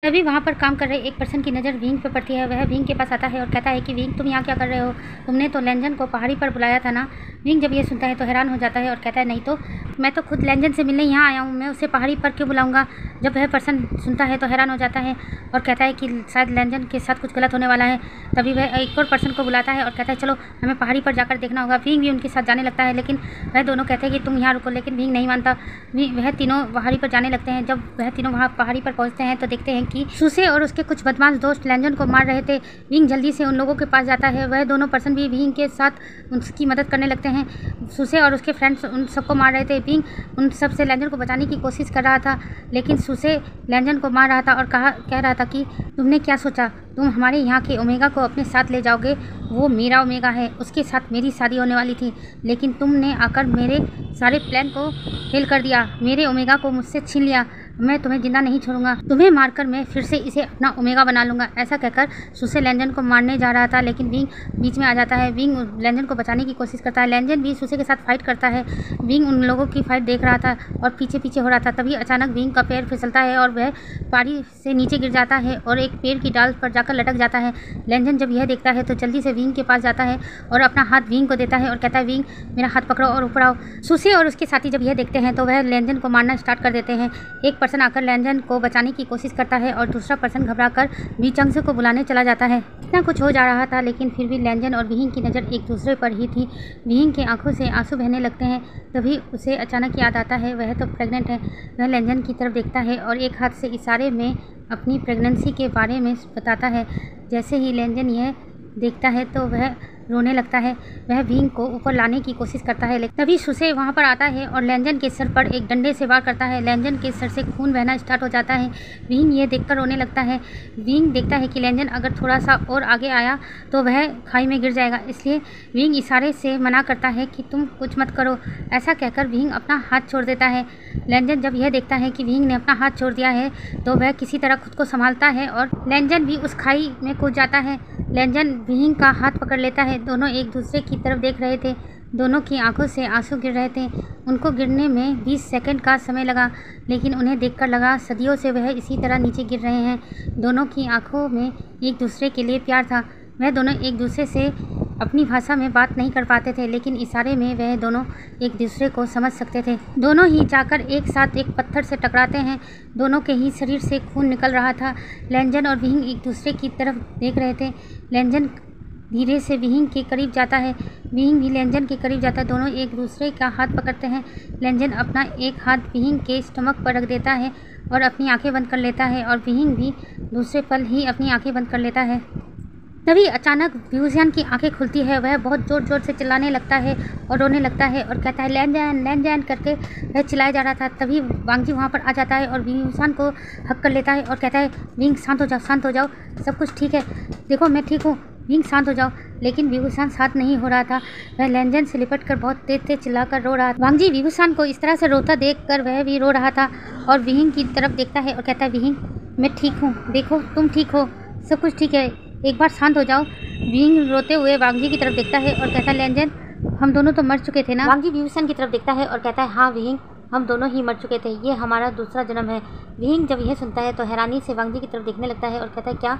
Speaker 1: तभी वहाँ पर काम कर रहे एक पर्सन की नज़र विहिंग पर पड़ती है। वह विहिंग के पास आता है और कहता है कि विहिंग, तुम यहाँ क्या कर रहे हो? तुमने तो लेंजन को पहाड़ी पर बुलाया था ना? विहिंग जब ये सुनता है तो हैरान हो जाता है और कहता है, नहीं तो मैं तो खुद लेंजन से मिलने यहाँ आया हूँ, मैं उसे पहाड़ी पर क्यों बुलाऊँगा? जब वह पर्सन सुनता है तो हैरान हो जाता है और कहता है कि शायद लेंजन के साथ कुछ गलत होने वाला है। तभी वह एक और पर्सन को बुलाता है और कहता है, चलो हमें पहाड़ी पर जाकर देखना होगा। विहिंग भी उनके साथ जाने लगता है लेकिन वह दोनों कहते हैं कि तुम यहाँ रुको, लेकिन विहिंग नहीं मानता। वह तीनों पहाड़ी पर जाने लगते हैं। जब वह तीनों वहाँ पहाड़ी पर पहुँचते हैं तो देखते हैं कि सुसे और उसके कुछ बदमाश दोस्त लेंजन को मार रहे थे। विहिंग जल्दी से उन लोगों के पास जाता है। वह दोनों पर्सन भी विहिंग के साथ उसकी मदद करने लगते हैं। सुसे और उसके फ्रेंड्स उन सबको मार रहे थे। विहिंग उन सब से लेंजन को बचाने की कोशिश कर रहा था लेकिन सुसे लेंजन को मार रहा था और कह रहा था कि तुमने क्या सोचा, तुम हमारे यहाँ के ओमेगा को अपने साथ ले जाओगे? वो मेरा ओमेगा है, उसके साथ मेरी शादी होने वाली थी, लेकिन तुमने आकर मेरे सारे प्लान को फेल कर दिया, मेरे ओमेगा को मुझसे छीन लिया। मैं तुम्हें जिंदा नहीं छोड़ूंगा, तुम्हें मारकर मैं फिर से इसे अपना ओमेगा बना लूँगा। ऐसा कहकर सुसे लेंजन को मारने जा रहा था लेकिन विहिंग बीच में आ जाता है। विहिंग लेंजन को बचाने की कोशिश करता है। लेंजन भी सुसे के साथ फाइट करता है। विहिंग उन लोगों की फाइट देख रहा था और पीछे पीछे हो रहा था। तभी अचानक विहिंग का पैर फिसलता है और वह पहाड़ी से नीचे गिर जाता है और एक पेड़ की डाल पर जाकर लटक जाता है। लेंजन जब यह देखता है तो जल्दी से विहिंग के पास जाता है और अपना हाथ विहिंग को देता है और कहता है, विहिंग मेरा हाथ पकड़ो और ऊपर आओ। सुसे और उसके साथी जब यह देखते हैं तो वह लेंजन को मारना स्टार्ट कर देते हैं। एक पर्सन आकर लेंजन को बचाने की कोशिश करता है और दूसरा पर्सन घबराकर वी चांगसे को बुलाने चला जाता है। इतना कुछ हो जा रहा था लेकिन फिर भी लेंजन और विहिंग की नज़र एक दूसरे पर ही थी। विहिंग की आंखों से आंसू बहने लगते हैं। तभी उसे अचानक याद आता है वह तो प्रेग्नेंट है। वह लेंजन की तरफ देखता है और एक हाथ से इशारे में अपनी प्रेगनेंसी के बारे में बताता है। जैसे ही लेंजन यह देखता है तो वह रोने लगता है। वह विंग को ऊपर लाने की कोशिश करता है, लेकिन तभी सुसे वहाँ पर आता है और लैंजन के सर पर एक डंडे से वार करता है। लैंजन के सर से खून बहना स्टार्ट हो जाता है। विंग ये देखकर रोने लगता है। विंग देखता है कि लैंजन अगर थोड़ा सा और आगे आया तो वह खाई में गिर जाएगा, इसलिए विंग इशारे से मना करता है कि तुम कुछ मत करो। ऐसा कहकर विंग अपना हाथ छोड़ देता है। लैंजन जब यह देखता है कि विंग ने अपना हाथ छोड़ दिया है तो वह किसी तरह खुद को संभालता है और लैंजन भी उस खाई में कूद जाता है। लैंजन विंग का हाथ पकड़ लेता है। दोनों एक दूसरे की तरफ देख रहे थे। दोनों की आंखों से आंसू गिर रहे थे। उनको गिरने में 20 सेकंड का समय लगा, लेकिन उन्हें देखकर लगा सदियों से वह इसी तरह नीचे गिर रहे हैं। दोनों की आंखों में एक दूसरे के लिए प्यार था। वह दोनों एक दूसरे से अपनी भाषा में बात नहीं कर पाते थे, लेकिन इशारे में वह दोनों एक दूसरे को समझ सकते थे। दोनों ही जाकर एक साथ एक पत्थर से टकराते हैं। दोनों के ही शरीर से खून निकल रहा था। लैंजन और विंग एक दूसरे की तरफ देख रहे थे। लैंजन धीरे से विंग के करीब जाता है। विंग भी लैंजन के करीब जाता है। दोनों एक दूसरे का हाथ पकड़ते हैं। लैंजन अपना एक हाथ विंग के स्टमक पर रख देता है और अपनी आंखें बंद कर लेता है, और विंग भी दूसरे पल ही अपनी आंखें बंद कर लेता है। तभी अचानक व्यूजियन की आंखें खुलती है। वह बहुत ज़ोर ज़ोर से चिल्लाने लगता है और रोने लगता है और कहता है लैंजन लैंजन करके वह चिल्लाया जा रहा था। तभी वांगजी वहाँ पर आ जाता है और व्यूजियन को हक कर लेता है और कहता है विंग शांत हो जाओ, शांत हो जाओ, सब कुछ ठीक है, देखो मैं ठीक हूँ, विंग शांत हो जाओ। लेकिन व्यूजियन शांत नहीं हो रहा था। वह लैंजन से लिपट कर बहुत तेज तेज चिल्लाकर रो रहा था। वांगजी व्यूजियन को इस तरह से रोता देखकर वह भी रो रहा था और विंग की तरफ देखता है और कहता है विंग मैं ठीक हूँ, देखो तुम ठीक हो, सब कुछ ठीक है, एक बार शांत हो जाओ। विंग रोते हुए वांगजी की तरफ देखता है और कहता है लैंजन हम दोनों तो मर चुके थे ना। वांगजी व्यूजियन की तरफ देखता है और कहता है हाँ विंग, हम दोनों ही मर चुके थे, ये हमारा दूसरा जन्म है। विंग जब यह सुनता है तो हैरानी से वांगजी की तरफ देखने लगता है और कहता है क्या?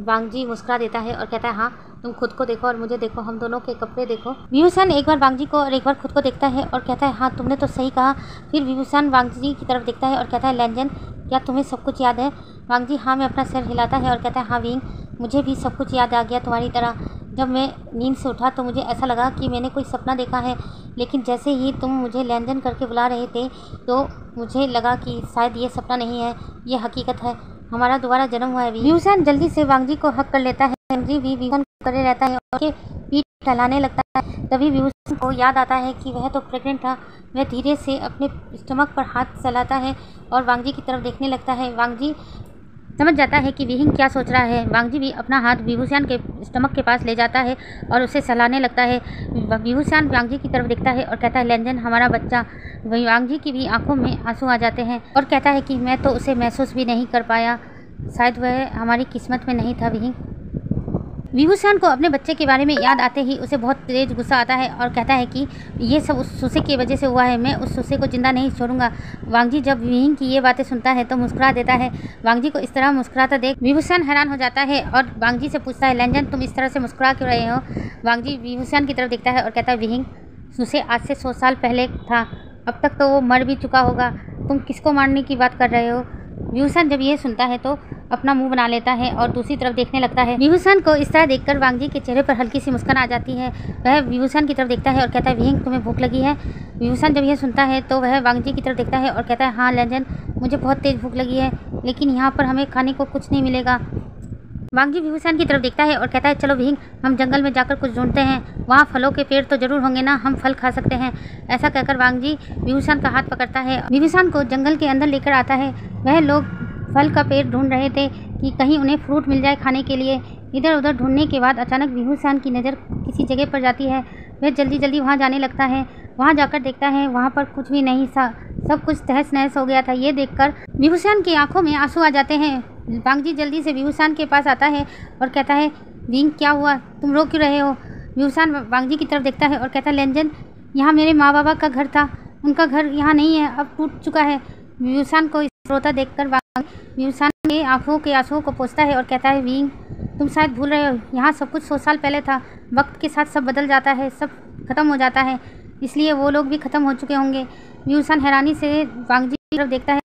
Speaker 1: वांगजी मुस्कुरा देता है और कहता है हाँ, तुम खुद को देखो और मुझे देखो, हम दोनों के कपड़े देखो। व्यूजियन एक बार वांगजी को और एक बार खुद को देखता है और कहता है हाँ तुमने तो सही कहा। फिर व्यूजियन वांगजी की तरफ देखता है और कहता है लैंजन क्या तुम्हें सब कुछ याद है? वांगजी हाँ में अपना सिर हिलाता है और कहता है हाँ विंग, मुझे भी सब कुछ याद आ गया तुम्हारी तरह। जब मैं नींद से उठा तो मुझे ऐसा लगा कि मैंने कोई सपना देखा है, लेकिन जैसे ही तुम मुझे लैंजन करके बुला रहे थे तो मुझे लगा कि शायद ये सपना नहीं है, ये हकीकत है, हमारा दोबारा जन्म हुआ है। व्यूजियन जल्दी से वांगजी को हक कर लेता है। वांगजी भी व्यूजियन करे रहता है और उसके पीठ फैलाने लगता है। तभी व्यूजियन को याद आता है कि वह तो प्रेग्नेंट था। वह धीरे से अपने स्टमक पर हाथ चलाता है और वांगजी की तरफ देखने लगता है। वांगजी समझ जाता है कि विंग क्या सोच रहा है। वांगजी भी अपना हाथ व्यूजियन के स्टमक के पास ले जाता है और उसे सहलाने लगता है। व्यूजियन वांगजी की तरफ देखता है और कहता है लैंजन हमारा बच्चा। वांगजी की भी आंखों में आंसू आ जाते हैं और कहता है कि मैं तो उसे महसूस भी नहीं कर पाया, शायद वह हमारी किस्मत में नहीं था। विंग व्यूजियन को अपने बच्चे के बारे में याद आते ही उसे बहुत तेज गुस्सा आता है और कहता है कि ये सब उस सुसे की वजह से हुआ है, मैं उस सुसे को जिंदा नहीं छोड़ूंगा। वांगजी जब विंग की ये बातें सुनता है तो मुस्कुरा देता है। वांगजी को इस तरह मुस्कुराता देख व्यूजियन हैरान हो जाता है और वांगजी से पूछता है लैंजन तुम इस तरह से मुस्कुरा क्यों रहे हो? वांगजी व्यूजियन की तरफ देखता है और कहता है विंग सुसे आज से 100 साल पहले था, अब तक तो वो मर भी चुका होगा, तुम किसको मारने की बात कर रहे हो? व्यूजियन जब ये सुनता है तो अपना मुंह बना लेता है और दूसरी तरफ देखने लगता है। व्यूजियन को इस तरह देखकर वांगजी के चेहरे पर हल्की सी मुस्कान आ जाती है। वह व्यूजियन की तरफ देखता है और कहता है विंग तुम्हें भूख लगी है? व्यूजियन जब यह सुनता है तो वह वांगजी की तरफ देखता है और कहता है हाँ लैंजन, मुझे बहुत तेज़ भूख लगी है, लेकिन यहाँ पर हमें खाने को कुछ नहीं मिलेगा। वांगजी व्यूजियन की तरफ देखता है और कहता है चलो विंग, हम जंगल में जाकर कुछ ढूंढते हैं, वहाँ फलों के पेड़ तो जरूर होंगे ना, हम फल खा सकते हैं। ऐसा कहकर वांगजी व्यूजियन का हाथ पकड़ता है, व्यूजियन को जंगल के अंदर लेकर आता है। वह लोग फल का पेड़ ढूंढ रहे थे कि कहीं उन्हें फ्रूट मिल जाए खाने के लिए। इधर उधर ढूंढने के बाद अचानक व्यूजियन की नज़र किसी जगह पर जाती है। वह जल्दी जल्दी वहाँ जाने लगता है। वहाँ जाकर देखता है वहाँ पर कुछ भी नहीं था, सब कुछ तहस नहस हो गया था। ये देखकर व्यूजियन की आंखों में आंसू आ जाते हैं। वांगजी जल्दी से व्यूजियन के पास आता है और कहता है विंग क्या हुआ, तुम रो क्यों रहे हो? व्यूजियन वांगजी की तरफ देखता है और कहता है लैंजन, यहाँ मेरे माँ बाबा का घर था, उनका घर यहाँ नहीं है, अब टूट चुका है। व्यूजियन को रोता देखकर व्यूजियन के आंखों के आंसुओं को पोंछता है और कहता है विंग तुम शायद भूल रहे हो, यहाँ सब कुछ 100 साल पहले था, वक्त के साथ सब बदल जाता है, सब खत्म हो जाता है, इसलिए वो लोग भी खत्म हो चुके होंगे। व्यूजियन हैरानी से वांगजी की तरफ देखता है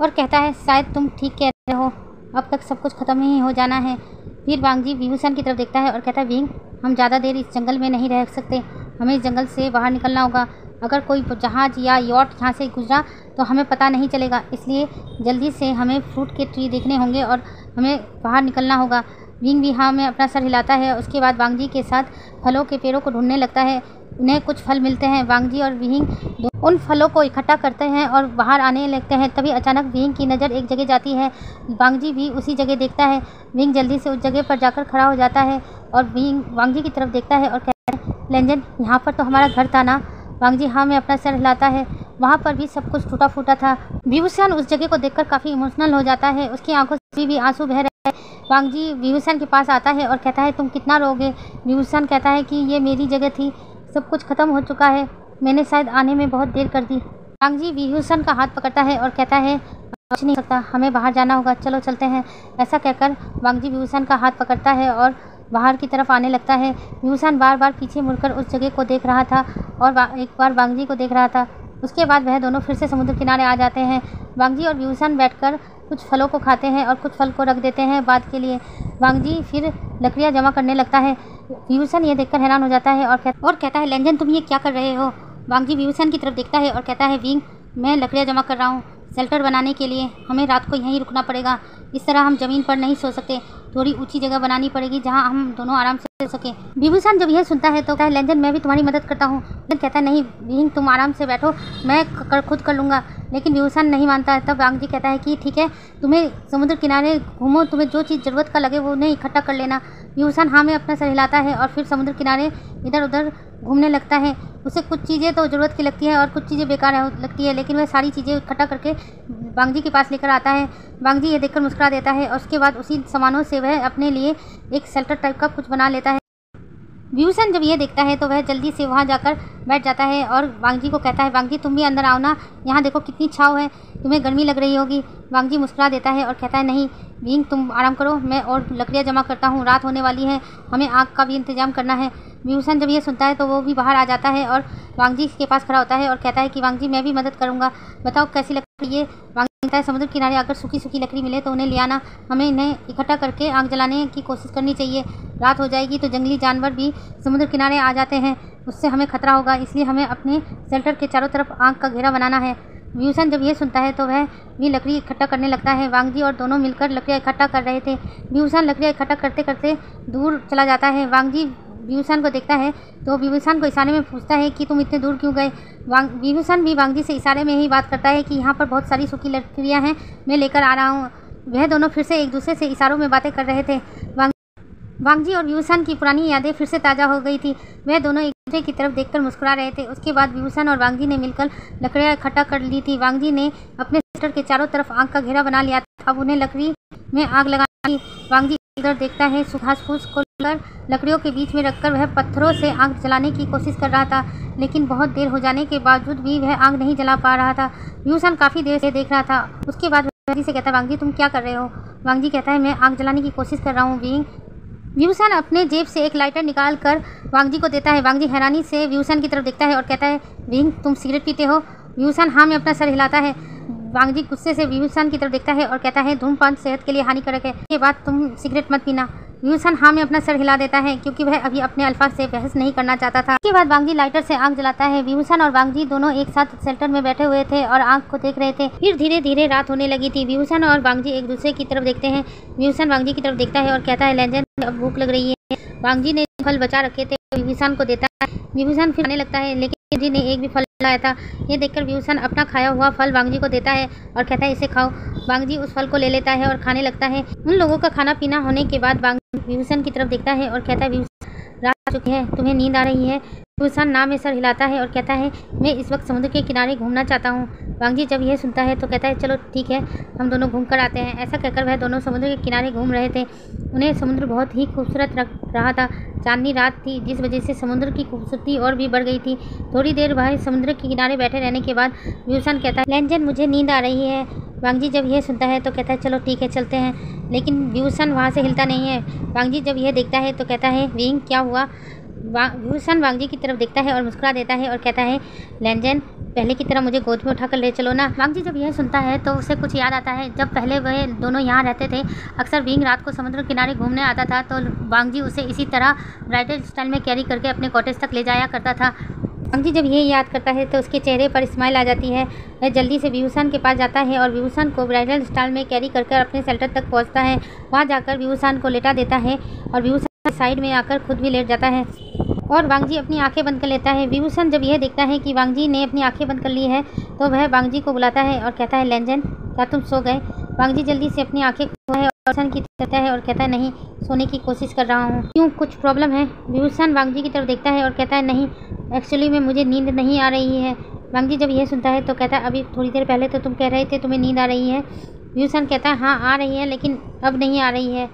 Speaker 1: और कहता है शायद तुम ठीक कह रहे हो, अब तक सब कुछ खत्म ही हो जाना है। फिर वांगजी व्यूजियन की तरफ देखता है और कहता है विंग हम ज़्यादा देर इस जंगल में नहीं रह सकते, हमें इस जंगल से बाहर निकलना होगा। अगर कोई जहाज़ या यॉट यहाँ से गुजरा तो हमें पता नहीं चलेगा, इसलिए जल्दी से हमें फ्रूट के ट्री देखने होंगे और हमें बाहर निकलना होगा। विंग भी हाँ में अपना सर हिलाता है। उसके बाद वांगजी के साथ फलों के पेड़ों को ढूंढने लगता है। उन्हें कुछ फल मिलते हैं। वांगजी और विंग उन फलों को इकट्ठा करते हैं और बाहर आने लगते हैं। तभी अचानक विंग की नज़र एक जगह जाती है। वांगजी भी उसी जगह देखता है। विंग जल्दी से उस जगह पर जाकर खड़ा हो जाता है और विंग वांगजी की तरफ देखता है और कहता है, लेजेंड, यहाँ पर तो हमारा घर था ना? वांगजी हाँ में अपना सर हिलाता है। वहाँ पर भी सब कुछ टूटा फूटा था। विभूषण उस जगह को देखकर काफ़ी इमोशनल हो जाता है। उसकी आंखों से भी आंसू बह रहे हैं। वांगजी विभूषण के पास आता है और कहता है, तुम कितना रोगे? विभूषण कहता है कि ये मेरी जगह थी, सब कुछ खत्म हो चुका है, मैंने शायद आने में बहुत देर कर दी। वांगजी विभूषण का हाथ पकड़ता है और कहता है, कुछ नहीं सकता, हमें बाहर जाना होगा, चलो चलते हैं। ऐसा कहकर वांगजी विभूषण का हाथ पकड़ता है और बाहर की तरफ आने लगता है। विभूषण बार बार पीछे मुड़कर उस जगह को देख रहा था और एक बार वांगजी को देख रहा था। उसके बाद वह दोनों फिर से समुद्र किनारे आ जाते हैं। वांगजी और विभूषण बैठकर कुछ फलों को खाते हैं और कुछ फल को रख देते हैं बाद के लिए। वांगजी फिर लकड़ियाँ जमा करने लगता है। विभूषण ये देखकर हैरान हो जाता है और कहता है, लेजेंड, तुम ये क्या कर रहे हो? वांगजी विभूषण की तरफ देखता है और कहता है, विंग, मैं लकड़ियाँ जमा कर रहा हूँ शेल्टर बनाने के लिए। हमें रात को यहीं रुकना पड़ेगा। इस तरह हम ज़मीन पर नहीं सो सकते, थोड़ी ऊंची जगह बनानी पड़ेगी जहां हम दोनों आराम से सो सकें। विभूषण जब यह सुनता है तो कहता है, लेजेंड, मैं भी तुम्हारी मदद करता हूँ। लेकिन कहता है, नहीं विंग, तुम आराम से बैठो, मैं खुद कर लूँगा। लेकिन विभूषण नहीं मानता है। तब वांगजी कहता है कि ठीक है, तुम्हें समुद्र किनारे घूमो, तुम्हें जो चीज़ ज़रूरत का लगे वो उन्हें इकट्ठा कर लेना। विभूषण हाँ में अपना सर हिलाता है और फिर समुद्र किनारे इधर उधर घूमने लगता है। उसे कुछ चीज़ें तो ज़रूरत की लगती है और कुछ चीज़ें बेकार लगती है, लेकिन वह सारी चीज़ें इकट्ठा करके वांगजी के पास लेकर आता है। वांगजी ये देखकर मुस्कुरा देता है और उसके बाद उसी सामानों से वह अपने लिए एक शेल्टर टाइप का कुछ बना लेता है। विभूषण जब ये देखता है तो वह जल्दी से वहाँ जाकर बैठ जाता है और वांगजी को कहता है, वांगजी, तुम भी अंदर आओ ना, यहाँ देखो कितनी छाँव है, तुम्हें गर्मी लग रही होगी। वांगजी मुस्कुरा देता है और कहता है, नहीं विंग, तुम आराम करो, मैं और लकड़ियाँ जमा करता हूँ, रात होने वाली है, हमें आग का भी इंतजाम करना है। विभूषण जब ये सुनता है तो वो भी बाहर आ जाता है और वांगजी के पास खड़ा होता है और कहता है कि वांगजी, मैं भी मदद करूँगा, बताओ कैसी लकड़ी है? वांगजी कहता है, समुद्र किनारे अगर सूखी सूखी लकड़ी मिले तो उन्हें ले आना, हमें इन्हें इकट्ठा करके आग जलाने की कोशिश करनी चाहिए। रात हो जाएगी तो जंगली जानवर भी समुद्र किनारे आ जाते हैं, उससे हमें खतरा होगा, इसलिए हमें अपने शेल्टर के चारों तरफ आग का घेरा बनाना है। विभूषण जब ये सुनता है तो वह भी लकड़ी इकट्ठा करने लगता है। वांगजी और दोनों मिलकर लकड़ियाँ इकट्ठा कर रहे थे। विभूषण लकड़ियाँ इकट्ठा करते करते दूर चला जाता है। वांगजी विभूषण को देखता है तो विभूषण को इशारे में पूछता है कि तुम इतने दूर क्यों गए? विभूषण भी वांगजी से इशारे में ही बात करता है कि यहाँ पर बहुत सारी सूखी लकड़ियाँ हैं, मैं लेकर आ रहा हूँ। वह दोनों फिर से एक दूसरे से इशारों में बातें कर रहे थे। वांगजी और विभूषण की पुरानी यादें फिर से ताज़ा हो गई थी। वह दोनों एक दूसरे की तरफ देखकर मुस्कुरा रहे थे। उसके बाद विभूषण और वांगजी ने मिलकर लकड़ियाँ इकट्ठा कर ली थी। वांगजी ने अपने शेल्टर के चारों तरफ आग का घेरा बना लिया था। अब उन्हें लकड़ी में आग लगानी। वांगजी इधर देखता है, घास फूस को लकड़ियों के बीच में रखकर वह पत्थरों से आग जलाने की कोशिश कर रहा था, लेकिन बहुत देर हो जाने के बावजूद भी वह आग नहीं जला पा रहा था। विभूषण काफ़ी देर से देख रहा था। उसके बाद वांगजी से कहता है, वांगजी, तुम क्या कर रहे हो? वांगजी कहता है, मैं आग जलाने की कोशिश कर रहा हूँ विंग। विभूषण अपने जेब से एक लाइटर निकाल कर वांगजी को देता है। वांगजी हैरानी से विभूषण की तरफ देखता है और कहता है, विंग, तुम सिगरेट पीते हो? विभूषण हाँ में अपना सर हिलाता है। वांगजी गुस्से से विभूषण की तरफ देखता है और कहता है, धूम्रपान सेहत के लिए हानिकारक है, इसके बाद तुम सिगरेट मत पीना। विभूषण हाँ में अपना सर हिला देता है क्योंकि वह अभी अपने अल्फा से बहस नहीं करना चाहता था। इसके बाद वांगजी लाइटर से आग जलाता है। विभूषण और वांगजी दोनों एक साथ शेल्टर में बैठे हुए थे और आग को देख रहे थे। फिर धीरे धीरे रात होने लगी थी। विभूषण और वांगजी एक दूसरे की तरफ देखते हैं। विभूषण वांगजी की तरफ देखता है और कहता है, लेजेंड, अब भूख लग रही है। वांगजी ने फल बचा रखे थे, विभूषण को देता है। विभूषण फिर खाने लगता है, लेकिन वांगजी ने एक भी फल लाया था। ये देखकर विभूषण अपना खाया हुआ फल वांगजी को देता है और कहता है, इसे खाओ। वांगजी उस फल को ले लेता है और खाने लगता है। उन लोगों का खाना पीना होने के बाद वांगजी विभूषण की तरफ देखता है और कहता है, विभूषण, रात हो चुकी है, तुम्हें नींद आ रही है? विभूषण नाम में सर हिलाता है और कहता है, मैं इस वक्त समुद्र के किनारे घूमना चाहता हूँ। वांगजी जब यह सुनता है तो कहता है, चलो ठीक है, हम दोनों घूम कर आते हैं। ऐसा कहकर वह दोनों समुद्र के किनारे घूम रहे थे। उन्हें समुद्र बहुत ही खूबसूरत लग रहा था। चांदनी रात थी, जिस वजह से समुद्र की खूबसूरती और भी बढ़ गई थी। थोड़ी देर वह समुद्र के किनारे बैठे रहने के बाद विभूषण कहता है, लेजेंड, मुझे नींद आ रही है। वांगजी जब यह सुनता है तो कहता है, चलो ठीक है, चलते हैं। लेकिन विभूषण वहाँ से हिलता नहीं है। वांगजी जब यह देखता है तो कहता है, विंग, क्या हुआ? विभूषण वांगजी की तरफ देखता है और मुस्कुरा देता है और कहता है, लेजेंड, पहले की तरह मुझे गोद में उठाकर ले चलो ना। वांगजी जब यह सुनता है तो उसे कुछ याद आता है। जब पहले वह दोनों यहाँ रहते थे, अक्सर विंग रात को समुद्र किनारे घूमने आता था तो वांगजी उसे इसी तरह ब्राइडल स्टाइल में कैरी करके अपने कॉटेज तक ले जाया करता था। वांगजी जब ये याद करता है तो उसके चेहरे पर स्माइल आ जाती है। वह जल्दी से विभूषण के पास जाता है और विभूषण को ब्राइडल स्टाइल में कैरी कर अपने शेल्टर तक पहुंचता है। वहां जाकर विभूषण को लेटा देता है और विभूषण साइड में आकर खुद भी लेट जाता है और वांगजी अपनी आंखें बंद कर लेता है। विभूषण जब यह देखता है कि वांगजी ने अपनी आंखें बंद कर ली है तो वह वांगजी को बुलाता है और कहता है, लेंजन क्या तुम सो गए? वांगजी जल्दी से अपनी आंखें खोलता है और विभूषण की तरफ देखता है और कहता है, नहीं, सोने की कोशिश कर रहा हूँ। क्यों, कुछ प्रॉब्लम है? विभूषण वांगजी की तरफ देखता है और कहता है, नहीं, एक्चुअली में मुझे नींद नहीं आ रही है। वांगजी जब यह सुनता है तो कहता है, अभी थोड़ी देर पहले तो तुम कह रहे थे तुम्हें नींद आ रही है। विभूषण कहता है, हाँ आ रही है, लेकिन अब नहीं आ रही है।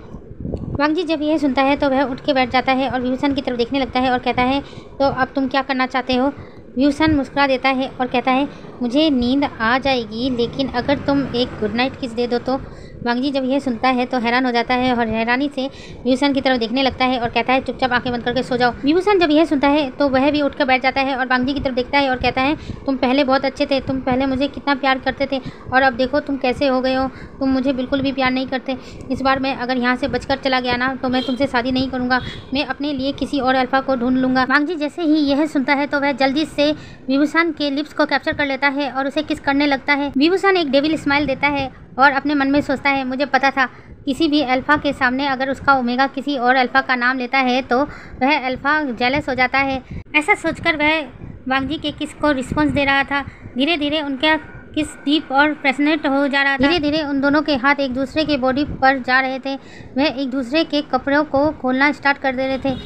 Speaker 1: वांगजी जब यह सुनता है तो वह उठ के बैठ जाता है और विभूषण की तरफ देखने लगता है और कहता है, तो अब तुम क्या करना चाहते हो? विभूषण मुस्कुरा देता है और कहता है, मुझे नींद आ जाएगी, लेकिन अगर तुम एक गुड नाइट किस दे दो तो। वांगजी जब यह सुनता है तो हैरान हो जाता है और हैरानी से विभूषण की तरफ देखने लगता है और कहता है, चुपचाप आंखें बंद करके सो जाओ। विभूषण जब यह सुनता है तो वह भी उठकर बैठ जाता है और वांगजी की तरफ देखता है और कहता है, तुम पहले बहुत अच्छे थे, तुम पहले मुझे कितना प्यार करते थे और अब देखो तुम कैसे हो गए हो, तुम मुझे बिल्कुल भी प्यार नहीं करते। इस बार मैं अगर यहाँ से बचकर चला गया ना तो मैं तुमसे शादी नहीं करूँगा, मैं अपने लिए किसी और अल्फा को ढूंढ लूँगा। वांगजी जैसे ही यह सुनता है तो वह जल्दी से विभूषण के लिप्स को कैप्चर कर लेता है और उसे किस करने लगता है। विभूषण एक डेविल स्माइल देता है और अपने मन में सोचता है, मुझे पता था किसी भी अल्फा के सामने अगर उसका ओमेगा किसी और अल्फा का नाम लेता है तो वह अल्फा जेलस हो जाता है। ऐसा सोचकर वह वांगजी के किस को रिस्पॉन्स दे रहा था। धीरे धीरे उनका किस डीप और पैशनेट हो जा रहा था। धीरे धीरे उन दोनों के हाथ एक दूसरे के बॉडी पर जा रहे थे। वह एक दूसरे के कपड़ों को खोलना स्टार्ट कर दे रहे थे।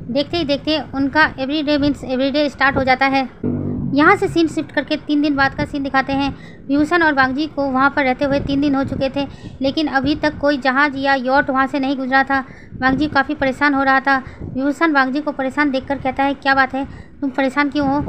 Speaker 1: देखते ही देखते उनका एवरीडे मीन्स एवरीडे स्टार्ट हो जाता है। यहाँ से सीन शिफ्ट करके 3 दिन बाद का सीन दिखाते हैं। विभूषण और वांगजी को वहाँ पर रहते हुए 3 दिन हो चुके थे, लेकिन अभी तक कोई जहाज या यॉट वहाँ से नहीं गुजरा था। वांगजी काफ़ी परेशान हो रहा था। विभूषण वांगजी को परेशान देखकर कहता है, क्या बात है, तुम परेशान क्यों हो?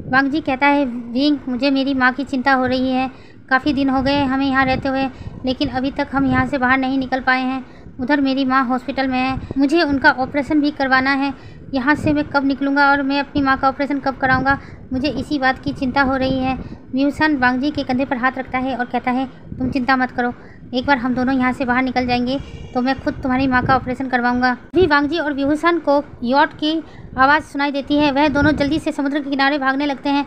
Speaker 1: वांगजी कहता है, विंग, मुझे मेरी माँ की चिंता हो रही है। काफ़ी दिन हो गए हमें यहाँ रहते हुए, लेकिन अभी तक हम यहाँ से बाहर नहीं निकल पाए हैं। उधर मेरी माँ हॉस्पिटल में है, मुझे उनका ऑपरेशन भी करवाना है। यहाँ से मैं कब निकलूँगा और मैं अपनी माँ का ऑपरेशन कब कराऊँगा, मुझे इसी बात की चिंता हो रही है। विभूषण वांगजी के कंधे पर हाथ रखता है और कहता है, तुम चिंता मत करो, एक बार हम दोनों यहाँ से बाहर निकल जाएंगे तो मैं खुद तुम्हारी माँ का ऑपरेशन करवाऊँगा। अभी वांगजी और विभूषण को यॉट की आवाज़ सुनाई देती है। वह दोनों जल्दी से समुद्र के किनारे भागने लगते हैं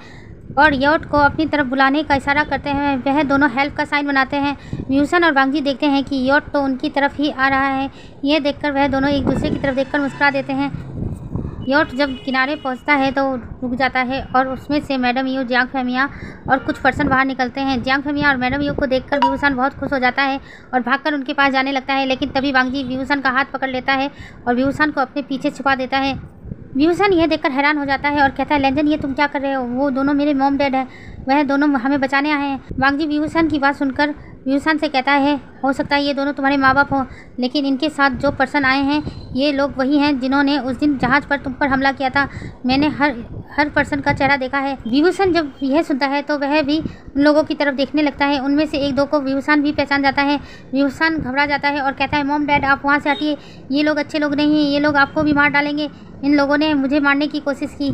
Speaker 1: और यॉट को अपनी तरफ बुलाने का इशारा करते हैं। वह दोनों हेल्प का साइन बनाते हैं। विभूषण और वांगजी देखते हैं कि यॉट तो उनकी तरफ ही आ रहा है। यह देखकर वह दोनों एक दूसरे की तरफ देखकर मुस्कुरा देते हैं। यॉट जब किनारे पहुंचता है तो रुक जाता है और उसमें से मैडम यू, जियांग फेमिया और कुछ पर्सन बाहर निकलते हैं। जियांग फेमिया और मैडम यू को देखकर विभूषण बहुत खुश हो जाता है और भागकर उनके पास जाने लगता है, लेकिन तभी वांगजी विभूषण का हाथ पकड़ लेता है और विभूषण को अपने पीछे छुपा देता है। विभूषण यह देखकर हैरान हो जाता है और कहता है, लेंजन, ये तुम क्या कर रहे हो? वो दोनों मेरे मॉम डैड है, वह दोनों हमें बचाने आए हैं। वांगजी विभूषण की बात सुनकर विभूषण से कहता है, हो सकता है ये दोनों तुम्हारे माँ बाप हों, लेकिन इनके साथ जो पर्सन आए हैं ये लोग वही हैं जिन्होंने उस दिन जहाज पर तुम पर हमला किया था। मैंने हर पर्सन का चेहरा देखा है। विभूषण जब यह सुनता है तो वह भी उन लोगों की तरफ देखने लगता है। उनमें से 1-2 को विभूषण भी पहचान जाता है। विभूषण घबरा जाता है और कहता है, मॉम डैड, आप वहाँ से हटिए, ये लोग अच्छे लोग नहीं हैं, ये लोग आपको भी मार डालेंगे। इन लोगों ने मुझे मारने की कोशिश की।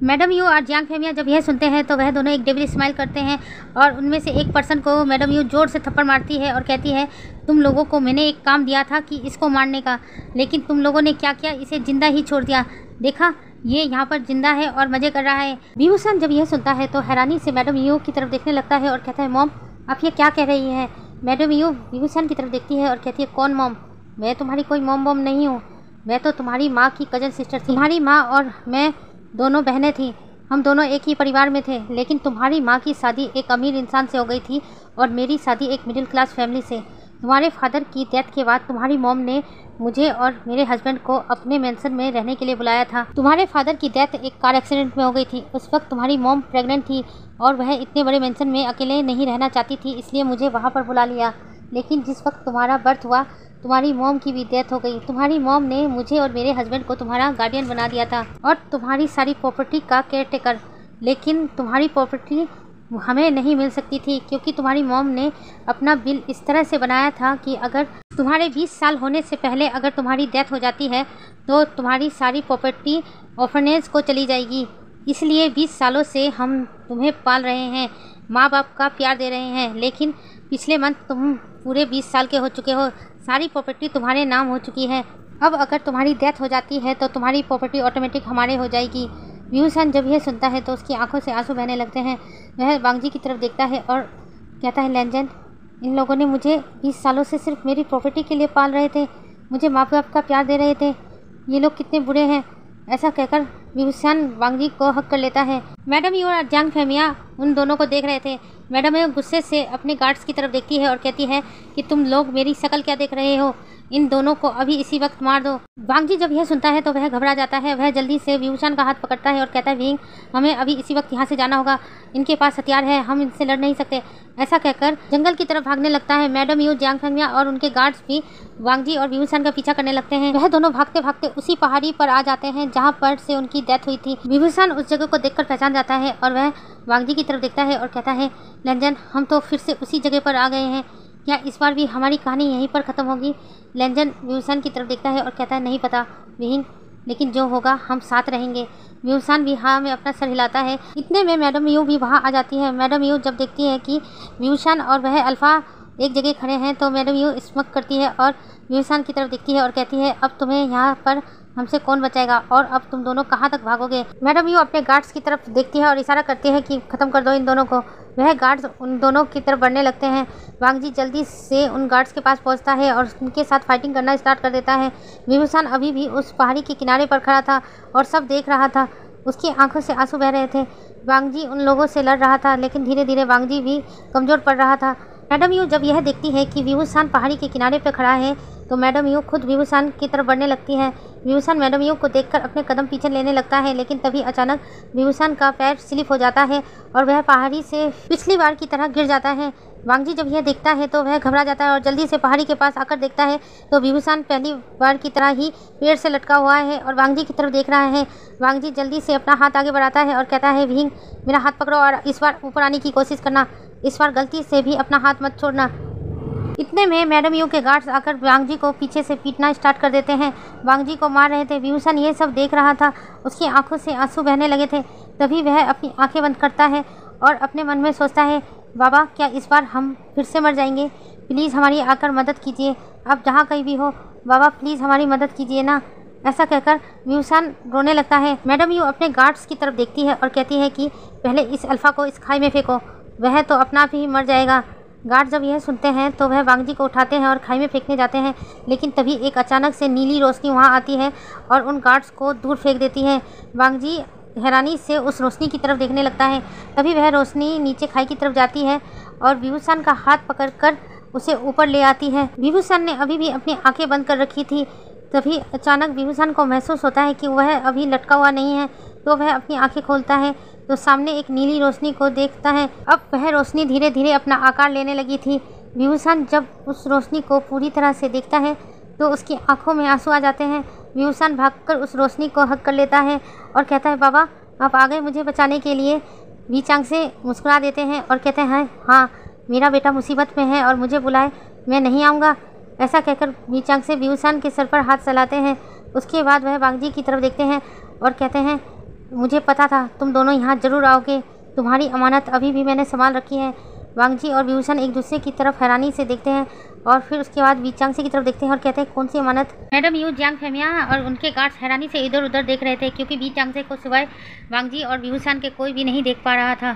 Speaker 1: मैडम यू और जियांग फेमिया जब यह सुनते हैं तो वह दोनों एक डेविल स्माइल करते हैं और उनमें से एक पर्सन को मैडम यू जोर से थप्पड़ मारती है और कहती है, तुम लोगों को मैंने एक काम दिया था कि इसको मारने का, लेकिन तुम लोगों ने क्या किया, इसे जिंदा ही छोड़ दिया। देखा, ये यहाँ पर जिंदा है और मज़े कर रहा है। विभूषण जब यह सुनता है तो हैरानी से मैडम यू की तरफ देखने लगता है और कहता है, मॉम, आप ये क्या कह रही हैं? मैडम यू विभूषण की तरफ देखती है और कहती है, कौन मॉम? मैं तुम्हारी कोई मॉम नहीं हूँ, मैं तो तुम्हारी माँ की कजन सिस्टर थी। तुम्हारी माँ और मैं दोनों बहनें थी, हम दोनों एक ही परिवार में थे, लेकिन तुम्हारी माँ की शादी एक अमीर इंसान से हो गई थी और मेरी शादी एक मिडिल क्लास फैमिली से। तुम्हारे फादर की डेथ के बाद तुम्हारी मॉम ने मुझे और मेरे हस्बैंड को अपने मेंशन में रहने के लिए बुलाया था। तुम्हारे फादर की डेथ एक कार एक्सीडेंट में हो गई थी। उस वक्त तुम्हारी मॉम प्रेग्नेंट थी और वह इतने बड़े मेंशन में अकेले नहीं रहना चाहती थी, इसलिए मुझे वहाँ पर बुला लिया। लेकिन जिस वक्त तुम्हारा बर्थ हुआ तुम्हारी मॉम की भी डेथ हो गई। तुम्हारी मॉम ने मुझे और मेरे हस्बैंड को तुम्हारा गार्डियन बना दिया था और तुम्हारी सारी प्रॉपर्टी का केयर टेकर। लेकिन तुम्हारी प्रॉपर्टी हमें नहीं मिल सकती थी क्योंकि तुम्हारी मॉम ने अपना बिल इस तरह से बनाया था कि अगर तुम्हारे 20 साल होने से पहले अगर तुम्हारी डेथ हो जाती है तो तुम्हारी सारी प्रॉपर्टी ऑर्फनेज को चली जाएगी। इसलिए 20 सालों से हम तुम्हें पाल रहे हैं, माँ बाप का प्यार दे रहे हैं, लेकिन पिछले मंथ तुम पूरे 20 साल के हो चुके हो, सारी प्रॉपर्टी तुम्हारे नाम हो चुकी है। अब अगर तुम्हारी डेथ हो जाती है तो तुम्हारी प्रॉपर्टी ऑटोमेटिक हमारे हो जाएगी। व्यूसान जब यह सुनता है तो उसकी आंखों से आंसू बहने लगते हैं। वह वांगजी की तरफ देखता है और कहता है, लेंजन, इन लोगों ने मुझे 20 सालों से सिर्फ मेरी प्रॉपर्टी के लिए पाल रहे थे, मुझे माँ बाप का प्यार दे रहे थे, ये लोग कितने बुरे हैं। ऐसा कहकर व्यूसान वांगजी को हक कर लेता है। मैडम यू और जियांग फेमिया उन दोनों को देख रहे थे। मैडम यू गुस्से से अपने गार्ड्स की तरफ देखती है और कहती है कि तुम लोग मेरी शक्ल क्या देख रहे हो, इन दोनों को अभी इसी वक्त मार दो। वांगजी जब यह सुनता है तो वह घबरा जाता है। वह जल्दी से व्यूसान का हाथ पकड़ता है और कहता है, विंग, हमें अभी इसी वक्त यहाँ से जाना होगा, इनके पास हथियार है, हम इनसे लड़ नहीं सकते। ऐसा कहकर जंगल की तरफ भागने लगता है। मैडम यू, जियांग फेमिया और उनके गार्ड्स भी वांगजी और व्यूसान का पीछा करने लगते हैं। वह दोनों भागते भागते उसी पहाड़ी पर आ जाते हैं जहाँ पर से उनकी डेथ हुई थी। व्यूसान उस जगह को देखकर पहचान जाता है और वह वांगजी की तरफ देखता है और कहता है, लेंजन, हम तो फिर से उसी जगह पर आ गए हैं, क्या इस बार भी हमारी कहानी यहीं पर ख़त्म होगी? लेंजन व्यूसान की तरफ देखता है और कहता है, नहीं पता विंग, लेकिन जो होगा हम साथ रहेंगे। व्यूसान भी हाँ में अपना सर हिलाता है। इतने में मैडम यू भी वहाँ आ जाती है। मैडम यू जब देखती है कि व्यूसान और वह अल्फ़ा एक जगह खड़े हैं तो मैडम यू स्मक करती है और व्यूसान की तरफ देखती है और कहती है, अब तुम्हें यहाँ पर हमसे कौन बचाएगा और अब तुम दोनों कहाँ तक भागोगे? मैडम यू अपने गार्ड्स की तरफ देखती है और इशारा करती है कि ख़त्म कर दो इन दोनों को। वह गार्ड्स उन दोनों की तरफ बढ़ने लगते हैं। वांगजी जल्दी से उन गार्ड्स के पास पहुंचता है और उनके साथ फाइटिंग करना स्टार्ट कर देता है। व्यूसान अभी भी उस पहाड़ी के किनारे पर खड़ा था और सब देख रहा था। उसकी आंखों से आंसू बह रहे थे। वांगजी उन लोगों से लड़ रहा था, लेकिन धीरे धीरे वांगजी भी कमज़ोर पड़ रहा था। मैडम यू जब यह देखती है कि व्यूसान पहाड़ी के किनारे पर खड़ा है तो मैडम यू खुद व्यूसान की तरफ बढ़ने लगती है। व्यूसान मैडम यू को देखकर अपने कदम पीछे लेने लगता है, लेकिन तभी अचानक व्यूसान का पैर स्लिप हो जाता है और वह पहाड़ी से पिछली बार की तरह गिर जाता है। वांगजी जब यह देखता है तो वह घबरा जाता है और जल्दी से पहाड़ी के पास आकर देखता है तो व्यूसान पहली बार की तरह ही पेड़ से लटका हुआ है और वांगजी की तरफ देख रहा है। वांगजी जल्दी से अपना हाथ आगे बढ़ाता है और कहता है, विंग, मेरा हाथ पकड़ो और इस बार ऊपर आने की कोशिश करना, इस बार गलती से भी अपना हाथ मत छोड़ना। इतने में मैडम यू के गार्ड्स आकर वांगजी को पीछे से पीटना स्टार्ट कर देते हैं। वांगजी को मार रहे थे। व्यूसान ये सब देख रहा था। उसकी आंखों से आंसू बहने लगे थे। तभी वह अपनी आंखें बंद करता है और अपने मन में सोचता है, बाबा, क्या इस बार हम फिर से मर जाएंगे? प्लीज़ हमारी आकर मदद कीजिए, आप जहाँ कहीं भी हो, बाबा प्लीज़ हमारी मदद कीजिए ना। ऐसा कहकर व्यूसान रोने लगता है। मैडम यू अपने गार्ड्स की तरफ देखती है और कहती है कि पहले इस अल्फ़ा को इस खाई में फेंको, वह तो अपना आप ही मर जाएगा। गार्ड जब यह सुनते हैं तो वह वांगजी को उठाते हैं और खाई में फेंकने जाते हैं, लेकिन तभी एक अचानक से नीली रोशनी वहां आती है और उन गार्ड्स को दूर फेंक देती है। वांगजी हैरानी से उस रोशनी की तरफ देखने लगता है। तभी वह रोशनी नीचे खाई की तरफ जाती है और व्यूसान का हाथ पकड़कर उसे ऊपर ले आती है। व्यूसान ने अभी भी अपनी आंखें बंद कर रखी थी। तभी अचानक व्यूसान को महसूस होता है कि वह अभी लटका हुआ नहीं है, तो वह अपनी आंखें खोलता है तो सामने एक नीली रोशनी को देखता है। अब वह रोशनी धीरे धीरे अपना आकार लेने लगी थी। व्यूसान जब उस रोशनी को पूरी तरह से देखता है तो उसकी आंखों में आंसू आ जाते हैं। व्यूसान भागकर उस रोशनी को हक कर लेता है और कहता है, बाबा, आप आ गए मुझे बचाने के लिए। वीचांग से मुस्कुरा देते हैं और कहते हैं, हाँ, मेरा बेटा मुसीबत में है और मुझे बुलाए, मैं नहीं आऊँगा। ऐसा कहकर वीचांग से व्यूसान के सर पर हाथ चलाते हैं। उसके बाद वह वांगजी की तरफ देखते हैं और कहते हैं, मुझे पता था तुम दोनों यहाँ ज़रूर आओगे, तुम्हारी अमानत अभी भी मैंने संभाल रखी है। वांगजी और व्यूसान एक दूसरे की तरफ हैरानी से देखते हैं और फिर उसके बाद वीचांग से की तरफ देखते हैं और कहते हैं, कौन सी अमानत? मैडम यू, जियांग फेमिया और उनके गार्ड्स हैरानी से इधर उधर देख रहे थे, क्योंकि वीचांग से को सिवाय वांगजी और व्यूसान के कोई भी नहीं देख पा रहा था।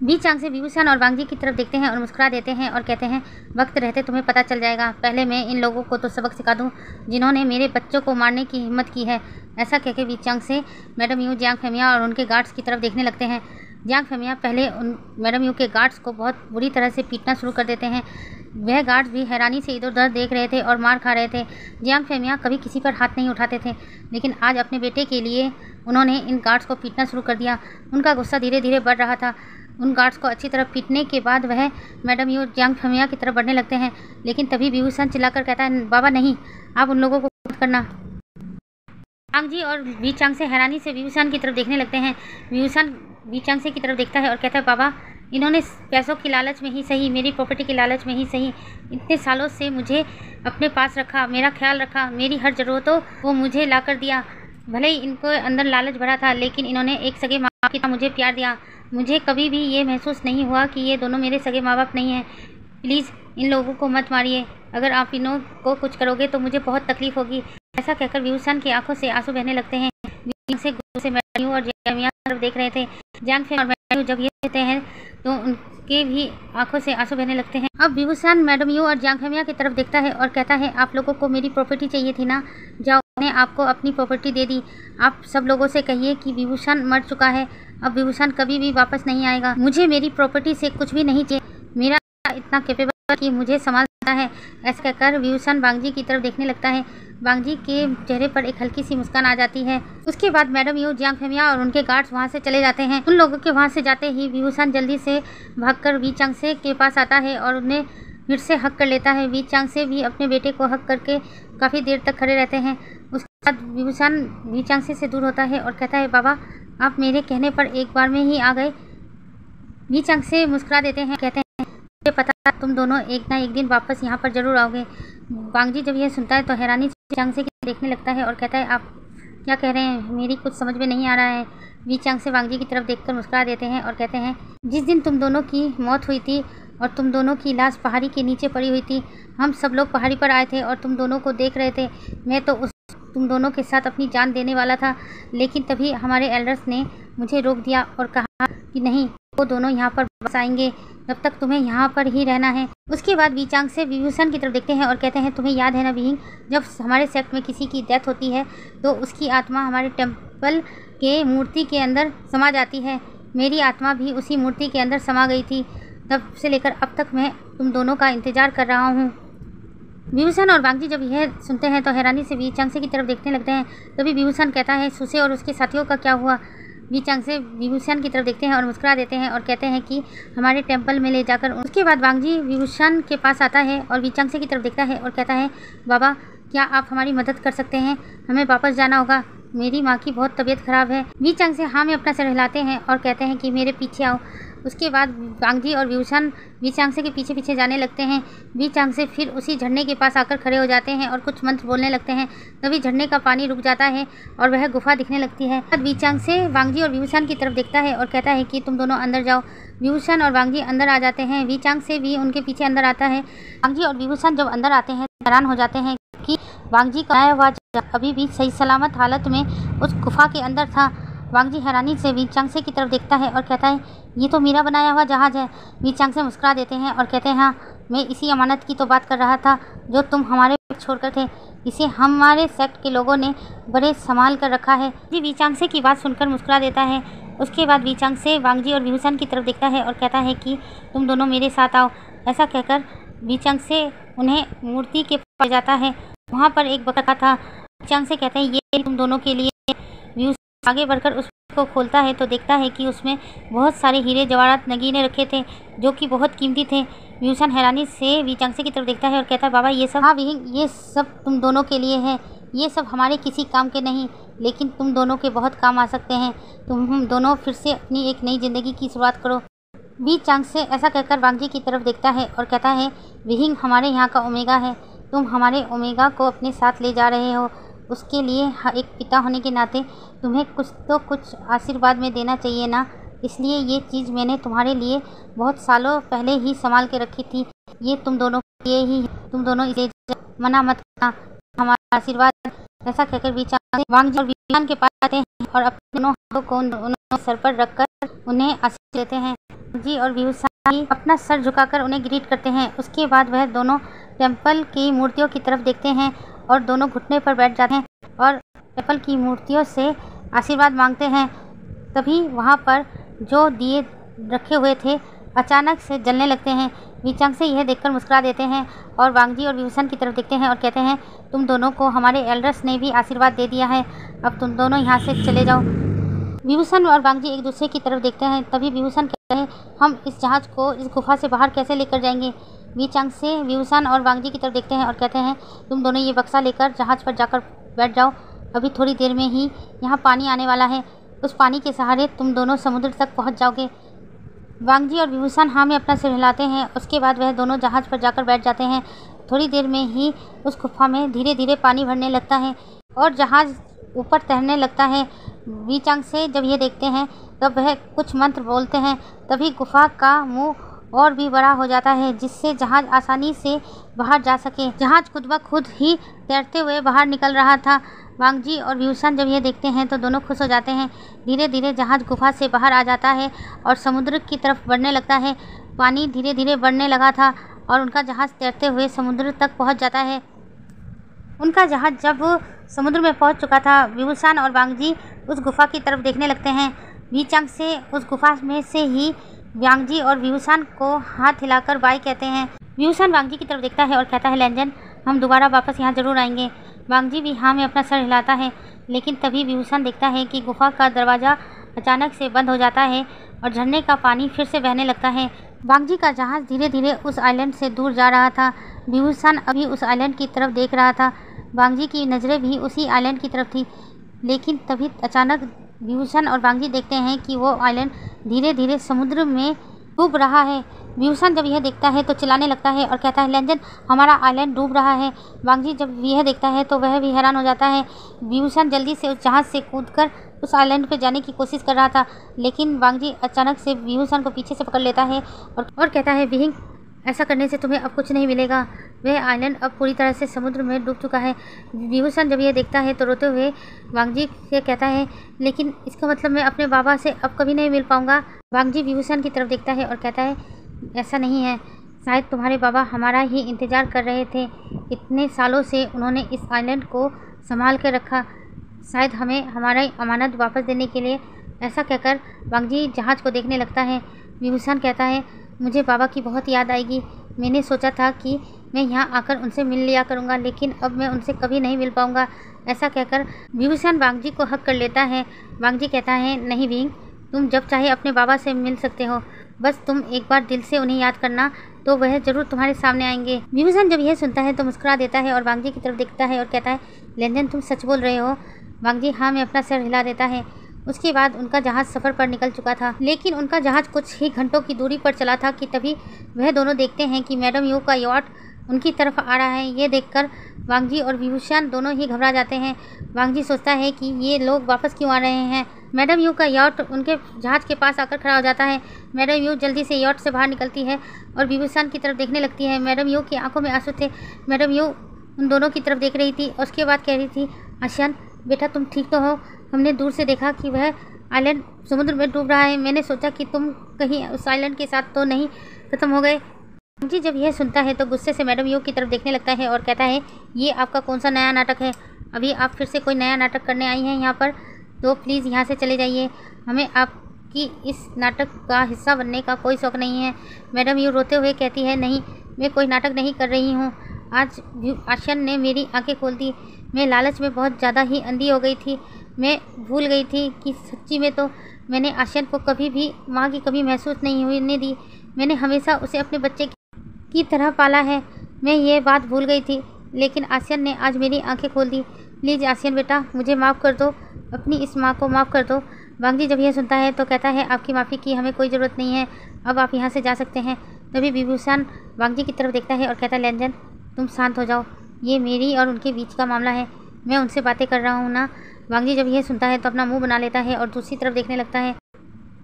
Speaker 1: वीचांग से व्यूसान और वांगजी की तरफ देखते हैं और मुस्कुरा देते हैं और कहते हैं, वक्त रहते तुम्हें पता चल जाएगा। पहले मैं इन लोगों को तो सबक सिखा दूं जिन्होंने मेरे बच्चों को मारने की हिम्मत की है। ऐसा कहकर वीचांग से मैडम यू, जियांग फेमिया और उनके गार्ड्स की तरफ देखने लगते हैं। जियांग फेमिया पहले उन मैडम यू के गार्ड्स को बहुत बुरी तरह से पीटना शुरू कर देते हैं। वह गार्ड्स भी हैरानी से इधर उधर देख रहे थे और मार खा रहे थे। जियांग फेमिया कभी किसी पर हाथ नहीं उठाते थे, लेकिन आज अपने बेटे के लिए उन्होंने इन गार्ड्स को पीटना शुरू कर दिया। उनका गुस्सा धीरे धीरे बढ़ रहा था। उन गार्ड्स को अच्छी तरह पीटने के बाद वह मैडम यू जियांग फेमिया की तरफ बढ़ने लगते हैं, लेकिन तभी व्यूसान चिल्लाकर कहता है, बाबा नहीं, आप उन लोगों को मत करना। वांगजी और वीचांग से हैरानी से व्यूसान की तरफ देखने लगते हैं। व्यूसान वीचांग से की तरफ देखता है और कहता है, बाबा, इन्होंने पैसों की लालच में ही सही, मेरी प्रॉपर्टी की लालच में ही सही, इतने सालों से मुझे अपने पास रखा, मेरा ख्याल रखा, मेरी हर ज़रूरतों वो मुझे ला कर दिया। भले ही इनको अंदर लालच भरा था, लेकिन इन्होंने एक सगे माँ बाप की तरह मुझे प्यार दिया। मुझे कभी भी ये महसूस नहीं हुआ कि ये दोनों मेरे सगे माँ बाप नहीं हैं। प्लीज़ इन लोगों को मत मारिए, अगर आप इन्हों को कुछ करोगे तो मुझे बहुत तकलीफ़ होगी। ऐसा कहकर व्यूसान की आंखों से आंसू बहने लगते हैं। से गुस्से से मैडम और जामिया तरफ देख रहे थे। जांग फेंग और मैडम जब ये कहते हैं तो उनके भी आंखों से आंसू बहने लगते हैं। अब विभूषण मैडम यू और जांग फेमिया की तरफ देखता है और कहता है, आप लोगों को मेरी प्रॉपर्टी चाहिए थी ना, जाओ मैंने आपको अपनी प्रॉपर्टी दे दी। आप सब लोगों से कहिए कि विभूषण मर चुका है, अब विभूषण कभी भी वापस नहीं आएगा। मुझे मेरी प्रॉपर्टी से कुछ भी नहीं चाहिए, मेरा इतना कैपेबल कि मुझे संभाल सकता है। ऐसा कहकर विभूषण बांगजी की तरफ देखने लगता है। बांगजी के चेहरे पर एक हल्की सी मुस्कान आ जाती है। उसके बाद मैडम यू, जियांग फेमिया और उनके गार्ड्स वहां से चले जाते हैं। उन लोगों के वहां से जाते ही विभूषण जल्दी से भागकर वी चांगसे के पास आता है और उन्हें फिर से हक कर लेता है। वी चांगसे भी अपने बेटे को हक करके काफ़ी देर तक खड़े रहते हैं। उसके बाद विभूषण वी चांगसे से दूर होता है और कहता है, बाबा आप मेरे कहने पर एक बार में ही आ गए। वी चांगसे मुस्कुरा देते हैं, कहते हैं, मुझे पता तुम दोनों एक ना एक दिन वापस यहाँ पर जरूर आओगे। बांगजी जब यह सुनता है तो हैरानी से चांगसे की देखने लगता है और कहता है, आप क्या कह रहे हैं, मेरी कुछ समझ में नहीं आ रहा है। वी चांगसे बांगजी की तरफ देखकर मुस्कुरा देते हैं और कहते हैं, जिस दिन तुम दोनों की मौत हुई थी और तुम दोनों की लाश पहाड़ी के नीचे पड़ी हुई थी, हम सब लोग पहाड़ी पर आए थे और तुम दोनों को देख रहे थे। मैं तो तुम दोनों के साथ अपनी जान देने वाला था, लेकिन तभी हमारे एल्डर्स ने मुझे रोक दिया और कहा कि नहीं, वो दोनों यहाँ पर वापस आएंगे, तब तक तुम्हें यहाँ पर ही रहना है। उसके बाद वी चांगसे विभूषण की तरफ देखते हैं और कहते हैं, तुम्हें याद है ना विहिंग, जब हमारे सेक्ट में किसी की डेथ होती है तो उसकी आत्मा हमारे टेम्पल के मूर्ति के अंदर समा जाती है। मेरी आत्मा भी उसी मूर्ति के अंदर समा गई थी, तब से लेकर अब तक मैं तुम दोनों का इंतज़ार कर रहा हूँ। विभूषण और बांगजी जब यह सुनते हैं तो हैरानी से वी चांगसे की तरफ देखने लगते हैं। तभी विभूषण कहता है, सुसे और उसके साथियों का क्या हुआ। वी चांगसे विभूषण की तरफ देखते हैं और मुस्कुरा देते हैं और कहते हैं कि हमारे टेंपल में ले जाकर। उसके बाद बांगजी विभूषण के पास आता है और वी चांगसे की तरफ देखता है और कहता है, बाबा क्या आप हमारी मदद कर सकते हैं, हमें वापस जाना होगा, मेरी माँ की बहुत तबीयत खराब है। वी चांगसे हाँ में अपना सर हिलाते हैं और कहते हैं कि मेरे पीछे आओ। उसके बाद बांगजी और विभूषण वी चांगसे के पीछे पीछे जाने लगते हैं। वी चांगसे फिर उसी झरने के पास आकर खड़े हो जाते हैं और कुछ मंत्र बोलने लगते हैं। तभी झरने का पानी रुक जाता है और वह गुफा दिखने लगती है। वी चांगसे बांगजी और विभूषण की तरफ देखता है और कहता है कि तुम दोनों अंदर जाओ। विभूषण और बांगजी अंदर आ जाते हैं। वी चांगसे भी उनके पीछे अंदर आता है। बांगजी और विभूषण जब अंदर आते हैं हैरान हो जाते हैं कि बांगजी का आया हुआ अभी भी सही सलामत हालत में उस गुफा के अंदर था। बांगजी हैरानी से वी चांगसे की तरफ देखता है और कहता है, ये तो मेरा बनाया हुआ जहाज़ है। वी चांगसे मुस्कुरा देते हैं और कहते हैं, हाँ मैं इसी अमानत की तो बात कर रहा था जो तुम हमारे छोड़कर थे। इसे हमारे सेक्ट के लोगों ने बड़े संभाल कर रखा है। जी वी चांगसे की बात सुनकर मुस्कुरा देता है। उसके बाद वी चांगसे बांगजी और विभूषण की तरफ देखता है और कहता है कि तुम दोनों मेरे साथ आओ। ऐसा कहकर वी चांगसे उन्हें मूर्ति के पास जाता है। वहाँ पर एक बकरा था। वी चांगसे कहते हैं, ये तुम दोनों के लिए। विभूषण आगे बढ़कर उसको खोलता है तो देखता है कि उसमें बहुत सारे हीरे जवाहरात नगीने रखे थे जो कि बहुत कीमती थे। विभूषण हैरानी से वी चांगसे की तरफ देखता है और कहता है, बाबा ये सब, हाँ विहिंग ये सब तुम दोनों के लिए है। ये सब हमारे किसी काम के नहीं, लेकिन तुम दोनों के बहुत काम आ सकते हैं। तुम दोनों फिर से अपनी एक नई ज़िंदगी की शुरुआत करो। वी चांगसे ऐसा कहकर बांगजी की तरफ देखता है और कहता है, विहिंग हमारे यहाँ का ओमेगा है, तुम हमारे ओमेगा को अपने साथ ले जा रहे हो। उसके लिए एक पिता होने के नाते तुम्हें कुछ आशीर्वाद में देना चाहिए ना। इसलिए ये चीज़ मैंने तुम्हारे लिए बहुत सालों पहले ही संभाल के रखी थी। ये तुम दोनों के लिए ही, तुम दोनों इसे मना मत करना, हमारा आशीर्वाद। ऐसा कहकर वी चांगसे बांगजी और विभूषण के पास आते हैं और अपने दोनों हाथों को उन्होंने सर पर रखकर उन्हें आशीर्वाद देते हैं। बांगजी और विभूषण अपना सर झुकाकर उन्हें ग्रीट करते हैं। उसके बाद वह दोनों टेम्पल की मूर्तियों की तरफ देखते हैं और दोनों घुटने पर बैठ जाते हैं और टेम्पल की मूर्तियों से आशीर्वाद मांगते हैं। तभी वहाँ पर जो दिए रखे हुए थे अचानक से जलने लगते हैं। वी चांगसे यह देखकर मुस्कुरा देते हैं और बांगजी और विभूषण की तरफ देखते हैं और कहते हैं, तुम दोनों को हमारे एल्डर्स ने भी आशीर्वाद दे दिया है, अब तुम दोनों यहाँ से चले जाओ। विभूषण और बांगजी एक दूसरे की तरफ देखते हैं। तभी विभूषण कहते हैं, हम इस जहाज़ को इस गुफा से बाहर कैसे लेकर जाएंगे। वी चांगसे विभूषण और बांगजी की तरफ देखते हैं और कहते हैं, तुम दोनों ये बक्सा लेकर जहाज़ पर जाकर बैठ जाओ। अभी थोड़ी देर में ही यहाँ पानी आने वाला है, उस पानी के सहारे तुम दोनों समुद्र तक पहुँच जाओगे। बांगजी और विभूषण हाँ में अपना सिर हिलाते हैं। उसके बाद वह दोनों जहाज़ पर जाकर बैठ जाते हैं। थोड़ी देर में ही उस गुफा में धीरे धीरे पानी भरने लगता है और जहाज़ ऊपर तैरने लगता है। वी चांगसे जब ये देखते हैं तब वह कुछ मंत्र बोलते हैं। तभी गुफा का मुंह और भी बड़ा हो जाता है जिससे जहाज़ आसानी से बाहर जा सके। जहाज़ खुद ब खुद ही तैरते हुए बाहर निकल रहा था। वांग जी और व्यूसान जब यह देखते हैं तो दोनों खुश हो जाते हैं। धीरे धीरे जहाज गुफा से बाहर आ जाता है और समुद्र की तरफ बढ़ने लगता है। पानी धीरे धीरे बढ़ने लगा था और उनका जहाज तैरते हुए समुद्र तक पहुंच जाता है। उनका जहाज जब समुद्र में पहुंच चुका था, व्यूसान और वांग जी उस गुफा की तरफ देखने लगते हैं। वीचांग से उस गुफा में से ही वांग जी और व्यूसान को हाथ हिलाकर बाय कहते हैं। व्यूसान वांग जी की तरफ देखता है और कहता है, लेंजन, हम दोबारा वापस यहाँ जरूर आएंगे। वांग जी भी हाँ में अपना सर हिलाता है, लेकिन तभी व्यूसान देखता है कि गुफा का दरवाज़ा अचानक से बंद हो जाता है और झरने का पानी फिर से बहने लगता है। वांग जी का जहाज़ धीरे धीरे उस आइलैंड से दूर जा रहा था। व्यूसान अभी उस आइलैंड की तरफ देख रहा था। वांग जी की नज़रें भी उसी आइलैंड की तरफ थी, लेकिन तभी अचानक व्यूसान और वांग जी देखते हैं कि वो आइलैंड धीरे धीरे समुद्र में डूब रहा है। व्यूसान जब यह देखता है तो चिल्लाने लगता है और कहता है, लेंजन, हमारा आइलैंड डूब रहा है। वांग जी जब यह देखता है तो वह भी हैरान हो जाता है। व्यूसान जल्दी से उस जहाज़ से कूदकर उस आइलैंड पर जाने की कोशिश कर रहा था, लेकिन वांग जी अचानक से व्यूसान को पीछे से पकड़ लेता है और कहता है, विहिंग, ऐसा करने से तुम्हें अब कुछ नहीं मिलेगा। वह आइलैंड अब पूरी तरह से समुद्र में डूब चुका है। व्यूसान जब यह देखता है तो रोते हुए वांग जी से कहता है, लेकिन इसका मतलब मैं अपने बाबा से अब कभी नहीं मिल पाऊंगा। वांग जी व्यूसान की तरफ देखता है और कहता है, ऐसा नहीं है, शायद तुम्हारे बाबा हमारा ही इंतज़ार कर रहे थे। इतने सालों से उन्होंने इस आइलैंड को संभाल कर रखा, शायद हमें हमारा अमानत वापस देने के लिए। ऐसा कहकर वांग जी जहाज़ को देखने लगता है। व्यूसान कहता है, मुझे बाबा की बहुत याद आएगी। मैंने सोचा था कि मैं यहाँ आकर उनसे मिल लिया करूँगा, लेकिन अब मैं उनसे कभी नहीं मिल पाऊँगा। ऐसा कहकर व्यूसान वांग जी को हक कर लेता है। वांग जी कहता है, नहीं विंग, तुम जब चाहे अपने बाबा से मिल सकते हो, बस तुम एक बार दिल से उन्हें याद करना, तो वह ज़रूर तुम्हारे सामने आएंगे। व्यूसान जब यह सुनता है तो मुस्कुरा देता है और वांग जी की तरफ देखता है और कहता है, लेंजन, तुम सच बोल रहे हो? वांग जी हाँ में अपना सर हिला देता है। उसके बाद उनका जहाज़ सफ़र पर निकल चुका था, लेकिन उनका जहाज़ कुछ ही घंटों की दूरी पर चला था कि तभी वह दोनों देखते हैं कि मैडम यू का यॉट उनकी तरफ आ रहा है। ये देखकर वांग जी और व्यूसान दोनों ही घबरा जाते हैं। वांग जी सोचता है कि ये लोग वापस क्यों आ रहे हैं। मैडम यू का यॉट उनके जहाज़ के पास आकर खड़ा हो जाता है। मैडम यू जल्दी से यॉट से बाहर निकलती है और व्यूसान की तरफ देखने लगती है। मैडम यू की आंखों में आंसू थे। मैडम यू उन दोनों की तरफ देख रही थी और उसके बाद कह रही थी, आशियान बेटा, तुम ठीक तो हो? हमने दूर से देखा कि वह आइलैंड समुद्र में डूब रहा है। मैंने सोचा कि तुम कहीं उस आइलैंड के साथ तो नहीं ख़त्म हो गए। जी जब यह सुनता है तो गुस्से से मैडम यू की तरफ देखने लगता है और कहता है, ये आपका कौन सा नया नाटक है? अभी आप फिर से कोई नया नाटक करने आई हैं यहाँ पर? तो प्लीज़ यहाँ से चले जाइए। हमें आपकी इस नाटक का हिस्सा बनने का कोई शौक़ नहीं है। मैडम यू रोते हुए कहती है, नहीं, मैं कोई नाटक नहीं कर रही हूँ। आज आशियान ने मेरी आंखें खोल दी। मैं लालच में बहुत ज़्यादा ही अंधी हो गई थी। मैं भूल गई थी कि सच्ची में तो मैंने आशियान को कभी भी माँ की कमी महसूस नहीं होने दी। मैंने हमेशा उसे अपने बच्चे की तरह पाला है। मैं ये बात भूल गई थी, लेकिन आशियान ने आज मेरी आंखें खोल दी। प्लीज़ आशियान बेटा, मुझे माफ़ कर दो, अपनी इस माँ को माफ़ कर दो। वांग जी जब यह सुनता है तो कहता है, आपकी माफ़ी की हमें कोई ज़रूरत नहीं है, अब आप यहाँ से जा सकते हैं। तभी व्यूसान वांग जी की तरफ देखता है और कहता है, लेंजन, तुम शांत हो जाओ, ये मेरी और उनके बीच का मामला है, मैं उनसे बातें कर रहा हूँ ना। वांग जी जब यह सुनता है तो अपना मुंह बना लेता है और दूसरी तरफ देखने लगता है।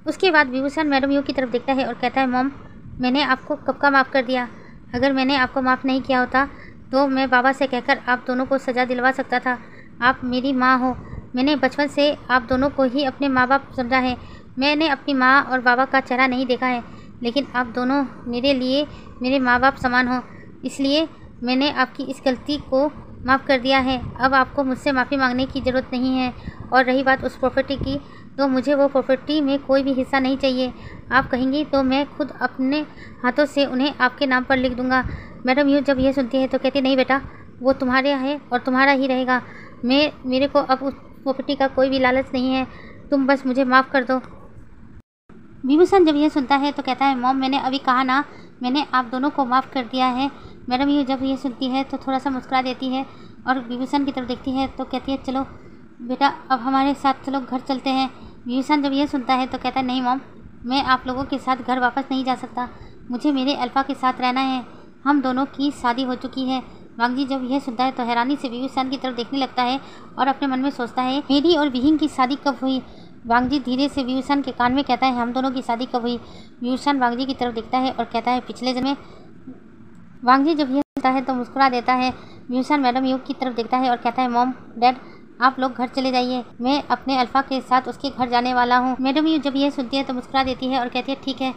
Speaker 1: उसके बाद व्यूसान मैडम यू की तरफ देखता है और कहता है, मॉम, मैंने आपको कब का माफ़ कर दिया? अगर मैंने आपको माफ़ नहीं किया होता तो मैं बाबा से कहकर आप दोनों को सज़ा दिलवा सकता था। आप मेरी माँ हो। मैंने बचपन से आप दोनों को ही अपने माँ बाप समझा है। मैंने अपनी माँ और बाबा का चेहरा नहीं देखा है, लेकिन आप दोनों मेरे लिए मेरे माँ बाप समान हो, इसलिए मैंने आपकी इस गलती को माफ़ कर दिया है। अब आपको मुझसे माफ़ी मांगने की ज़रूरत नहीं है। और रही बात उस प्रॉपर्टी की, तो मुझे वो प्रॉपर्टी में कोई भी हिस्सा नहीं चाहिए। आप कहेंगी तो मैं खुद अपने हाथों से उन्हें आपके नाम पर लिख दूंगा। मैडम यू जब यह सुनती है तो कहती, नहीं बेटा, वो तुम्हारे है और तुम्हारा ही रहेगा। मेरे को अब उस प्रॉपर्टी का कोई भी लालच नहीं है, तुम बस मुझे माफ़ कर दो। व्यूसान जब यह सुनता है तो कहता है, मॉम, मैंने अभी कहा ना, मैंने आप दोनों को माफ़ कर दिया है। मैडम यू जब ये सुनती है तो थोड़ा सा मुस्कुरा देती है और व्यूसान की तरफ देखती है तो कहती है, चलो बेटा, अब हमारे साथ चलो, घर चलते हैं। व्यूसान जब यह सुनता है तो कहता है, नहीं मॉम, मैं आप लोगों के साथ घर वापस नहीं जा सकता, मुझे मेरे अल्फा के साथ रहना है। हम दोनों की शादी हो चुकी है। वांग जी जब यह सुनता है तो हैरानी से व्यूसान की तरफ देखने लगता है और अपने मन में सोचता है, मेरी और विहिंग की शादी कब हुई? वांग जी धीरे से व्यूसान के कान में कहता है, हम दोनों की शादी कब हुई? व्यूसान वांग जी की तरफ देखता है और कहता है, पिछले जन्म में। वांग जी जब यह सुनता है तो मुस्कुरा देता है। व्यूसान मैडम यू की तरफ देखता है और कहता है, मॉम, डैड, आप लोग घर चले जाइए, मैं अपने अल्फा के साथ उसके घर जाने वाला हूँ। मैडम यू जब यह सुनती है तो मुस्कुरा देती है और कहती है ठीक है,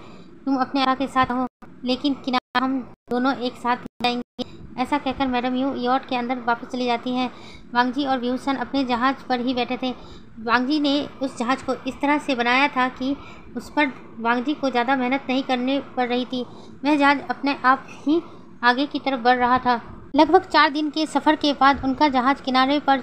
Speaker 1: तुम अपने अल्फा के साथ हो, लेकिन किनारा हम दोनों एक साथ जाएंगे। ऐसा कहकर मैडम यू यॉट के अंदर वापस चली जाती हैं। वांग जी और व्यूसन अपने जहाज पर ही बैठे थे। वांग जी ने उस जहाज को इस तरह से बनाया था कि उस पर वांग जी को ज़्यादा मेहनत नहीं करनी पड़ रही थी। वह जहाज अपने आप ही आगे की तरफ बढ़ रहा था। लगभग 4 दिन के सफ़र के बाद उनका जहाज किनारे पर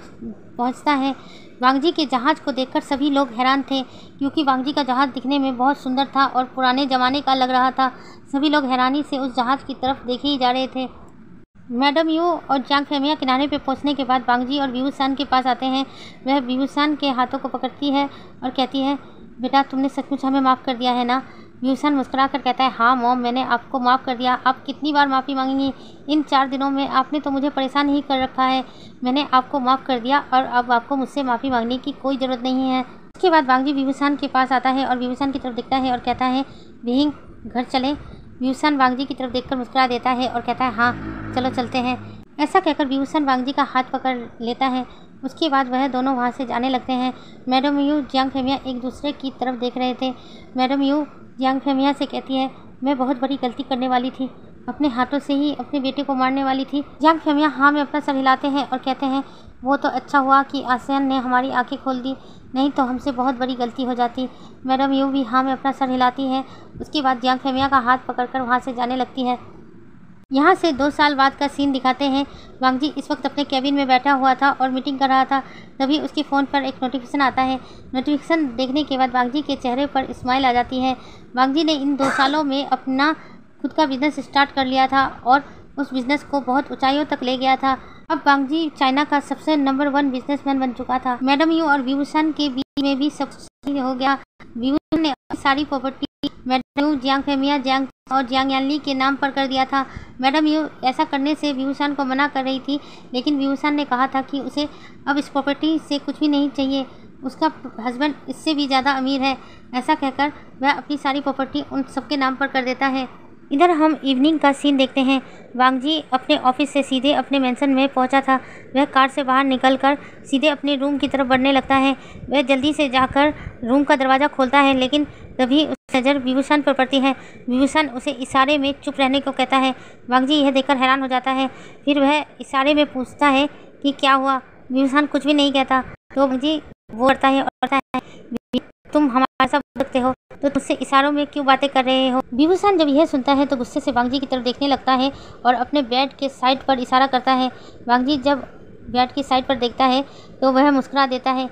Speaker 1: पहुंचता है। वांग जी के जहाज़ को देखकर सभी लोग हैरान थे, क्योंकि वांग जी का जहाज़ दिखने में बहुत सुंदर था और पुराने ज़माने का लग रहा था। सभी लोग हैरानी से उस जहाज़ की तरफ देखे ही जा रहे थे। मैडम यू और जियांग फेमिया किनारे पे पहुंचने के बाद वांग जी और व्यूसन के पास आते हैं। वह व्यूसन के हाथों को पकड़ती है और कहती है, बेटा तुमने सचमुच हमें माफ़ कर दिया है ना? व्यूसन मुस्कुरा कर कहता है, हाँ मॉम, मैंने आपको माफ़ कर दिया। आप कितनी बार माफ़ी मांगेंगी? इन 4 दिनों में आपने तो मुझे परेशान ही कर रखा है। मैंने आपको माफ़ कर दिया और अब आपको मुझसे माफ़ी मांगने की कोई ज़रूरत नहीं है। उसके बाद वांग जी व्यूसन के पास आता है और व्यूसन की तरफ दिखता है और कहता है, विहिंग घर चलें। व्यूसन वांग जी की तरफ देखकर मुस्कुरा देता है और कहता है, हाँ चलो चलते हैं। ऐसा कहकर व्यूसन वांग जी का हाथ पकड़ लेता है। उसके बाद वह दोनों वहाँ से जाने लगते हैं। मैडम यू जियांग फेमिया एक दूसरे की तरफ देख रहे थे। मैडम यू जियांग फेमिया से कहती है, मैं बहुत बड़ी गलती करने वाली थी, अपने हाथों से ही अपने बेटे को मारने वाली थी। जियांग फेमिया हाँ में अपना सर हिलाते हैं और कहते हैं, वो तो अच्छा हुआ कि आसियान ने हमारी आंखें खोल दी, नहीं तो हमसे बहुत बड़ी गलती हो जाती। मैडम यू भी हाँ में अपना सर हिलाती है। उसके बाद जियांग फेमिया का हाथ पकड़कर वहाँ से जाने लगती है। यहाँ से 2 साल बाद का सीन दिखाते हैं। वांग जी इस वक्त अपने कैबिन में बैठा हुआ था और मीटिंग कर रहा था। तभी उसके फ़ोन पर एक नोटिफिकेशन आता है। नोटिफिकेशन देखने के बाद वांग जी के चेहरे पर स्माइल आ जाती है। वांग जी ने इन 2 सालों में अपना खुद का बिजनेस स्टार्ट कर लिया था और उस बिज़नेस को बहुत ऊंचाइयों तक ले गया था। अब वांग जी चाइना का सबसे नंबर 1 बिजनेसमैन बन चुका था। मैडम यू और व्यूसन के बीच में भी सब हो गया। व्यूसन ने अपनी सारी प्रॉपर्टी मैडम यू, जियांग फेमिया, जियांग और जियांग यानली के नाम पर कर दिया था। मैडम यू ऐसा करने से व्यूसन को मना कर रही थी, लेकिन व्यूसन ने कहा था कि उसे अब इस प्रॉपर्टी से कुछ भी नहीं चाहिए, उसका हस्बैंड इससे भी ज़्यादा अमीर है। ऐसा कहकर वह अपनी सारी प्रॉपर्टी उन सबके नाम पर कर देता है। इधर हम इवनिंग का सीन देखते हैं। वांग जी अपने ऑफिस से सीधे अपने मेंशन में पहुंचा था। वह कार से बाहर निकलकर सीधे अपने रूम की तरफ बढ़ने लगता है। वह जल्दी से जाकर रूम का दरवाज़ा खोलता है, लेकिन तभी उसकी नज़र व्यूसन पर पड़ती है। व्यूसन उसे इशारे में चुप रहने को कहता है। वांग जी यह देखकर हैरान हो जाता है। फिर वह इशारे में पूछता है कि क्या हुआ? व्यूसन कुछ भी नहीं कहता। तो वांग जी वो करता है और कहता है, तुम हमारे साथ बोल सकते हो तो तुझसे इशारों में क्यों बातें कर रहे हो? व्यूसन जब यह सुनता है तो गुस्से से वांग जी की तरफ देखने लगता है और अपने बेड के साइड पर इशारा करता है। वांग जी जब बेड की साइड पर देखता है तो वह मुस्कुरा देता है,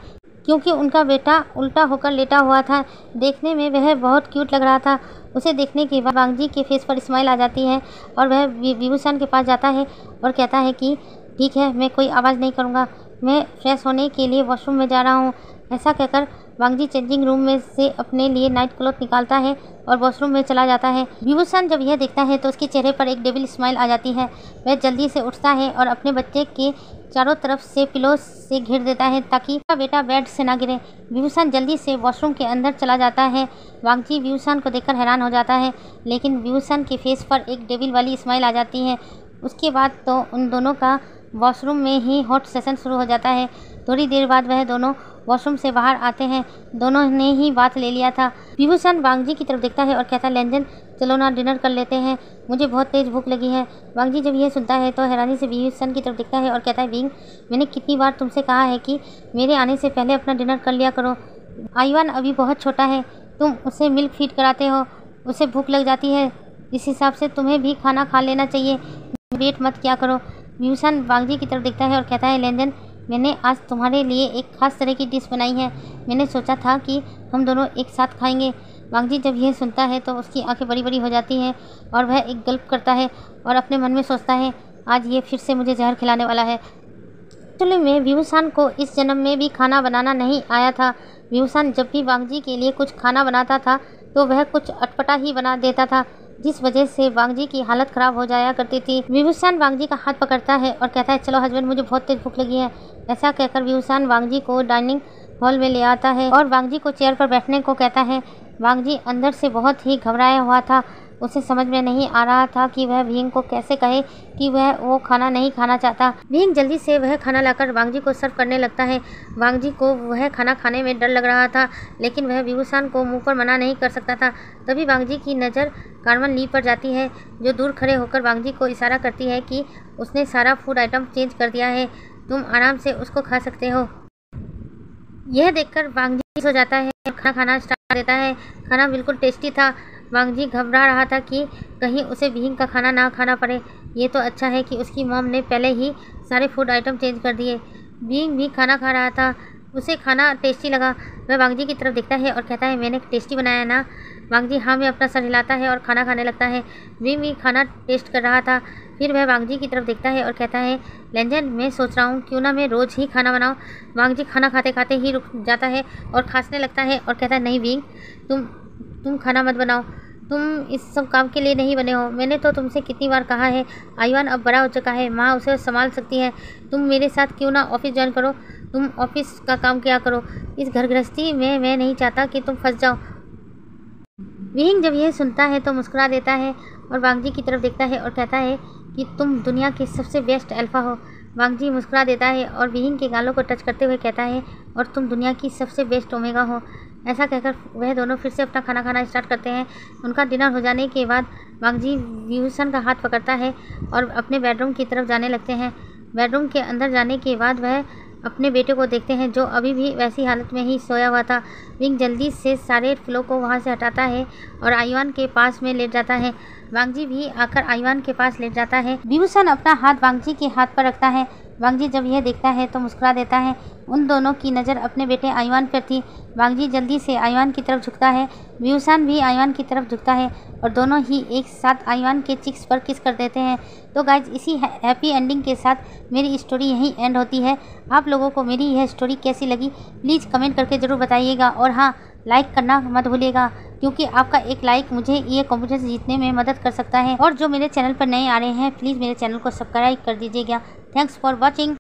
Speaker 1: क्योंकि उनका बेटा उल्टा होकर लेटा हुआ था। देखने में वह बहुत क्यूट लग रहा था। उसे देखने के बाद वांग जी के फेस पर स्माइल आ जाती है और वह व्यूसन के पास जाता है और कहता है कि ठीक है, मैं कोई आवाज़ नहीं करूँगा, मैं फ्रेश होने के लिए वॉशरूम में जा रहा हूँ। ऐसा कहकर वांग जी चेंजिंग रूम में से अपने लिए नाइट क्लॉथ निकालता है और वॉशरूम में चला जाता है। व्यूसन जब यह देखता है तो उसके चेहरे पर एक डेविल स्माइल आ जाती है। वह जल्दी से उठता है और अपने बच्चे के चारों तरफ से पिलो से घेर देता है ताकि उसका बेटा बेड से ना गिरे। व्यूसन जल्दी से वॉशरूम के अंदर चला जाता है। वांग जी व्यूसन को देखकर हैरान हो जाता है, लेकिन व्यूसन के फेस पर एक डेविल वाली स्माइल आ जाती है। उसके बाद तो उन दोनों का वॉशरूम में ही हॉट सेशन शुरू हो जाता है। थोड़ी देर बाद वह दोनों वॉशरूम से बाहर आते हैं। दोनों ने ही बात ले लिया था। व्यूसन वांग जी की तरफ देखता है और कहता है, लेंजन चलो ना डिनर कर लेते हैं, मुझे बहुत तेज़ भूख लगी है। वांग जी जब यह सुनता है तो हैरानी से व्यूसन की तरफ देखता है और कहता है, विंग मैंने कितनी बार तुमसे कहा है कि मेरे आने से पहले अपना डिनर कर लिया करो। आईवान अभी बहुत छोटा है, तुम उसे मिल्क फीड कराते हो, उसे भूख लग जाती है, इस हिसाब से तुम्हें भी खाना खा लेना चाहिए, वेट मत क्या करो। व्यूसन वांग जी की तरफ देखता है और कहता है, लेंजन मैंने आज तुम्हारे लिए एक ख़ास तरह की डिश बनाई है, मैंने सोचा था कि हम दोनों एक साथ खाएंगे। वांग जी जब यह सुनता है तो उसकी आंखें बड़ी बड़ी हो जाती हैं और वह एक गल्प करता है और अपने मन में सोचता है, आज ये फिर से मुझे जहर खिलाने वाला है। एक्चुअली में व्यूसन को इस जन्म में भी खाना बनाना नहीं आया था। व्यूसन जब भी वांग जी के लिए कुछ खाना बनाता था तो वह कुछ अटपटा ही बना देता था, जिस वजह से वांग जी की हालत ख़राब हो जाया करती थी। व्यूसन वांग जी का हाथ पकड़ता है और कहता है, चलो हस्बैंड मुझे बहुत तेज़ भूख लगी है। ऐसा कहकर व्यूसन वांग जी को डाइनिंग हॉल में ले आता है और वांग जी को चेयर पर बैठने को कहता है। वांग जी अंदर से बहुत ही घबराया हुआ था। उसे समझ में नहीं आ रहा था कि वह विहिंग को कैसे कहे कि वह वो खाना नहीं खाना चाहता। विहिंग जल्दी से वह खाना लाकर वांगजी को सर्व करने लगता है। वांगजी को वह खाना खाने में डर लग रहा था, लेकिन वह विभूषण को मुंह पर मना नहीं कर सकता था। तभी वांगजी की नज़र कार्मन ली पर जाती है, जो दूर खड़े होकर वांगजी को इशारा करती है कि उसने सारा फूड आइटम चेंज कर दिया है, तुम आराम से उसको खा सकते हो। यह देखकर वांगजी खुश हो जाता है, खाना खाना स्टार्ट कर देता है। खाना बिल्कुल टेस्टी था। वांगजी घबरा रहा था कि कहीं उसे विहिंग का खाना ना खाना पड़े। ये तो अच्छा है कि उसकी मॉम ने पहले ही सारे फूड आइटम चेंज कर दिए। विहिंग भी खाना खा रहा था, उसे खाना टेस्टी लगा। वह वांगजी की तरफ देखता है और कहता है, मैंने टेस्टी बनाया ना? वांगजी हाँ में अपना सर हिलाता है और खाना खाने लगता है। विहिंग भी खाना टेस्ट कर रहा था। फिर वह वांगजी की तरफ देखता है और कहता है, लेंजन मैं सोच रहा हूँ क्यों ना मैं रोज़ ही खाना बनाऊँ। वांगजी खाना खाते खाते ही रुक जाता है और खांसने लगता है और कहता है, नहीं विहिंग, तुम खाना मत बनाओ, तुम इस सब काम के लिए नहीं बने हो। मैंने तो तुमसे कितनी बार कहा है, आयुआन अब बड़ा हो चुका है, माँ उसे संभाल सकती है। तुम मेरे साथ क्यों ना ऑफिस ज्वाइन करो, तुम ऑफिस का काम किया करो। इस घर गृहस्थी में मैं नहीं चाहता कि तुम फंस जाओ। विहिंग जब यह सुनता है तो मुस्कुरा देता है और वांगजी की तरफ देखता है और कहता है कि तुम दुनिया के सबसे बेस्ट अल्फा हो। वांगजी मुस्कुरा देता है और विहिंग के गालों को टच करते हुए कहता है, और तुम दुनिया की सबसे बेस्ट ओमेगा हो। ऐसा कहकर वह दोनों फिर से अपना खाना खाना स्टार्ट करते हैं। उनका डिनर हो जाने के बाद वांगजी विभूषण का हाथ पकड़ता है और अपने बेडरूम की तरफ जाने लगते हैं। बेडरूम के अंदर जाने के बाद वह अपने बेटे को देखते हैं, जो अभी भी वैसी हालत में ही सोया हुआ था। विंग जल्दी से सारे फूलों को वहां से हटाता है और आयुआन के पास में लेट जाता है। वांगजी भी आकर आयुआन के पास लेट जाता है। विभूषण अपना हाथ वांगजी के हाथ पर रखता है। वांगजी जब यह देखता है तो मुस्कुरा देता है। उन दोनों की नज़र अपने बेटे आयुआन पर थी। वांगजी जल्दी से आयुआन की तरफ झुकता है। विभूषण भी आयुआन की तरफ झुकता है और दोनों ही एक साथ आयुआन के चिक्स पर किस कर देते हैं। तो गाइज, इसी हैप्पी एंडिंग के साथ मेरी स्टोरी यहीं एंड होती है। आप लोगों को मेरी यह स्टोरी कैसी लगी प्लीज़ कमेंट करके ज़रूर बताइएगा। और हाँ, लाइक करना मत भूलिएगा, क्योंकि आपका एक लाइक मुझे ये कॉम्पिटिशन जीतने में मदद कर सकता है। और जो मेरे चैनल पर नए आ रहे हैं प्लीज़ मेरे चैनल को सब्सक्राइब कर दीजिएगा। Thanks for watching.